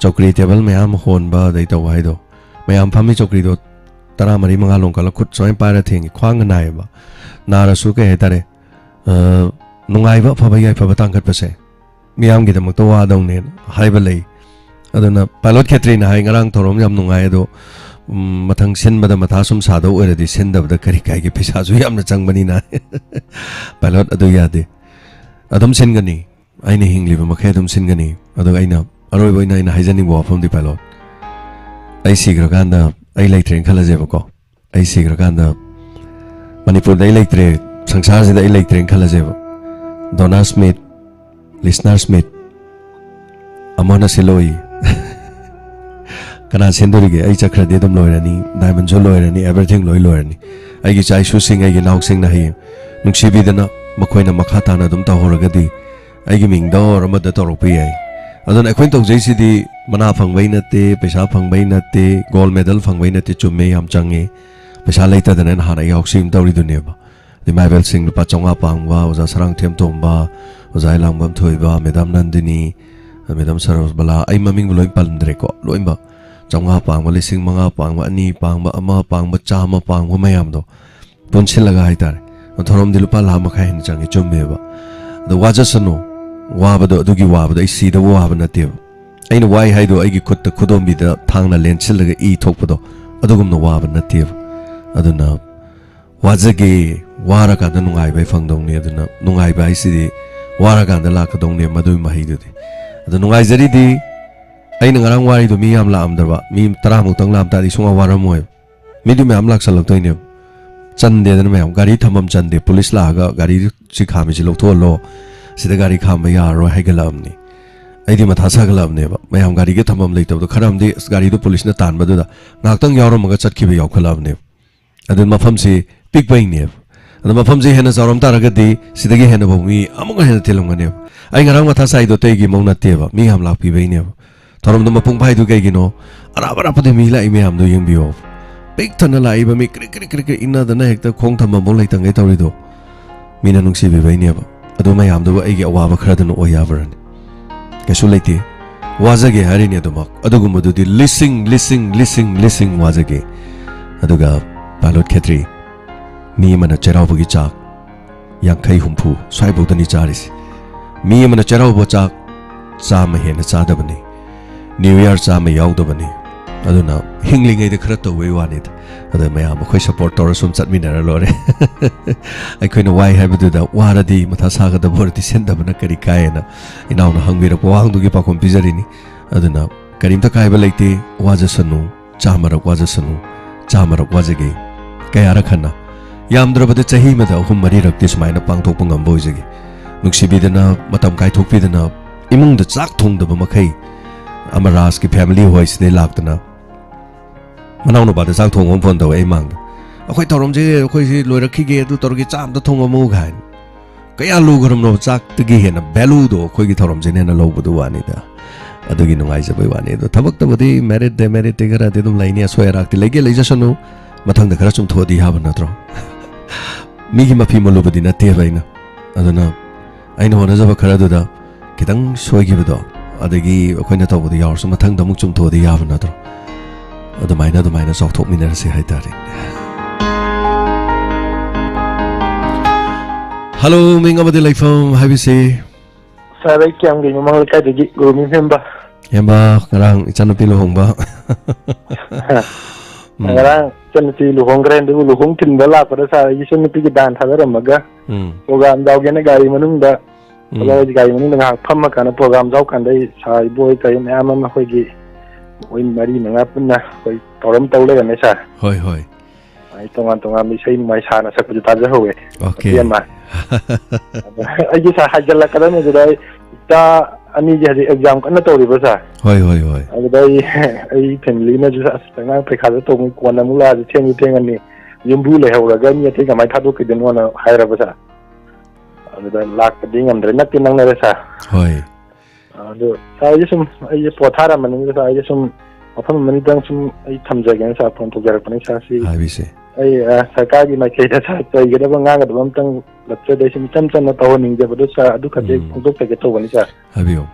ꯆꯧꯀ꯭ꯔꯤ ꯇꯦꯕꯜ ꯃꯌꯥꯝ ꯍꯣꯟꯕ ꯑꯗꯩ ꯇꯧꯕ ꯍꯥꯏꯗꯣ ꯃꯌꯥꯝ ꯐꯝꯃꯤ ꯆꯧꯀ꯭ꯔꯤꯗꯣ 14-15 ꯂꯣꯡꯈꯠꯂ ꯈꯨꯠ ꯁꯨꯃꯥꯏꯅ ꯄꯥꯏꯔ ꯊꯦꯡꯉꯤ ꯈ꯭ꯋꯥꯡꯒ ꯅꯥꯏꯌꯦꯕ ꯅꯥꯔꯁꯨ ꯀꯩ ꯍꯥꯏꯇꯥꯔꯦ ꯅꯨꯡꯉꯥꯏꯕ ꯑꯐꯕ ꯌꯥꯏꯐꯕ ꯇꯥꯡꯈꯠꯄꯁꯦ ꯃꯤꯌꯥꯝꯒꯤꯗꯃꯛꯇ ꯋꯥꯗꯧꯅꯦ ꯍꯥꯏꯕ ꯂꯩ ꯑꯗꯨꯅ ꯄꯥꯏꯂꯣꯠ ꯈꯦꯇ꯭ꯔꯤꯅ ꯍꯥꯏ ꯉꯔꯥꯡ ꯊꯧꯔꯝ ꯌꯥꯝ ꯅꯨꯡꯉꯥꯏ ꯑꯗꯣ ꯃꯊꯪ ꯁꯤꯟꯕꯗ ꯃꯊꯥ ꯁꯨꯝ ꯁꯥꯗꯧ ꯑꯣꯏꯔꯗꯤ ꯁꯤꯟꯗꯕꯗ ꯀꯔꯤ ꯀꯥꯏꯒꯤ ꯄꯩꯁꯥꯁꯨ ꯌꯥꯝꯅ ꯆꯪꯕꯅꯤꯅ ꯄꯥꯏꯂꯣꯠ ꯑꯗꯨ ꯌꯥꯗꯦ ꯑꯗꯨꯝ ꯁꯤꯟꯒꯅꯤ ꯑꯩꯅ ꯍꯤꯡꯂꯤꯕ ꯃꯈꯩ ꯑꯗꯨꯝ ꯁꯤꯟꯒꯅꯤ ꯑꯗꯨꯒ ꯑꯩꯅ ꯑꯔꯣꯏꯕ ꯑꯣꯏꯅ ꯑꯩꯅ ꯍꯥꯏꯖꯅꯤꯡꯕ ꯋꯥꯐꯝꯗꯤ ꯄꯥꯏꯂꯣꯠ ꯑꯩ ꯁꯤꯈ꯭ꯔꯀꯥꯟꯗ ꯑꯩ ꯂꯩꯇ꯭ꯔꯦꯅ ꯈꯜꯂꯁꯦꯕꯀꯣ ꯑꯩ ꯁꯤꯈ꯭ꯔꯀꯥꯟꯗ ꯃꯅꯤꯄꯨꯔꯗ ꯑꯩ ꯂꯩꯇ꯭ꯔꯦ ꯁꯪꯁꯥꯔꯁꯤꯗ ꯑꯩ ꯂꯩꯇ꯭ꯔꯦꯅ ꯈꯜꯂꯁꯦꯕ ꯗꯣꯅꯥ ꯁ꯭ꯃꯤꯊ ꯂꯤꯁꯅꯥ ꯁ꯭ꯃꯤꯊ ꯑꯃꯅ ꯁꯤꯜꯂꯣꯏ ꯀꯅꯥ ꯁꯤꯟꯗꯣꯔꯤꯒꯦ ꯑꯩ ꯆꯠꯈ꯭ꯔꯗꯤ ꯑꯗꯨꯝ ꯂꯣꯏꯔꯅꯤ ꯗꯥꯏꯃꯟꯁꯨ ꯂꯣꯏꯔꯅꯤ ꯑꯦꯚ꯭ꯔꯤꯊꯤꯡ ꯂꯣꯏꯔꯅꯤ ꯑꯩꯒꯤ ꯏꯆꯥ ꯏꯁꯨꯁꯤꯡ ꯑꯩꯒꯤ ꯏꯅꯥꯎꯁꯤꯡꯅ ꯍꯌꯦꯡ ꯅꯨꯡꯁꯤꯕꯤꯗꯅ ꯃꯈꯣꯏꯅ ꯃꯈꯥ ꯇꯥꯅ ꯑꯗꯨꯝ ꯇꯧꯍꯧꯔꯒꯗꯤ ꯑꯩꯒꯤ ꯃꯤꯡꯗ ꯑꯣꯔ ꯑꯃꯗ ꯇꯧꯔꯛꯄ ꯌꯥꯏ ꯑꯗꯨꯅ ꯑꯩꯈꯣꯏꯅ ꯇꯧꯖꯩꯁꯤꯗꯤ ꯃꯅꯥ ꯐꯪꯕꯩ ꯅꯠꯇꯦ ꯄꯩꯁꯥ ꯐꯪꯕꯩ ꯅꯠꯇे ꯒꯣꯜ ꯃꯦꯗꯜ ꯐꯪꯕꯩ ꯅꯠꯇꯦ ꯆꯨꯝꯃꯦ ꯌꯥꯝ ꯆꯪꯉꯦ ꯄꯩꯁꯥ ꯂꯩꯇꯗꯅ ꯍꯥꯟꯅ ꯌꯥꯎꯁꯤ ꯑꯃ ꯇꯧꯔꯤꯗꯨꯅꯦꯕ ꯃꯥꯏꯕꯦꯜꯁꯤꯡ ꯂꯨꯄꯥ 500 ꯄꯥꯡꯕ ꯑꯣꯖꯥ ꯁꯔꯥꯡꯊꯦꯝ ꯇꯣꯝꯕ ꯑꯣꯖꯥ ꯏꯂꯥꯡꯕꯝ ꯊꯣꯏꯕ ꯃꯦꯗꯥꯝ ꯅꯟꯗꯤꯅꯤ ꯃꯦꯗꯥꯝ ꯁꯔꯣꯖꯕꯂꯥ ꯑꯩ ꯃꯃꯤꯡꯕꯨ ꯂꯣꯏ ꯄꯟꯗ꯭ꯔꯦꯀꯣ ꯂꯣꯏꯅꯃꯛ 500 ꯄꯥꯡꯕ 5,500 ꯄꯥꯡꯕ 2 ꯄꯥꯡꯕ 1 ꯄꯥꯡꯕ 100 ꯄꯥꯡꯕ ꯃꯌꯥꯝꯗꯣ ꯄꯨꯟꯁꯤꯜꯂꯒ ꯍꯥꯏꯇꯥꯔꯦ ꯊꯧꯔꯝꯗꯤ ꯂꯨꯄꯥ 1,500,000 ꯍꯦꯟꯅ ꯆꯪꯉꯤ ꯆꯨꯝꯃꯦꯕ ꯑꯗꯣ ꯋꯥꯖꯁꯅꯨ ꯋꯥꯕꯗꯣ ꯑꯗꯨꯒꯤ ꯋꯥꯕꯗꯣ ꯑꯩ ꯁꯤꯗꯕ ꯋꯥꯕ ꯅꯠꯇꯦꯕ ꯑꯩꯅ ꯋꯥꯏ ꯍꯥꯏꯗꯣ ꯑꯩꯒꯤ ꯈꯨꯠꯇ ꯈꯨꯗꯣꯝꯕꯤꯗ ꯊꯥꯡꯅ ꯂꯦꯟꯁꯤꯜꯂꯒ ꯏ ꯊꯣꯛꯄꯗꯣ ꯑꯗꯨꯒꯨꯝꯅ ꯋꯥꯕ ꯅꯠꯇꯦꯕ ꯑꯗꯨꯅ ꯋꯥꯖꯒꯦ ꯋꯥꯔꯀꯥꯟꯗ ꯅꯨꯡꯉꯥꯏꯕ ꯐꯪꯗꯧꯅꯤ ꯑꯗꯨꯅ ꯅꯨꯡꯉꯥꯏꯕ ꯍꯥꯏꯁꯤꯗꯤ ꯋꯥꯔꯀꯥꯟꯗ ꯂꯥꯛꯀꯗꯧꯅꯤ ꯃꯗꯨꯒꯤ ꯃꯍꯩꯗꯨꯗꯤ ꯑꯗꯨ ꯅꯨꯡꯉꯥꯏꯖꯔꯤꯗꯤ ꯑꯩꯅ ꯉꯔꯥꯡ ꯋꯥꯔꯤꯗꯣ ꯃꯤ ꯌꯥꯝ ꯂꯥꯛꯑꯝꯗ꯭ꯔꯕ ꯃꯤ 10ꯃꯨꯛꯇꯪ ꯂꯥꯛꯑꯝ ꯇꯥꯔꯗꯤ ꯁꯨꯡꯋꯥ ꯋꯥꯔꯝꯃꯣꯏꯕ ꯃꯤꯗꯤ ꯃꯌꯥꯝ ꯂꯥꯛꯁꯜꯂꯛꯇꯣꯏꯅꯦꯕ ꯆꯟꯗꯦꯗꯅ ꯃꯌꯥꯝ ꯒꯥꯔꯤ ꯊꯝꯐꯝ ꯆꯟꯗꯦ ꯄꯨꯂꯤꯁ ꯂꯥꯛꯑꯒ ꯒꯥꯔꯤ ꯁꯤ ꯈꯥꯝꯃꯤꯁꯤ ꯂꯧꯊꯣꯛꯍꯜꯂꯣ ꯁꯤꯗ ꯒꯥꯔꯤ ꯈꯥꯝꯕ ꯌꯥꯔꯔꯣꯏ ꯍꯥꯏꯒꯠꯂꯛꯑꯕꯅꯤ ꯑꯩꯗꯤ ꯃꯊꯥ ꯁꯥꯒꯠꯂꯛꯑꯕꯅꯦꯕ ꯃꯌꯥꯝ ꯒꯥꯔꯤꯒ ꯊꯝꯐꯝ ꯂꯩꯇꯕꯗꯣ ꯈꯔ ꯑꯃꯗꯤ ꯒꯥꯔꯤꯗꯣ ꯄꯨꯂꯤꯁꯅ ꯇꯥꯟꯕꯗꯨꯗ ꯉꯥꯛꯇꯪ ꯌꯥꯎꯔꯝꯃꯒ ꯆꯠꯈꯤꯕ ꯌꯥꯎꯈꯠꯂꯛꯑꯕꯅꯦꯕ ꯑꯗꯨ ꯃꯐꯝꯁꯤ ꯄꯤꯛꯄꯩꯅꯦꯕ ꯑꯗꯣ ꯃꯐꯝꯁꯤ ꯍꯦꯟꯅ ꯆꯥꯎꯔꯝ ꯇꯥꯔꯒꯗꯤ ꯁꯤꯗꯒꯤ ꯍꯦꯟꯅ ꯐꯥꯎ ꯃꯤ ꯑꯃꯨꯛꯀ ꯍꯦꯟꯅ ꯊꯤꯜꯂꯝꯒꯅꯦꯕ ꯑꯩ ꯉꯔꯥꯡ ꯃꯊꯥ ꯁꯥꯏꯗꯣ ꯇꯩꯒꯤ ꯃꯧ ꯅꯠꯇꯦꯕ ꯃꯤ ꯌꯥꯝ ꯂꯥꯛꯄꯤꯕꯩꯅꯦꯕ ꯊꯧꯔꯝꯗꯣ ꯃꯄꯨꯡ ꯐꯥꯏꯗꯨ ꯀꯩꯒꯤꯅꯣ ꯑꯔꯥꯞ ꯑꯔꯥꯞꯄꯗ ꯃꯤ ꯂꯥꯛꯏ ꯃꯌꯥꯝꯗꯣ ꯌꯦꯡꯕꯤꯌꯣ ꯄꯤꯛ ꯊꯟꯅ ꯂꯥꯛꯏꯕ ꯃꯤ ꯀ꯭रिꯛ ꯀ꯭रिꯛ ꯀ꯭रिꯛ ꯏꯟꯅꯗꯅ ꯍꯦꯛꯇ ꯈꯣꯡ ꯊꯝꯐꯝꯐꯥꯎ ꯂꯩꯇꯪꯒꯩ ꯇꯧꯔꯤꯗꯣ ꯃꯤꯅ ꯅꯨꯡꯁꯤꯕꯤꯕꯩꯅꯦꯕ ꯑꯗꯨ ꯃꯌꯥꯝꯗꯨꯕꯨ ꯑꯩꯒꯤ ꯑꯋꯥꯕ ꯈꯔꯗꯅ ꯑꯣꯏ ꯌꯥꯕ꯭ꯔꯅꯤ ꯀꯩꯁꯨ ꯂꯩꯇꯦ ꯋꯥꯖꯒꯦ ꯍꯥꯏꯔꯤꯅꯦ ꯑꯗꯨꯃꯛ ꯑꯗꯨꯒꯨꯝꯕꯗꯨꯗꯤ ꯂꯤꯁꯤꯡ ꯋꯥꯖꯒꯦ ꯑꯗꯨꯒ ꯄꯥꯏꯂꯣꯠ ꯈꯦꯇ꯭ꯔꯤ ꯃꯤ ꯑꯃꯅ ꯆꯩꯔꯥꯎꯕꯒꯤ ꯆꯥꯛ 50-60 ꯁ꯭ꯋꯥꯏꯐꯥꯎꯗꯅꯤ ꯆꯥꯔꯤꯁꯤ ꯃꯤ ꯑꯃꯅ ꯆꯩꯔꯥꯎꯕ ꯆꯥꯛ 100 ꯍꯦꯟꯅ ꯆꯥꯗꯕꯅꯤ ꯅ꯭ꯌꯨ ꯏꯌꯔ 100 ꯌꯥꯎꯗꯕꯅꯤ ꯑꯗꯨꯅ ꯍꯤꯡꯂꯤꯉꯩꯗ ꯈꯔ ꯇꯧꯕꯩ ꯋꯥꯅꯤꯗ ꯑꯗ ꯃꯌꯥꯝ ꯑꯩꯈꯣꯏ ꯁꯄꯣꯔꯠ ꯇꯧꯔ ꯁꯨꯝ ꯆꯠꯃꯤꯟꯅꯔ ꯂꯣꯏꯔꯦ ꯑꯩꯈꯣꯏꯅ ꯋꯥꯏ ꯍꯥꯏꯕꯗꯨꯗ ꯋꯥꯔꯗꯤ ꯃꯊꯥ ꯁꯥꯒꯗꯕ ꯑꯣꯏꯔꯗꯤ ꯁꯤꯟꯗꯕꯅ ꯀꯔꯤ ꯀꯥꯏꯌꯦꯅ ꯏꯅꯥꯎꯅ ꯍꯪꯕꯤꯔꯛꯄ ꯋꯥꯍꯪꯗꯨꯒꯤ ꯄꯥꯎꯈꯨꯝ ꯄꯤꯖꯔꯤꯅꯤ ꯑꯗꯨꯅ ꯀꯔꯤꯝꯇ ꯀꯥꯏꯕ ꯂꯩꯇꯦ ꯋꯥꯖꯁꯅꯨ 100 ꯋꯥꯖꯁꯅꯨ 100 ꯋꯥꯖꯒꯦ ꯀꯌꯥꯔꯛ ꯍꯟꯅ ꯌꯥꯝꯗ꯭ꯔꯕꯗ ꯆꯍꯤ ꯑꯃꯗ 3-4ꯔꯛꯇꯤ ꯁꯨꯃꯥꯏꯅ ꯄꯥꯡꯊꯣꯛꯄ ꯉꯝꯕ ꯑꯣꯏꯖꯒꯦ ꯅꯨꯡꯁꯤꯕꯤꯗꯅ ꯃꯇꯝ ꯀꯥꯏꯊꯣꯛꯄꯤꯗꯅ ꯏꯃꯨꯡꯗ ꯆꯥꯛ ꯊꯣꯡꯗꯕ ꯃꯈꯩ ꯑꯃꯔꯥꯖꯀꯤ ꯐꯦꯃꯤꯂꯤ ꯍꯣꯏ ꯁꯤꯗꯩ ꯂꯥꯛꯇꯅ ꯃꯅꯥꯎ ꯅꯨꯄꯥꯗ ꯆꯥꯛ ꯊꯣꯡꯕ ꯐꯣꯟ ꯇꯧꯋꯦ ꯑꯩ ꯃꯥꯡꯗ ꯑꯩꯈꯣꯏ ꯊꯧꯔꯝꯁꯦ ꯑꯩꯈꯣꯏꯁꯤ ꯂꯣꯏꯔꯛꯈꯤꯒꯦ ꯑꯗꯨ ꯇꯧꯔꯒꯦ ꯆꯥꯝꯗ ꯊꯣꯡꯉꯝꯃꯨ ꯀꯥꯏꯅ ꯀꯌꯥ ꯂꯨꯈ꯭ꯔꯕꯅꯣ ꯆꯥꯛꯇꯒꯤ ꯍꯦꯟꯅ ꯚꯦꯂꯨꯗꯣ ꯑꯩꯈꯣꯏꯒꯤ ꯊꯧꯔꯝꯁꯤꯅ ꯍꯦꯟꯅ ꯂꯧꯕꯗꯨ ꯋꯥꯅꯤꯗ ꯑꯗꯨꯒꯤ ꯅꯨꯡꯉꯥꯏꯖꯕꯩ ꯋꯥꯅꯤ ꯑꯗꯣ ꯊꯕꯛꯇꯕꯨꯗꯤ ꯃꯦꯔꯤꯠ ꯗꯦꯃꯦꯔꯤꯠꯇꯤ ꯈꯔꯗꯤ ꯑꯗꯨꯝ ꯂꯩꯅꯤ ꯑꯁꯣꯏ ꯑꯔꯥꯛꯇꯤ ꯂꯩꯒꯦ ꯂꯩꯖꯁꯅꯨ ꯃꯊꯪꯗ ꯈꯔ ꯆꯨꯝꯊꯣꯛꯑꯗꯤ ꯌꯥꯕ ꯅꯠꯇ꯭ꯔꯣ ꯃꯤꯒꯤ ꯃꯐꯤ ꯃꯜꯂꯨꯕꯗꯤ ꯅꯠꯇꯦꯕ ꯑꯗꯨꯅ ꯑꯩꯅ ꯍꯣꯠꯅꯖꯕ ꯈꯔꯗꯨꯗ ꯈꯤꯇꯪ ꯁꯣꯏꯈꯤꯕꯗꯣ ꯑꯗꯒꯤ ꯑꯩꯈꯣꯏꯅ ꯇꯧꯕꯗ ꯌꯥꯎꯔꯁꯨ ꯃꯊꯪꯗ ꯑꯃꯨꯛ ꯆꯨꯝꯊꯣꯛꯑꯗꯤ ꯌꯥꯕ ꯅꯠꯇ꯭ꯔꯣ ꯑꯗꯨꯃꯥꯏꯅ ꯆꯥꯎꯊꯣꯛꯃꯤꯟꯅꯔꯁꯤ ꯍꯥꯏꯇꯥꯔꯦ ꯍꯜꯂꯣ ꯃꯤꯡ ꯑꯃꯗꯤ ꯂꯩꯐꯝ ꯍꯥꯏꯕꯤꯁꯤ ꯁꯥꯔ ꯑꯩ ꯀꯌꯥꯝꯒꯤ ꯃꯃꯥꯡ ꯂꯩꯀꯥꯏꯗꯒꯤ ꯒꯨꯔꯨꯃꯤ ꯍꯦꯝꯕ ꯉꯔꯥꯡ ꯏꯆꯥꯅꯨꯄꯤ ꯂꯨꯍꯣꯡꯕ ꯉꯔꯥꯡ ꯏꯆꯟꯅꯨꯄꯤ ꯂꯨꯍꯣꯡꯈ꯭ꯔꯦ ꯑꯗꯨꯕꯨ ꯂꯨꯍꯣꯡ ꯊꯤꯟꯕ ꯂꯥꯛꯄꯗ ꯁꯥꯔ ꯑꯩꯒꯤ ꯏꯆꯟꯅꯨꯄꯤꯒꯤ ꯗꯥꯟ ꯊꯥꯗꯔꯝꯃꯒ ꯄ꯭ꯔꯣꯒ꯭ꯔꯥꯝ ꯌꯥꯎꯒꯦꯅ ꯒꯥꯔꯤ ꯃꯅꯨꯡꯗ ꯒꯥꯔꯤ ꯃꯅꯨꯡꯗ ꯉꯥꯏꯍꯥꯛ ꯐꯝꯃꯀꯥꯟꯗ ꯄ꯭ꯔꯣꯒ꯭ꯔꯥꯝ ꯌꯥꯎꯀꯥꯟꯗ ꯑꯩ ꯁꯥꯔ ꯏꯕꯣꯏ ꯀꯔꯤ ꯃꯌꯥꯝ ꯑꯃ ꯑꯩꯈꯣꯏꯒꯤ ꯃꯣꯏ 4-5 ꯄꯨꯟꯅ ꯑꯩꯈꯣꯏ ꯊꯧꯔꯝ ꯇꯧ ꯂꯩꯔꯝꯃꯦ ꯁꯥꯔ ꯍꯣꯏ ꯑꯩ ꯇꯣꯉꯥꯟꯕ ꯏꯁꯩ ꯅꯨꯡꯉꯥꯏ ꯁꯥꯔꯅ ꯁꯛꯄꯁꯨ ꯇꯥꯖꯍꯧꯋꯦ ꯑꯃ ꯑꯩꯒꯤ ꯁꯥꯔ ꯍꯥꯏꯖꯤꯜꯂꯛꯀꯗꯕꯅꯤ ꯑꯗꯨꯗ ꯏꯆꯥ ꯑꯅꯤꯁꯦ ꯍꯧꯖꯤꯛ ꯑꯦꯛꯖꯥꯝ ꯀꯟꯅ ꯇꯧꯔꯤꯕ ꯁꯥꯔ ꯍꯣꯏ ꯑꯗꯨꯗ ꯑꯩ ꯐꯦꯃꯤꯂꯤꯅꯁꯨ ꯑꯁ ꯑꯉꯥꯡ ꯄꯩꯈꯥꯗ ꯇꯧꯕ ꯀꯣꯟꯅ ꯑꯃꯨꯛ ꯂꯥꯛꯑꯁꯤ ꯊꯦꯡꯉꯅꯤ ꯌꯨꯝꯕꯨ ꯂꯩꯍꯧꯔꯒ ꯃꯤ ꯑꯇꯩ ꯀꯃꯥꯏꯅ ꯊꯥꯗꯣꯛꯈꯤꯗꯣꯏꯅꯣꯅ ꯍꯥꯏꯔꯕ ꯁꯥꯔ ꯑꯗꯨꯗ ꯂꯥꯛꯄꯗꯤ ꯉꯝꯗ꯭ꯔꯦ ꯅꯛꯇꯤ ꯅꯛꯅꯔꯦ ꯁꯥꯔ ꯑꯗꯨ ꯁꯥꯔ ꯑꯩꯁꯦ ꯁꯨꯝ ꯑꯩꯁꯦ ꯄꯣꯊꯥꯔꯝꯕꯅꯤ ꯁꯥꯔ ꯑꯩꯁꯦ ꯁꯨꯝ ꯃꯐꯝ ꯑꯃꯅꯤꯗꯪ ꯁꯨꯝ ꯑꯩ ꯊꯝꯖꯒꯦꯅ ꯁꯥꯔ ꯐꯣꯟ ꯇꯧꯖꯔꯛꯄꯅꯤ ꯁꯥꯔ ꯁꯤ ꯑꯩ ꯁꯔꯀꯥꯔꯒꯤ ꯃꯥꯏꯀꯩꯗ ꯁꯥꯔ ꯆꯩꯒꯗꯕ ꯉꯥꯡꯒꯗꯕ ꯑꯝꯇꯪ ꯂꯛꯆꯗꯦ ꯁꯨꯝ ꯏꯆꯝ ꯆꯝꯅ ꯇꯧꯍꯟꯅꯤꯡꯖꯕꯗꯣ ꯁꯥꯔ ꯑꯗꯨ ꯈꯛꯇ ꯐꯣꯡꯗꯣꯛꯆꯒꯦ ꯇꯧꯕꯅꯤ ꯁꯥꯔ ꯍꯥꯏꯕꯤꯌꯨ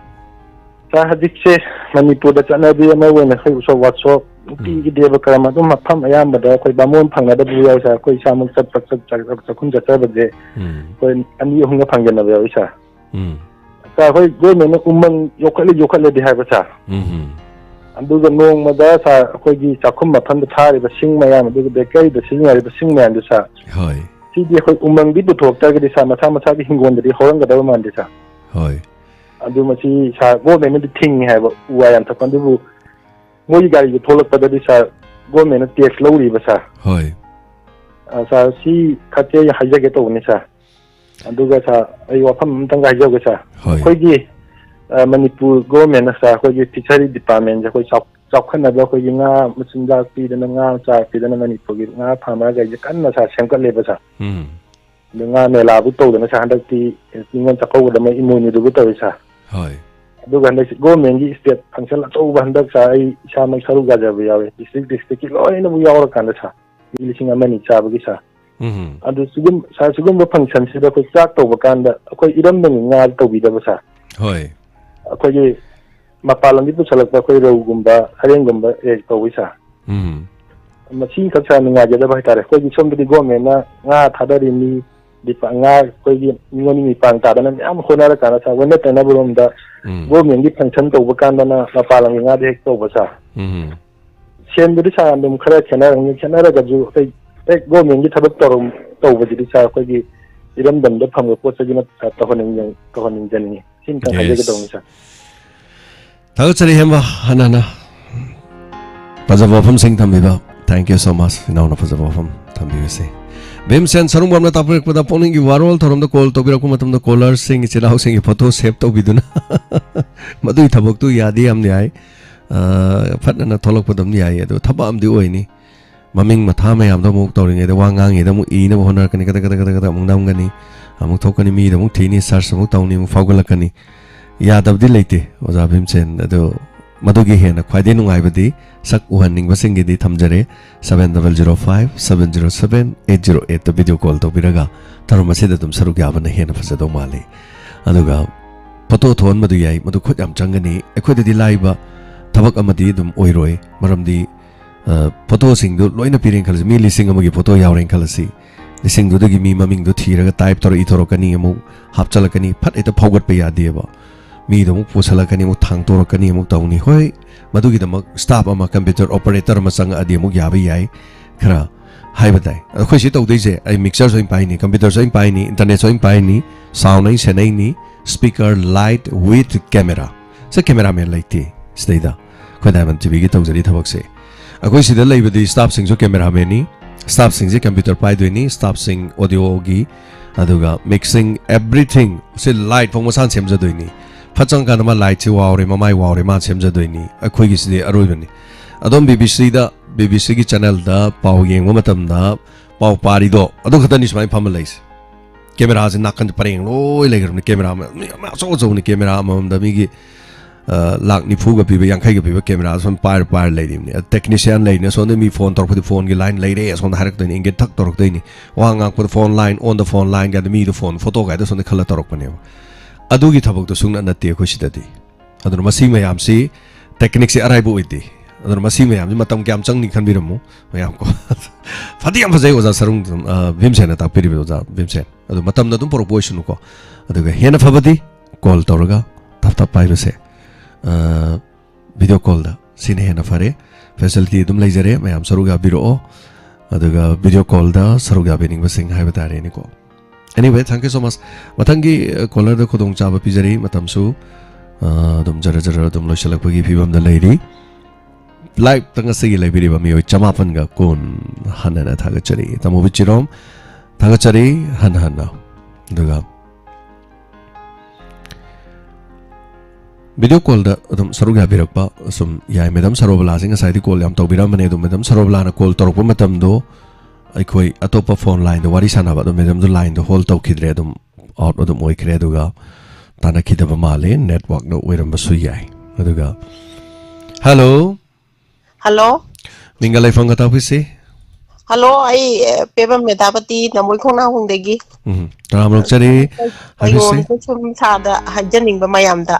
ꯁꯥꯔ ꯍꯧꯖꯤꯛꯁꯦ ꯃꯅꯤꯄꯨꯔꯗ ꯆꯠꯅꯕꯤ ꯑꯃ ꯑꯣꯏꯅ ꯑꯩꯈꯣꯏ ꯎꯁꯣꯞ ꯋꯥꯁꯣꯞ ꯅꯨꯡꯇꯤꯒꯤ ꯗꯦꯕ ꯀꯔꯝ ꯑꯗꯨꯝ ꯃꯐꯝ ꯑꯌꯥꯝꯕꯗ ꯑꯩꯈꯣꯏ ꯕꯥꯃꯣꯟ ꯐꯪꯅꯗꯕꯁꯨ ꯌꯥꯎꯏ ꯁꯥꯔ ꯑꯩꯈꯣꯏ ꯏꯁꯥꯃꯛ ꯆꯥꯛꯈꯨꯝ ꯆꯠꯆꯕꯁꯦ ꯑꯩꯈꯣꯏ 2-3ꯒ ꯐꯪꯖꯟꯅꯕ ꯌꯥꯎꯏ ꯁꯥꯔ ꯑꯩꯈꯣꯏ ꯒꯣꯔꯃꯦꯟꯅ ꯎꯃꯪ ꯌꯣꯛꯈꯠꯂꯦꯗꯤ ꯍꯥꯏꯕ ꯁꯥꯔ ꯑꯗꯨꯒ ꯅꯣꯡꯃꯗ ꯁꯥꯔ ꯑꯩꯈꯣꯏꯒꯤ ꯆꯥꯛꯈꯨꯝ ꯃꯐꯝꯗ ꯊꯥꯔꯤꯕ ꯁꯤꯡ ꯃꯌꯥꯝ ꯑꯗꯨꯒ ꯕꯦꯀꯔꯤꯗ ꯁꯤꯖꯤꯟꯅꯔꯤꯕ ꯁꯤꯡ ꯃꯌꯥꯝꯗꯨ ꯁꯥꯔ ꯁꯤꯗꯤ ꯑꯩꯈꯣꯏ ꯎꯃꯪꯗꯤ ꯄꯨꯊꯣꯛꯇ꯭ꯔꯒꯗꯤ ꯁꯥꯔ ꯃꯁꯥꯒꯤ ꯍꯤꯡꯒꯣꯜꯗꯗꯤ ꯍꯧꯔꯝꯒꯗꯕ ꯃꯥꯟꯗꯦ ꯁꯥꯔ ꯑꯗꯨ ꯃꯁꯤ ꯁꯥꯔ ꯒꯣꯔꯃꯦꯟꯅꯗꯤ ꯊꯤꯡꯉꯤ ꯍꯥꯏꯕ ꯎ ꯋꯥ ꯌꯥꯟꯊꯠꯄ ꯑꯗꯨꯕꯨ ꯃꯣꯏꯒꯤ ꯒꯥꯔꯤꯗꯨ ꯊꯣꯛꯂꯛꯄꯗꯗꯤ ꯁꯥꯔ ꯒꯣꯔꯃꯦꯟꯅ ꯇꯦꯛꯁ ꯂꯧꯔꯤꯕ ꯁꯥꯔ ꯁꯥꯔ ꯁꯤ ꯈꯛꯇꯤ ꯑꯩ ꯍꯥꯏꯖꯒꯦ ꯇꯧꯕꯅꯤ ꯁꯥꯔ ꯑꯗꯨꯒ ꯁꯥꯔ ꯑꯩ ꯋꯥꯐꯝ ꯑꯃꯇꯪꯒ ꯍꯥꯏꯖꯧꯒꯦ ꯁꯥꯔ ꯑꯩꯈꯣꯏꯒꯤ ꯃꯅꯤꯄꯨꯔ ꯒꯣꯔꯃꯦꯟꯅ ꯁꯥꯔ ꯑꯩꯈꯣꯏꯒꯤ ꯐꯤꯁꯔꯤ ꯗꯤꯄꯥꯔꯠꯃꯦꯟꯁꯦ ꯑꯩꯈꯣꯏ ꯆꯥꯎꯈꯠꯅꯕ ꯑꯩꯈꯣꯏꯒꯤ ꯉꯥ ꯃꯆꯤꯟꯖꯥꯛ ꯄꯤꯗꯅ ꯉꯥ ꯆꯥꯛ ꯄꯤꯗꯅ ꯃꯅꯤꯄꯨꯔꯒꯤ ꯉꯥ ꯐꯥꯔꯃꯔꯈꯩꯁꯦ ꯀꯟꯅ ꯁꯥꯔ ꯁꯦꯝꯒꯠꯂꯦꯕ ꯁꯥꯔ ꯑꯗꯨ ꯉꯥ ꯃꯦꯂꯥꯕꯨ ꯇꯧꯗꯅ ꯁꯥꯔ ꯍꯟꯗꯛꯇꯤ ꯅꯤꯉꯣꯜ ꯆꯥꯛꯀꯧꯕꯗ ꯃꯣꯏ ꯏꯃꯣꯏꯅꯨꯗꯨꯕꯨ ꯇꯧꯏ ꯁꯥꯔ ꯑꯗꯨꯒ ꯍꯟꯗꯛ ꯒꯣꯔꯃꯦꯟꯒꯤ ꯏꯁꯇꯦꯠ ꯐꯪꯁꯟ ꯑꯆꯧꯕ ꯍꯟꯗꯛ ꯁꯥꯔ ꯑꯩ ꯏꯁꯥꯃꯛ ꯁꯔꯨꯛ ꯌꯥꯖꯕ ꯌꯥꯎꯋꯦ ꯗꯤꯁꯇ꯭ꯔꯤꯛꯀꯤ ꯂꯣꯏꯅꯕꯨ ꯌꯥꯎꯔꯀꯥꯟꯗ ꯁꯥꯔ 1,000 ꯆꯥꯕꯒꯤ ꯁꯥꯔ ꯑꯗꯨ ꯁꯥꯔ ꯁꯤꯒꯨꯝꯕ ꯐꯪꯁꯟꯁꯤꯗ ꯑꯩꯈꯣꯏ ꯆꯥꯛ ꯇꯧꯕ ꯀꯥꯟꯗ ꯑꯩꯈꯣꯏ ꯏꯔꯝꯗꯝꯒꯤ ꯉꯥ ꯇꯧꯕꯤꯗꯕ ꯁꯥꯔ ꯑꯩꯈꯣꯏꯒꯤ ꯃꯄꯥꯟ ꯂꯝꯗꯒꯤ ꯄꯨꯁꯜꯂꯛꯄ ꯑꯩꯈꯣই ꯔꯧꯒꯨꯝꯕ ꯁꯔꯦꯡꯒꯨꯝꯕ ꯇꯧꯋꯤ ꯁꯥꯔ ꯃꯁꯤꯈꯛ ꯁꯥꯔ ꯅꯨꯡꯉꯥꯏꯖꯗꯕ ꯍꯥꯏꯇꯥꯔꯦ ꯑꯩꯈꯣꯏꯒꯤ ꯁꯣꯝꯗꯗꯤ ꯒꯣꯔꯃꯦꯟꯅ ꯉꯥ ꯊꯥꯗꯔꯤꯅꯤ nga koigi ngoni mi pang ta dana am khona ra kana sa wena tana burum da government gi function to bukan dana mapalang nga de to basa sen du sa andum khara chena ra ju kai government gi thabak to budi sa koigi iram dam da pham ko sa gi na ta honing jani sin ta haje ga dong sa Thagachari hemba hanana Pazavafam sing thambiba. Thank you so much. Inauna Pazavafam thambiyase. Bimsen sarung bamna tapek pada poning gi warol thorom da call to biraku matam da caller sing chilau sing gi photo save to biduna. Madui thabok tu yadi am ni ai. Phatna na tholok padam ni ai ado thaba am di oini. Maming matha me am da muk to ringe da wangang e da mu I na honar kani kata mung nam gani. Amuk thokani mi da muk thini search muk tawni muk fawgalakani. Yadabdi leite oza Bimsen ado Madugi hena khwaide nungaibadi sak uhanning basingi di thamjare 7005 707 808 to video call to biraga tarumase da tum saru gyabana hena phasado male aduga photo thon madu yai madu khot am changani ekhode di laiba thabak amadi dum oiroi maramdi photo sing du loina piring khalasi mi lising amagi photo yawreng khalasi lising du dagi mi maming du thiraga type tor ithorokani amu hapchalakani phat eta phawgat pe yadieba mi da muk pusalakani muk thang torakani muk tawni hoi madugi da mak staff ama computer operator ma sang adi muk yabi yai khara haibadai khoi si tawdei je ai mixer so paini computer so paini internet so paini sound ai senai ni speaker light with camera sa camera man laiti steida khoi da man tv gi tawjari thabak se akhoi si da leibadi staff sing so camera man ni staff sing je computer pai doini staff sing audio gi aduga mixing everything se light phong ma san sem ja doini Pachang ka naman light si wawre mamay wawre ma semja doini akhoi gi sidi aroi bani adom BBC gi channel da pau yengwa matam da pau pari do ado khatani smai phamalais camera sin nakan pareng loi legar ni camera ma so ni camera ma da mi gi lak ni phu ga pi yang khai ga pi camera son par leidim ni technician lein so mi phone tor phone gi line leire so harak doini inge thak torok doini wa nga ko phone line on the phone line ga mi the phone photo ga da so ne khala torok pane Adugi thabok to sungna natti khoi sidadi adun masi mayam si technique si arai bu iti adun masi mayam matam kyam chang ni khanbiramu mayam ko fadi am phajai oza sarung Bimsen ta piri oza Bimsen adu matam na dum proposition ko aduga hena phabadi call toraga tap pai bese video call da sine hena fare facility dum leijare mayam saruga biro aduga video call da saruga bening basing haibatare ni ko Anyway, thank you so much. Matangi caller da khudong chaba pijari matamsu dum jara dum loisalak pagi phibam da leiri live tanga segi leibiri ba mi chamapan ga kon hanana thagachari tamu bichirom thagachari hanhana duga video call da dum saruga birakpa sum yai madam sarobala singa saidi call yam tawbiram mane dum madam sarobala na call torok matam do Aikoi atopa phone line the wari sanaba the medam the line the whole tau kidre dum out of the moi kreduga tana kidaba male network no weram basu yai aduga Hello Ningalai fanga tapisi Hello ai pebam metapati namoi khona hongdegi Ramlok chari Hayon sum sada hajaning ba mayam da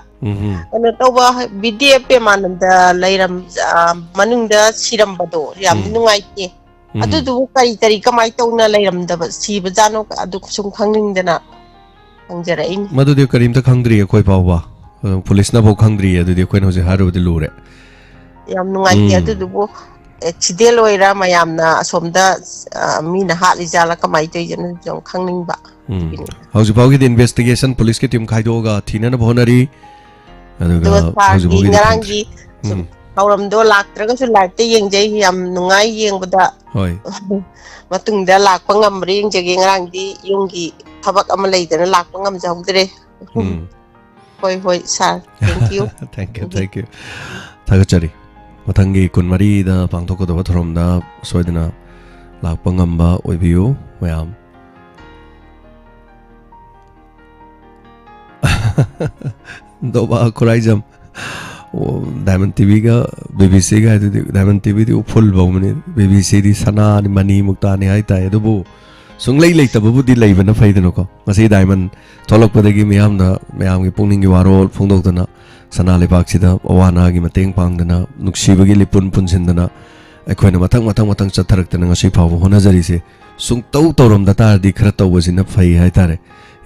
ana tawba BDF pe mananda lairam manungda siram bado yam nungai ti Adu du kari kamai tawna lairamdaba siba jano adu sum khangning dana hangjara in Madu de karim ta khangdri koi pawwa police na bo khangdri adu de koi no je haru de lure Yam nungai ti adu du bo accident oira mayamna asomda mina hali jala kamai tai jan jong khangning ba How's about the investigation police ke team khaido ga thina na bhonari adu ga how's about ngarangi Hauramdo laktraga su lakte yengjai yam nungai yengbada Hoi matungda lakpa ngamri yengjagi ngarangdi yunggi thabak ama leidana lakpa ngamjawdre hoi sir thank you thank you Thagachari Matangi kunmari da pangthok da thorom da soidana lakpa ngamba oibiu mayam Doba Koraijam Diamond TV ga BBC ga Diamond TV di full ba mani BBC di sana ni mani mukta ni hai ta edu sunglai lei tabu di lei bana faidano ko ngasi Diamond tholok padagi miyam gi pungning gi warol phungdok dana sana le bak sida awana gi mateng pang dana nuksi bagi lipun pun sindana ekhoina matang chatharak tana ngasi phaw hona jari se sung tau torom da tar di khara tau wasina phai hai tare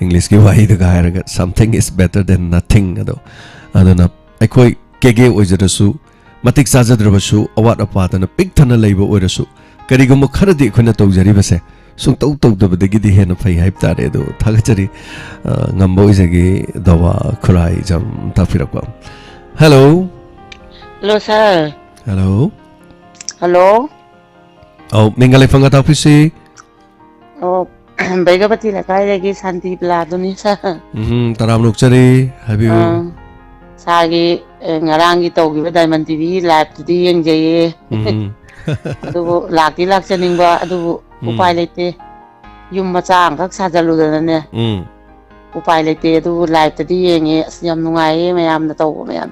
English ki wai da ga ra something is better than nothing ado adona aikoi kege oijarasu matik sajadраbasu awat apa na pik thana leiba oirasu karigum khara di khona taujari base sung tau tau da badagi di hena phai hai tare do thagachari ngambo ijagi dawa khurai jam ta firakwa hello hello sir hello hello oh mingale fanga ta office oh Begapati la kai lagi Santi Pladuni sir taram nukchari habiu sagi ngarangi togi Diamond TV live di yang jaye adu laki laksaning ba adu upai lete yum macha angkak sajalu dane upai lete adu live di yang yam nungai mayam na taw mayam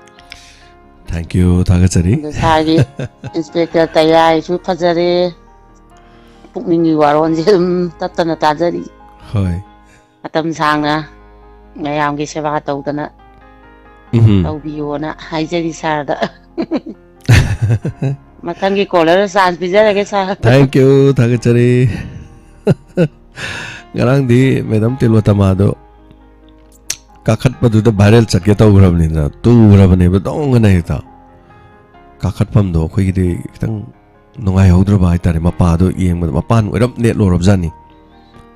thank you thagachari sagi inspector tayai chu phajare pukningi waron je tatana tajari hoi atam sangna mayam gi seva tawdana tawbiona haijari sarda makangi caller sans pijare sa thank you thagachari garang di madam tilwatama do kakhat padu da viral chakya taw grabni na tu grabne ba dong na hita kakhat pam do khoi di kitang nungai hodra ba itare mapa do yeng ma mapan oram net lo rob jani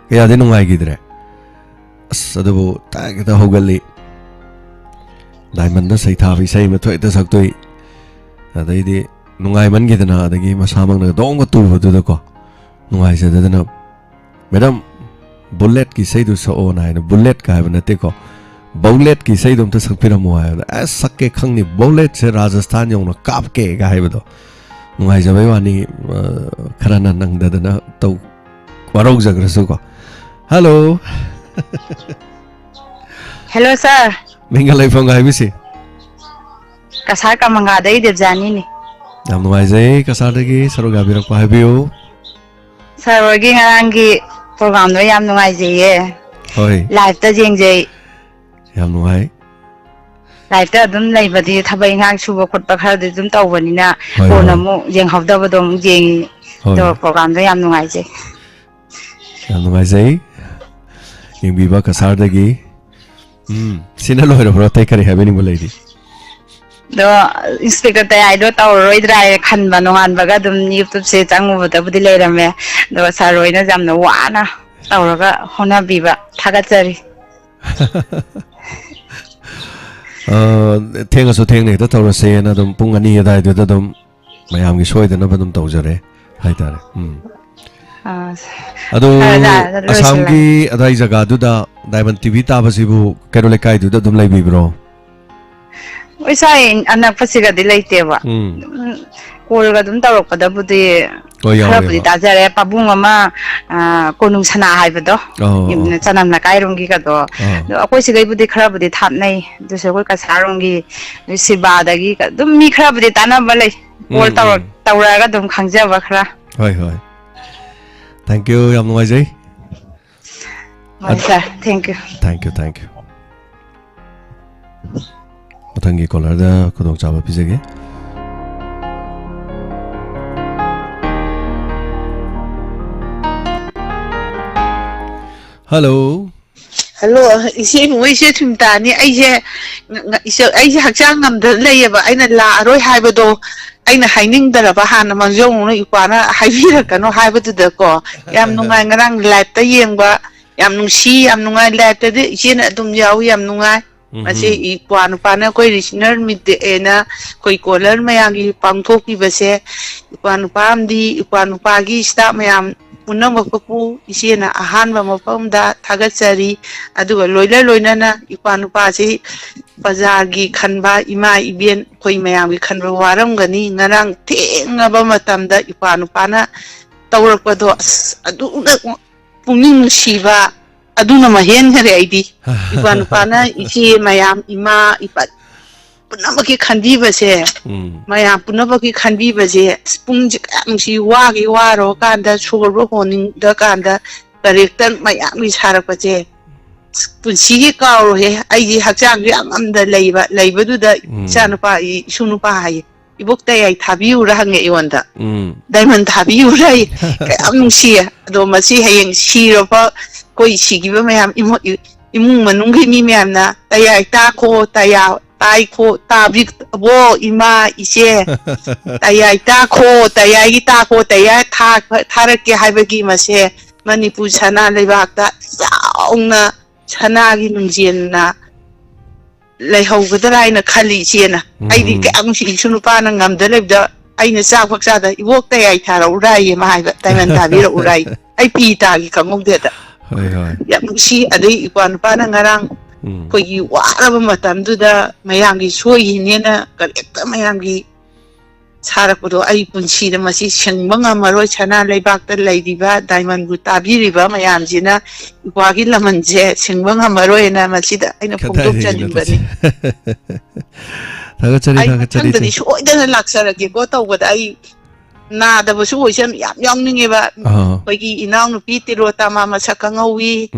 kaya de nungai gidre asadu ta kita hogali Diamond na sai tha vi sai ma thoi ta sak toi adai di nungai man gidana adagi masamang na dong tu du da ko nungai sa da na madam bullet ki sai du so on ai na bullet ka ba na te ko bullet ki sai dum ta sak pira mo ai as sakke khang ni bullet se Rajasthan yong na kap ke ga hai ba do nungai ja bai wani kharana nang da na to warok jagra su ko hello hello sir Mingalai phong hai bisi kasar ka manga dai Devjani ni nam nungai jai kasar dagi saruga birak pa habiu sir wagi ngarangi program do yam nungai jai hoi live ta jeng jai yam nungai live ta dum lai badi thabai ngang suba khotpa khar de dum tawbani na kona mu jeng hawda ba dom jeng do program do yam nungai jai yeng biba kasar dagi sina loira bro tai kare habeni bolai di do inspector tayai do tawroi drai khan banongan baga dum YouTube se changu bada budi leirame do saroi na jamna wana tawraga hona biba thagachari thenga so thengne ta tawra se na dum pung ani dai do dum mayam gi soi da na badum tawjare hai tare ado asam gi adai jaga du da Diamond TV ta basibu kerole kai du da dum lai bi bro oisai anak pasiga di leite ba kol ga dum tawrak pada budi khara budi tajare pabung ama konung sana hai bado imna chanam na kai rongi ka do akoi sigai budi khara budi thap nai du se koi ka sarongi siba dagi ka dum mi khara budi tana balai kol tawra ga dum khangja ba khara hoi hoi thank you yam ngai jai sir thank you matangi caller da kodong chaba pijege hello isi mo isi thumtani ai hakchang ngamda leyaba aina la aroi haibado aina haining daraba hana manjong no ikwana haibira kano haibadu da ko yam nungai ngarang live ta yengba yam nungsi yam nungai live ta de isina adum yaw yam nungai masi ikwana pana koi listener mit ena koi caller mayang gi pangthoki base ikwana pamdi ikwana pagi sta mayam punna mapapu isina ahanba mapamda thagachari aduga loina ikwana pa si bazar gi khanba ima ibien koi mayam gi khanba waram gani ngarang thengaba matamda ikwana pana tawrakpado aduna pungning siba aduna mahen hare aidi ikwana pana isi mayam ima ipat punamaki khandi base mayam punamaki khandi base pungji kamsi wagi waro kanda sugarbo honing da kanda director mayam gi sarakpaje punsi kauro he ai hakjang gi amda leiba du da chanupa sunupa hai ibok tayai thabiura hange iwanda diamond thabiura kayam nungsi ado masi hayeng siro pa koi sigiba mayam imung manunggi mi mayam na tayai ta ko taya tai ko tabi bo ima ise tayai ta ko tayai ta ko tayai tharak ke haibagi mase Manipur sana lebakta yauna sana gi nungjen na leihaugadara aina khali chena aidi kam si sunupa na ngamda lebda aina chak phaksa da ibok tayai thara urai ma haiba taiman thabira urai ai pi ta gi kangok de da hoi hoi yam si adai ikwan pa na ngarang ko gi waraba matam du da mayang gi soi ne na correct mayang gi 사라고도 아이 분시는 맛이 생방아마로 천하 레박들 레이디바 다이먼드 따비리바 마얌지나 과길라만제 생방아마로 에나 맛이다 아이나 폭독자님 바니 다가짜리 당들이 쇼이다는 락사라게 고토보다 아이 나다버수 오션 얌양능이바 거기 이나우는 비티로 따마마 사강어위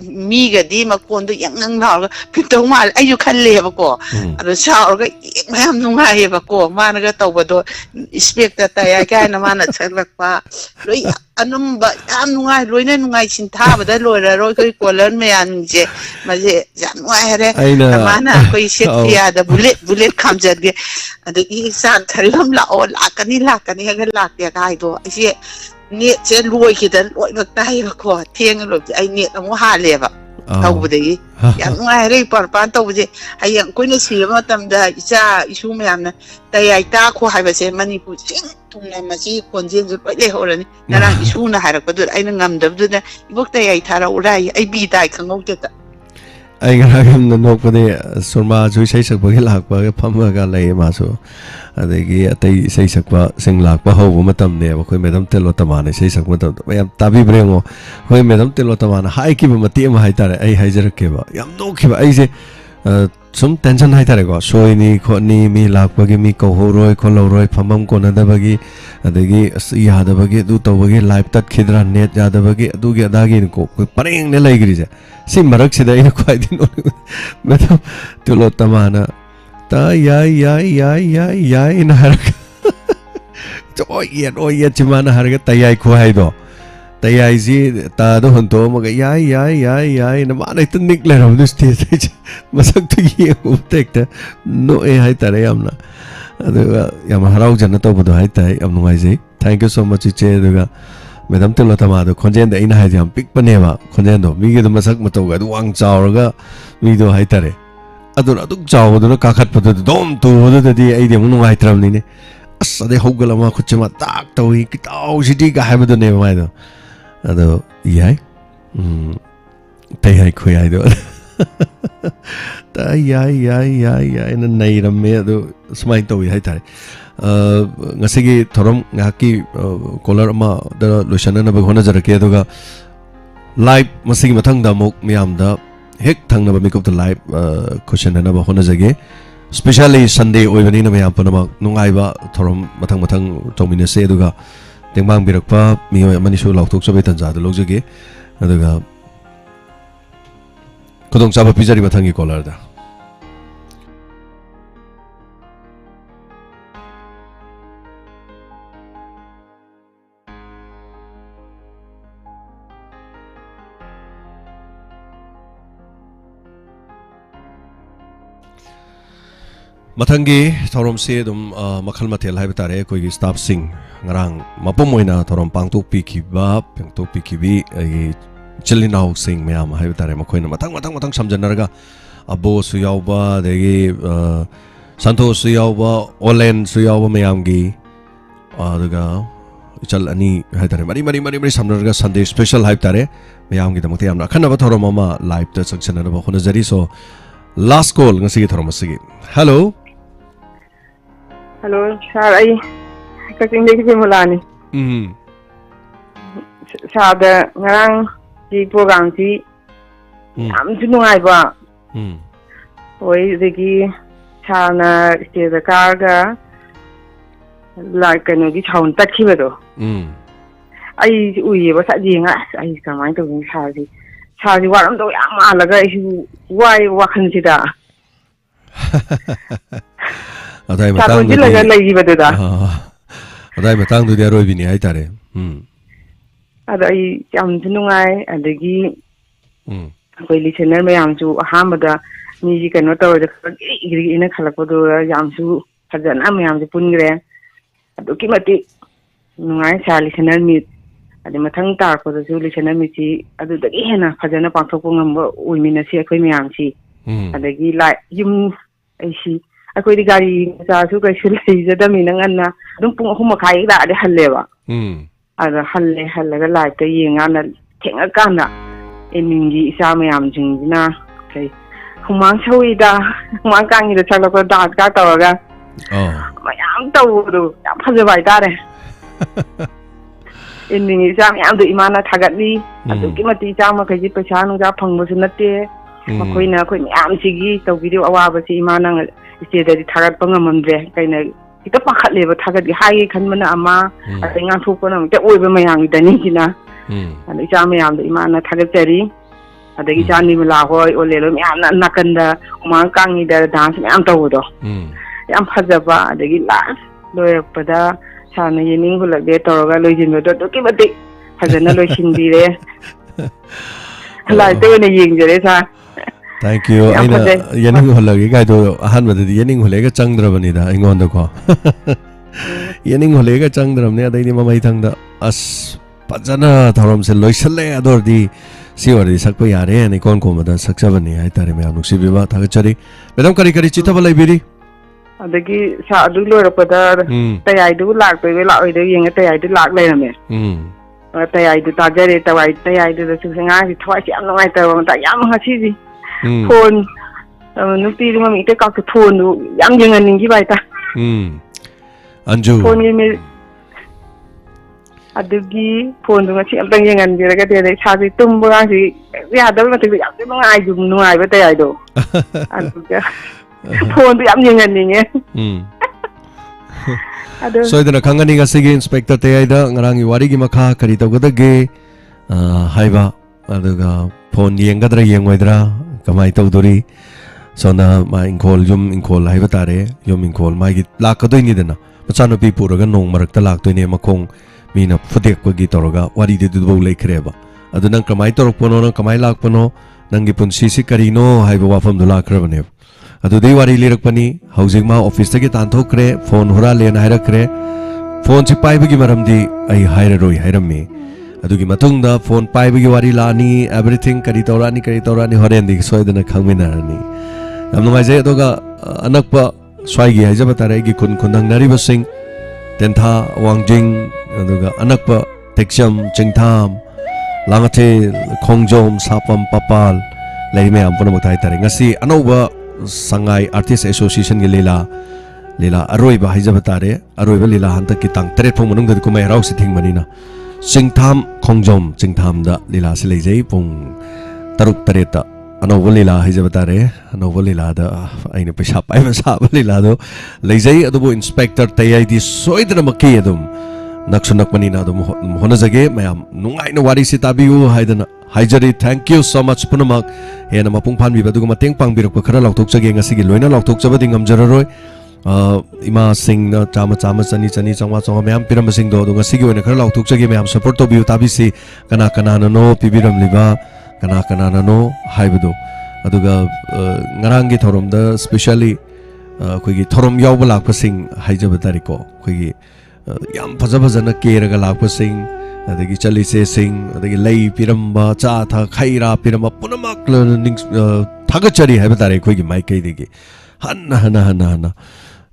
미가디 막본도 양양 나오고 비동말 아주 칼레해봤고 아주 샤오가 mayam nungayebako managa tawbado inspector taya kaina mana chaglakpa loi anumba yam nungay loina nungay sinthabada loira roi koi kolan mayan je maje jam nungay re mana koi setya da bullet khamjage adagi san tharibam lao lakani haga lakya kai do ise ne che loi kidan loi baktai ko theng lo ai ne amu haleba tawbudagi yam nungay re parpan tawbuje ayang koi na sima tamda isa isu mayamna tayai ta ko haibase Manipur sing tungna masi konjen ju loi le horani narang isu na harakpadu aina ngamdabdu na ibok tayai thara urai ai bi dai khangau ta ai garagam na nokpade surma ju sei sakbagi lakpa ga phamaga lei ma so adegi atai sei sakpa sing lakpa hobu matam ne khoi medam telo tamane sei sakma tam yam tabi brengo khoi medam telo tamana hai ki mati ma hai tare ai hai jarak ke ba yam no ki ba ai je sum tension hai tare ko soini khoni mi lakpa gi mi ko horoi kholoroi phamam ko na dabagi adegi ya dabagi du tawagi live tat khidra net ya dabagi du gi adagi ko pareng ne lai gri je si marak sida ina kwai din medam telo tamana ta ya ina harak oh yeah chimana harga tayai khwai do tayai ji ta do honto ma ya na mana it nik le ram this stage masak tu ye ubtekta no e hai tare yamna aduga yam harau jana to bodo hai tai am ngai ji thank you so much che aduga medam telo tama do khonjen da ina hai jam pik paneba khonjen do mi ge do masak ma to ga do wang chawraga mi do hai tare aduna duk chawduna kakhat padu dom tu bodo di ai de mun ngai tram ni ne asade hogala ma khuchma tak tawi kitaw sidi ga habadu ne mai do ado yai tayai khoi ai do ta yai na nei ramme ado smai tawi hai tare ngasigi thorom ngaki color ma da loshana na baghona jarake aduga live masigi mathang da mok miam da hek thang na ba mikop the live question na ba hona jage especially Sunday oibani na mayam panama nungai ba thorom mathang tomine se aduga tengbang birakpa miyo manisu lautok sabe tanja da logjage aduga kodong saba pizari mathangi color da Mathangi thorom se dum makhal mathel hai batare koi gi staff sing ngarang mapom moina thorom pangtok pi ki ba pangtok pi ki bi ai chilinau sing mayam hai batare makhoina mathang samjanarga abo su yauba degi santo su yauba olen su yauba mayam gi aduga chal ani hai tare mari samnarga Sunday special hai tare mayam gi damte amna khana ba thorom mama live ta section na ba khona jari so last call ngasi gi thorom asigi hello Hello, sir. Ay, kasing hindi kasi mula ni. Sada, ngarang si program si am sinungay ba? Oy, digi sana isteda karga like ano gi chaun takhi ba do. Ay uyi ba sa di nga ay kamay to ng sari. Sari waram do yang malaga isu wai wakan sida. ꯑꯗꯥꯏ ꯆꯥꯛꯂꯣꯟꯁꯤꯜꯂꯒ ꯂꯩꯈꯤꯕꯗꯨꯗ ꯑꯗꯥꯏ ꯃꯇꯥꯡꯗꯨꯗꯤ ꯑꯔꯣꯏꯕꯤꯅꯤ ꯍꯥꯏꯇꯥꯔꯦ ꯑꯗꯣ ꯑꯩ ꯌꯥꯝꯁꯨ ꯅꯨꯡꯉꯥꯏ ꯑꯗꯒꯤ ꯑꯩꯈꯣꯏ listener ꯃꯌꯥꯝꯁꯨ ꯑꯍꯥꯟꯕꯗ ꯃꯤꯁꯤ ꯀꯩꯅꯣ ꯇꯧꯔꯗꯤ ꯈꯔ ꯏꯅ ꯈꯜꯂꯛꯄꯗꯣ ꯌꯥꯝꯁꯨ ꯐꯖꯅ ꯃꯌꯥꯝꯁꯨ ꯄꯨꯟꯈ꯭ꯔꯦ ꯑꯗꯨꯛꯀꯤ ꯃꯇꯤꯛ ꯅꯨꯡꯉꯥꯏ ꯁꯥꯔ ꯂꯤꯁꯅꯔ ꯃꯤꯠ ꯑꯗꯩ ꯃꯊꯪ ꯇꯥꯔꯛꯄꯗꯁꯨ ꯂꯤꯁꯅꯔ ꯃꯤꯠꯁꯤ ꯑꯗꯨꯗꯒꯤ ꯍꯦꯟꯅ ꯐꯖꯅ ꯄꯥꯡꯊꯣꯛꯄ ꯉꯝꯕ ꯑꯣꯏꯃꯤꯟꯅꯁꯤ ꯑꯩꯈꯣꯏ ꯃꯌꯥꯝꯁꯤ ꯑꯗꯒꯤ ꯌꯨꯝ ꯑꯩꯁꯤ ꯑꯩꯈꯣꯏꯗꯤ ꯒꯥꯔꯤ ꯃꯆꯥꯁꯨ ꯀꯩꯁꯨ ꯂꯩꯖꯗꯕꯅꯤꯅ ꯉꯟꯅ ꯑꯗꯨꯝ ꯄꯨꯡ 3:30 ꯂꯥꯛꯑꯗꯤ ꯍꯜꯂꯦꯕ ꯑꯗ ꯍꯜꯂꯒ ꯂꯥꯏꯚꯇ ꯌꯦꯡꯉꯀꯥꯟꯗ ꯊꯦꯡꯉꯀꯥꯟꯗ ꯑꯦꯃꯤꯟꯒꯤ ꯏꯆꯥ ꯃꯌꯥꯝꯁꯤꯡꯁꯤꯅ ꯀꯩ ꯍꯨꯃꯥꯡ ꯁꯧꯏꯗ ꯍꯨꯃꯥꯡ ꯀꯥꯡꯉꯤꯗ ꯁꯛꯂꯛꯄ ꯗꯥꯟꯁꯀ ꯇꯧꯔꯒ ꯃꯌꯥꯝ ꯇꯧꯕꯗꯣ ꯌꯥꯝ ꯐꯖꯕ ꯍꯥꯏꯇꯥꯔꯦ ꯑꯦꯃꯤꯟꯒꯤ ꯏꯆꯥ ꯃꯌꯥꯝꯗꯣ ꯏꯃꯥꯅ ꯊꯥꯒꯠꯂꯤ ꯑꯗꯨꯛꯀꯤ ꯃꯇꯤꯛ ꯏꯆꯥ ꯃꯈꯩꯁꯤ ꯄꯩꯁꯥ ꯅꯨꯡꯁꯥ ꯐꯪꯕꯁꯨ ꯅꯠꯇꯦ ꯃꯈꯣꯏꯅ ꯑꯩꯈꯣꯏ ꯃꯌꯥꯝꯁꯤꯒꯤ ꯇꯧꯕꯤꯔꯤꯕ ꯑꯋꯥꯕꯁꯤ ꯏꯃꯥꯅ ꯏꯆꯦꯗꯗꯤ ꯊꯥꯒꯠꯄ ꯉꯝꯃꯝꯗ꯭ꯔꯦ ꯀꯩꯅ ꯍꯦꯛꯇ ꯄꯥꯈꯠꯂꯦꯕ ꯊꯥꯒꯠꯀꯦ ꯍꯥꯏꯒꯦ ꯈꯟꯕꯅ ꯑꯃ ꯑꯗꯩ ꯉꯥꯡꯊꯣꯛꯄꯅ ꯑꯃꯨꯛꯇ ꯑꯣꯏꯕ ꯃꯌꯥꯝꯒꯤꯗꯅꯤꯁꯤꯅ ꯑꯗ ꯏꯆꯥ ꯃꯌꯥꯝꯗꯣ ꯏꯃꯥꯅ ꯊꯥꯒꯠꯆꯔꯤ ꯑꯗꯒꯤ ꯏꯆꯥ ꯅꯤꯃꯂꯥ ꯍꯣꯏ ꯑꯣꯂꯦꯜ ꯍꯣꯏ ꯃꯌꯥꯝꯅ ꯅꯥꯀꯟꯗ ꯍꯨꯃꯥꯡ ꯀꯥꯡꯉꯤꯗ ꯗꯥꯟꯁ ꯃꯌꯥꯝ ꯇꯧꯕꯗꯣ ꯌꯥꯝ ꯐꯖꯕ ꯑꯗꯒꯤ ꯂꯥꯁ ꯂꯣꯏꯔꯛꯄꯗ ꯁꯥꯔꯅ ꯌꯦꯅꯤꯡ ꯍꯨꯜꯂꯛꯂꯦ ꯇꯧꯔꯒ ꯂꯣꯏꯁꯤꯟꯕꯗꯣ ꯑꯗꯨꯛꯀꯤ ꯃꯇꯤꯛ ꯐꯖꯅ ꯂꯣꯏꯁꯤꯟꯕꯤꯔꯦ ꯂꯥꯏꯚꯇ ꯑꯣꯏꯅ ꯌꯦꯡꯖꯔꯦ ꯁꯥꯔ Thank you. Aina yening holagi gaido ahanbadadi yening holega changdrabanida aingonda ko. Yening holega changdramne adaini mamai thangda as pajana thorom se loisalle adordi siwari sakpa yare ani kon komada saksabani haitare me anuksi biba thagachari. Madam kari kari chitaba laibiri. Adagi sa adu loirapada tayaidu lakpege laoidu yenga tayaidu lak leirame. Tayaidu tajare tayaidu da susenga si thwai si am ngai tawa ta yam hasiji. Phone nupi rumah itu kau phone tu yang jangan ninggi baita. Anju. Phone ini adugi phone tu macam apa jangan dia kata dia cari tumbuh lagi. Dia ada macam tu yang tu mengai tu mengai betul ya itu. Aduga phone tu yang jangan ninggi. So itu nak kangen ni kasih inspektor tayada ngarang iwari gimakha kari tahu kata ge haiba aduga phone yang kadra yang waidra. Kamai tau dori sona ma inkol yum inkol hai batare yum inkol mai gi lak kadoi ni dena pachano pi puraga nong marak ta lak toine makong mina futek ko gi toroga wari de du bo leikreba adu nang kamai torok pono nang kamai lak pono nang gi punsi si karino hai ba wafam du lak krabane adu dei wari lirak pani housing ma office ta gi tan thokre phone hura len hai rakre phone si pai ba gi maram di ai hai roi hai rammi adugi matungda phone paibagi wari lani everything kari taurani horen dik soidana khangminarani yam nungai jai adoga anakpa swaigi haijaba tare gi khundang nari basing tentha wangjing aduga anakpa tekcham chingtham langate khongjom sapam papal leime am pona mutai tare ngasi anoba sangai artist association gi lela aroiba haijaba tare aroiba lela hanta ki tang tret phong manung da kumai rau si thingmanina Singtham Kongjom Singtham da lila se lejai pung taruk tareta anova lila hijabatare anova lila da aina paisa pai ma sa lila do lejai adubo inspector tayai di soidra makki adum naksunak manina adum honajage mayam nungai na wari sitabiu haidana haijari thank you so much punamak hena mapung phan bi baduga mateng pang birak khara loktok jage ngasi gi loina loktok jabadi ngamjararoi ima sing na chama chani changwa mayam piram sing do nga sigi oina khara lautuk chagi mayam support to biu tabisi kana na no pibiram liba kana na no haibudo aduga ngarang gi thorom da specially khoi gi thorom yaw balak pasing haijaba tariko khoi gi yam faja na keraga lak pasing adagi chali se sing adagi lei piramba cha tha khaira piramba punamak thagachari haiba tare khoi gi mai kai degi hana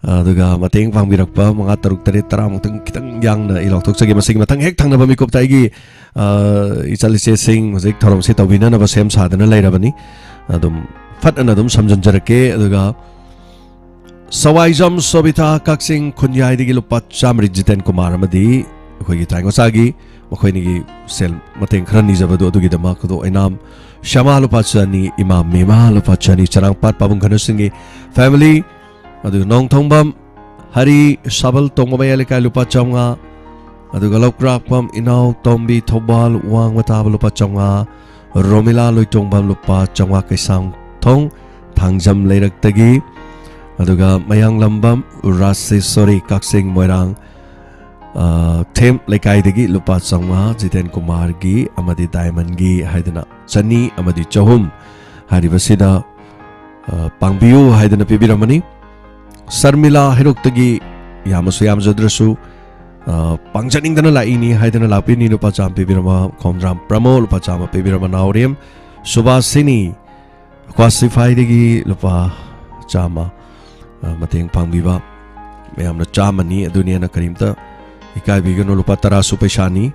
aduga mateng pangbirakpa mga taruk tarit taramutang kitang yang na ilok tok sagi masing matang hek thang na bamikop taigi ichali se sing hojik thorom se tawina na ba sem sadana lairabani adum fat an adum samjan jarake aduga sawaijam sobita kaksing khunyai digi lupa chamri jiten kumar amadi khoi gi thango sagi makhoi ni gi sel mateng khran ni jabadu adugi dama kado inam shama lupa chani imam mema lupa chani charang pat pabung khanu singi family adu nong thongbam hari sabal tongmaya lekai lupa chamnga adu galokrak pam inau tombi thobal wang mata lupa chamnga romila loitong bam lupa chamnga kaisang thong thangjam leirak tagi अदुगा मयांग Lambam Raseshwari काक्सिंग Moirang them लेकाइदगी लुपा चौंगा जितेन कुमार गी अमदी diamond गी हाइदना चनी अमदी चहुम हारिबसिदा पांगबियु हाइदना पिबिरमनी शर्मिला हेरोक्तगी यामसु यामजद्रसु पांगजनिंगदना लाइनी हाइदना लापिनी लुपा चाम पिबिरमा खोमद्राम promo लुपा चाम पिबिरमा नावरेम सुभासिनी क्वासिफाइदगी लुपा चामा मतेंग पांगबिबा मैमना चामनी अदुनियाना करीमता इकाय बिगनो लुपा 10 पैसानी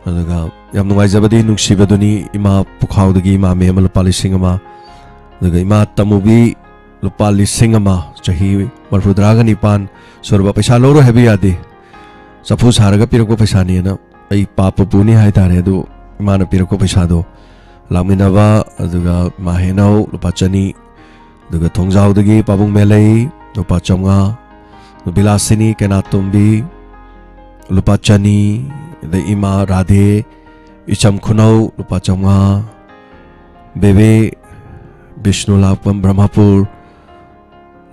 अदुगा याम नुंगाइजबदी नुंगसिबदुनी इमा पुखावदगी इमा ma'am लुपा लिसिंग अमा अदुगा इमा तमुबी लुपा लिसिंग अमा चही मरफुद्रागा निपान सोरबा पैसा लोरो हेबी यादे सफु सारगा पिरको पैसानी ना आई पाप पुनी हाय तारे अदु इमाना पिरको पैसा दो लामिनाबा अदुगा माहेनाव लुपा चनी अदुगा थोंजावदगी पाबुंग मेलै लुपा चौंगा बिलासिनी केनातुंबी लुपा चनी द इमा राधे इचम खुनौ लुपा चौंगा बेबे विष्णु लाकपम ब्रह्मपुर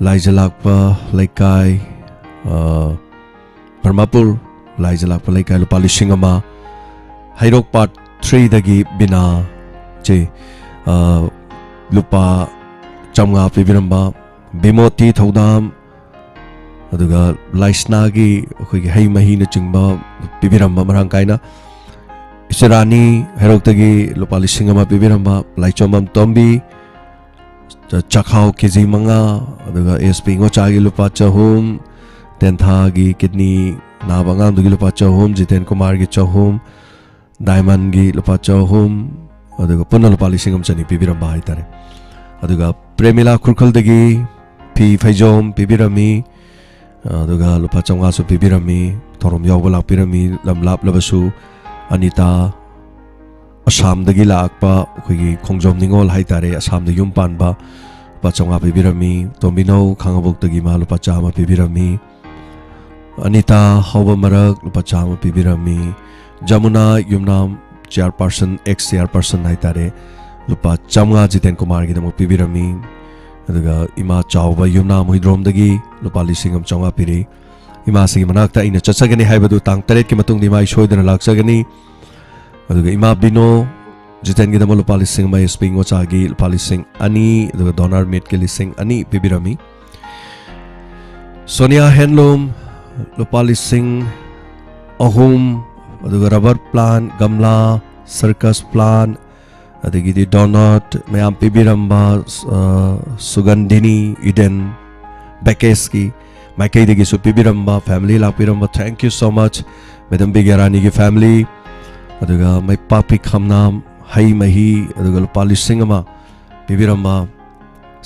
लाइजलाकपा लेकाय ब्रह्मपुर लाइजलाकपा लेकाय लुपा लिसिंग अमा हाइरोक पार्ट 3 दगी बिना चे लुपा चौंगा पिबिरंबा बिमोती थौदाम अदुगा लाइस्नागी अखोगी हई मही न चिंबा पिबिरंबा मरंग कायना इसरानी हेरोक्तगी लुपा लिसिंग अमा पिबिरंबा लाइचोमम तोंबी चखाव केजी मंगा अदुगा एसपी ngoचागी लुपा चहुम तेंथागी किडनी नाबांगाम दुगी लुपा चहुम जितेन कुमार गी चहुम डायमंड गी लुपा चहुम अदुगा पुन्ना लुपा लिसिंग अम चनी पिबिरंबा हाइतारे अदुगा प्रेमिला खुरखलदगी पी फैजोम पिबिरमी अदुगा लुपा चौंगा सु पिबिरमी थोरम यावबा लापिरमी लमलाप लबसु अनिता असम दगी लाकपा अखोगी खोंजोम निंगोल हाइतारे असम द युम पानबा लुपा चौंगा पिबिरमी तोंबिनौ खांगबोक दगी मा लुपा चामा पिबिरमी अनिता हौबा मरक लुपा चामा पिबिरमी Jamuna Yumnam chairperson ex chairperson हाइतारे लुपा चौंगा जितेन कुमार गी दमो पिबिरमी अदुगा इमा चावबा युमना मुहिद्रोम दगी लुपा लिसिंग अम चौंगा पिरी इमा सिगी मनाक्ता इना चचगनी हाइबदु तांग 3 की मतुंग दिमा इशोइदना लाक्सगनी अदुगा इमा बिनो जितेन गी दमो लुपा लिसिंग मा एसपी ngoचागी लुपा लिसिंग अनि अदुगा डोनर मेट के लिसिंग अनि पिबिरमी सोनिया हैंडलूम लुपा लिसिंग अहुम अदुगा रबर प्लांट गमला सर्कस प्लांट अदगी डोनट मैम पिबिरंबा सुगंधिनी इडन बेकेस की माइकई दगी सु पिबिरंबा फैमिली लापिरंबा thank you so much madam बिगरानी की फैमिली अदुगा मै पापी खमनाम हई मही अदुगा लुपा लिसिंग अमा पिबिरंबा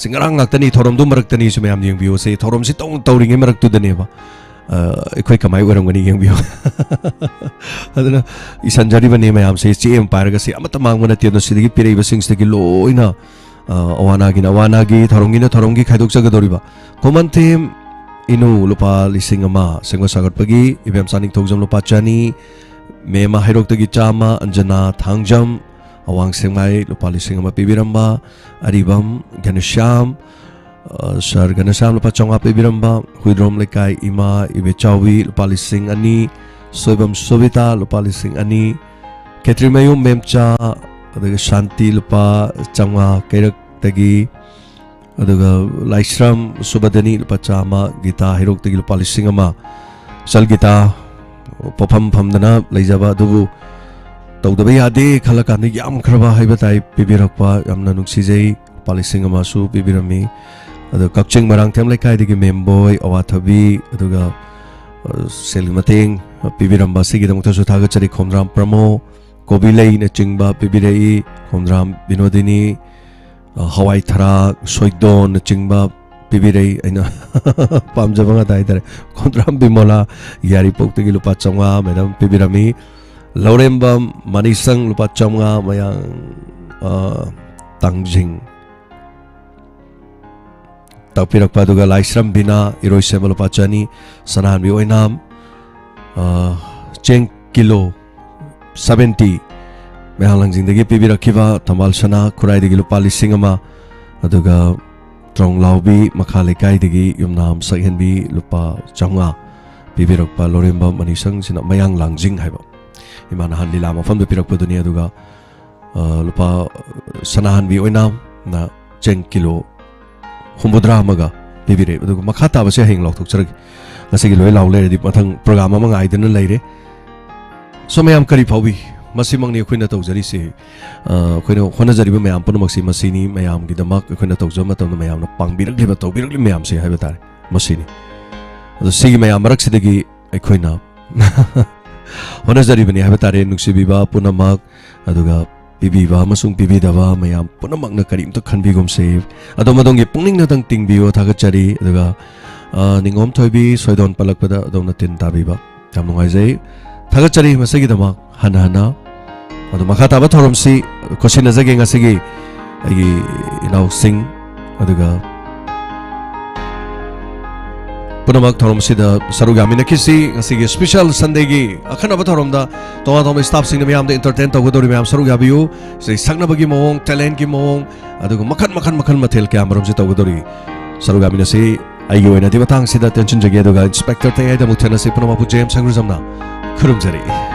सिंगरांग ngaktani thorom du maraktani su ma'am yengbiyo se thorom si tong tawringe maraktu daneba अखोई कमाई ओरंगनी यंबियो अदना इसंजरी बने मैम से चेम पारगा से अमत मांगबो नते न सिदगी पिरेबा सिंगसदगी लोइना अवानागी थोरंगी खाइदोक जगदोरिबा कॉमन थीम इनु लुपा लिसिंग अमा सेंगो सागरपगी इबेम सानिंग थोगजम लुपा चानी मेमा हाइरोक्तगी चामा अंजना थांगजम अवांग सेंगाई लुपा लिसिंग अमा पिबिरंबा अरिबम घनश्याम सर घनश्याम लुपा चौंगा पिबिरंबा हुइद्रोम लेकाय इमा इबे चावी लुपा लिसिंग अनि सोइबम सोबिता लुपा लिसिंग अनि केत्रिमयु मेमचा अदुगा शांति लुपा चौंगा कैरक्तगी अदुगा लाइश्रम सुबदनी लुपा चामा गीता हिरोक्तगी लुपा लिसिंग अमा सल गीता पफम फमदना लैजबा दुबु तौदबा यादे खलकान याम खरबा हाइबताई पिबिरकपा यामना नुक्सिजै लुपा लिसिंग अमा सु पिबिरमी अदो कक्चिंग मरांग थेम लेकाय दिगी मेमबॉय अवाथबी अदुगा सेलमतेंग पिबिरंबा सिगी दमक्ता सुथागा चरी खोमद्राम प्रमो कोबिलै न चिंगबा पिबिरई खोमद्राम विनोदिनी हवाई थरा सोइदोन न चिंगबा पिबिरई ऐना पामजबंगा दाइदरे खोमद्राम बिमोला यारी पोक्तगी लुपा चौंगा मैडम पिबिरमी लौरेंबम मनीसंग लुपा चौंगा मयांग तांगजिंग तपिरकपा दुगा लाइश्रम बिना इरोइसेम लुपा चनी सनानबी ओइनाम चेंग किलो 70 मेहालंगजिंग दगी पिबिरखिबा तमाल सना खुराइदगी लुपा लिसिंग अमा अदुगा Tronglaubi Makale Kaidigi Yumnam Sakhenbi Lupa Changa Bibirokpa Loremba Manisang Sina Mayang Langjing Haiba Imana Han Lila Mafam de Pirokpa Dunia Duga Lupa Sanahan Bi Oinam Na Chen Kilo Humbudra Maga Bibire Duga Makata Base Hing Lok Tukchar Nasigi Loi Laule Di Matang Programa Mang Aiden Leire So Mayam Kari Pawi Masimang ni Queen Togari si Queen Honazari Mayam Punomaxi Masini Mayam Gidamak Queen Togzomata Mayam Pang Birli Birli Mayam si Habitat Masini the Sigi Mayam Maraxidagi Equina Honazari Bani Habitat Nuxibiba Punamak Aduga Bibiva Masung Bibidava Mayam Punamak Nakarim to Kanbigum save Adomadongi Puning Natang Ting Bio Tagachari Aduga Ningom Tobi Soidon Palakpada Donatin Tabiba Tamungaze Tagachari Masagidamak Hana Hana Adu Makataba Toromsi Kosina Zaging Asigi Sing Aduga Punamak Toromsida Sarugami Nakisi Asigi Special Sunday Gi Akanaba Toromda Tomatome Staff Sing Miam the Entertain Togudori Miam Sarugabiu Say Sagnabagi Mong Talent Ki Mong Aduga Makan Matel Cameron Togudori Sarugami Nasi Ayu and Adivatang Sida Tension Jagadoga Inspector Tayada Mutana Sipunamapu James Sangruzamna Kurumjari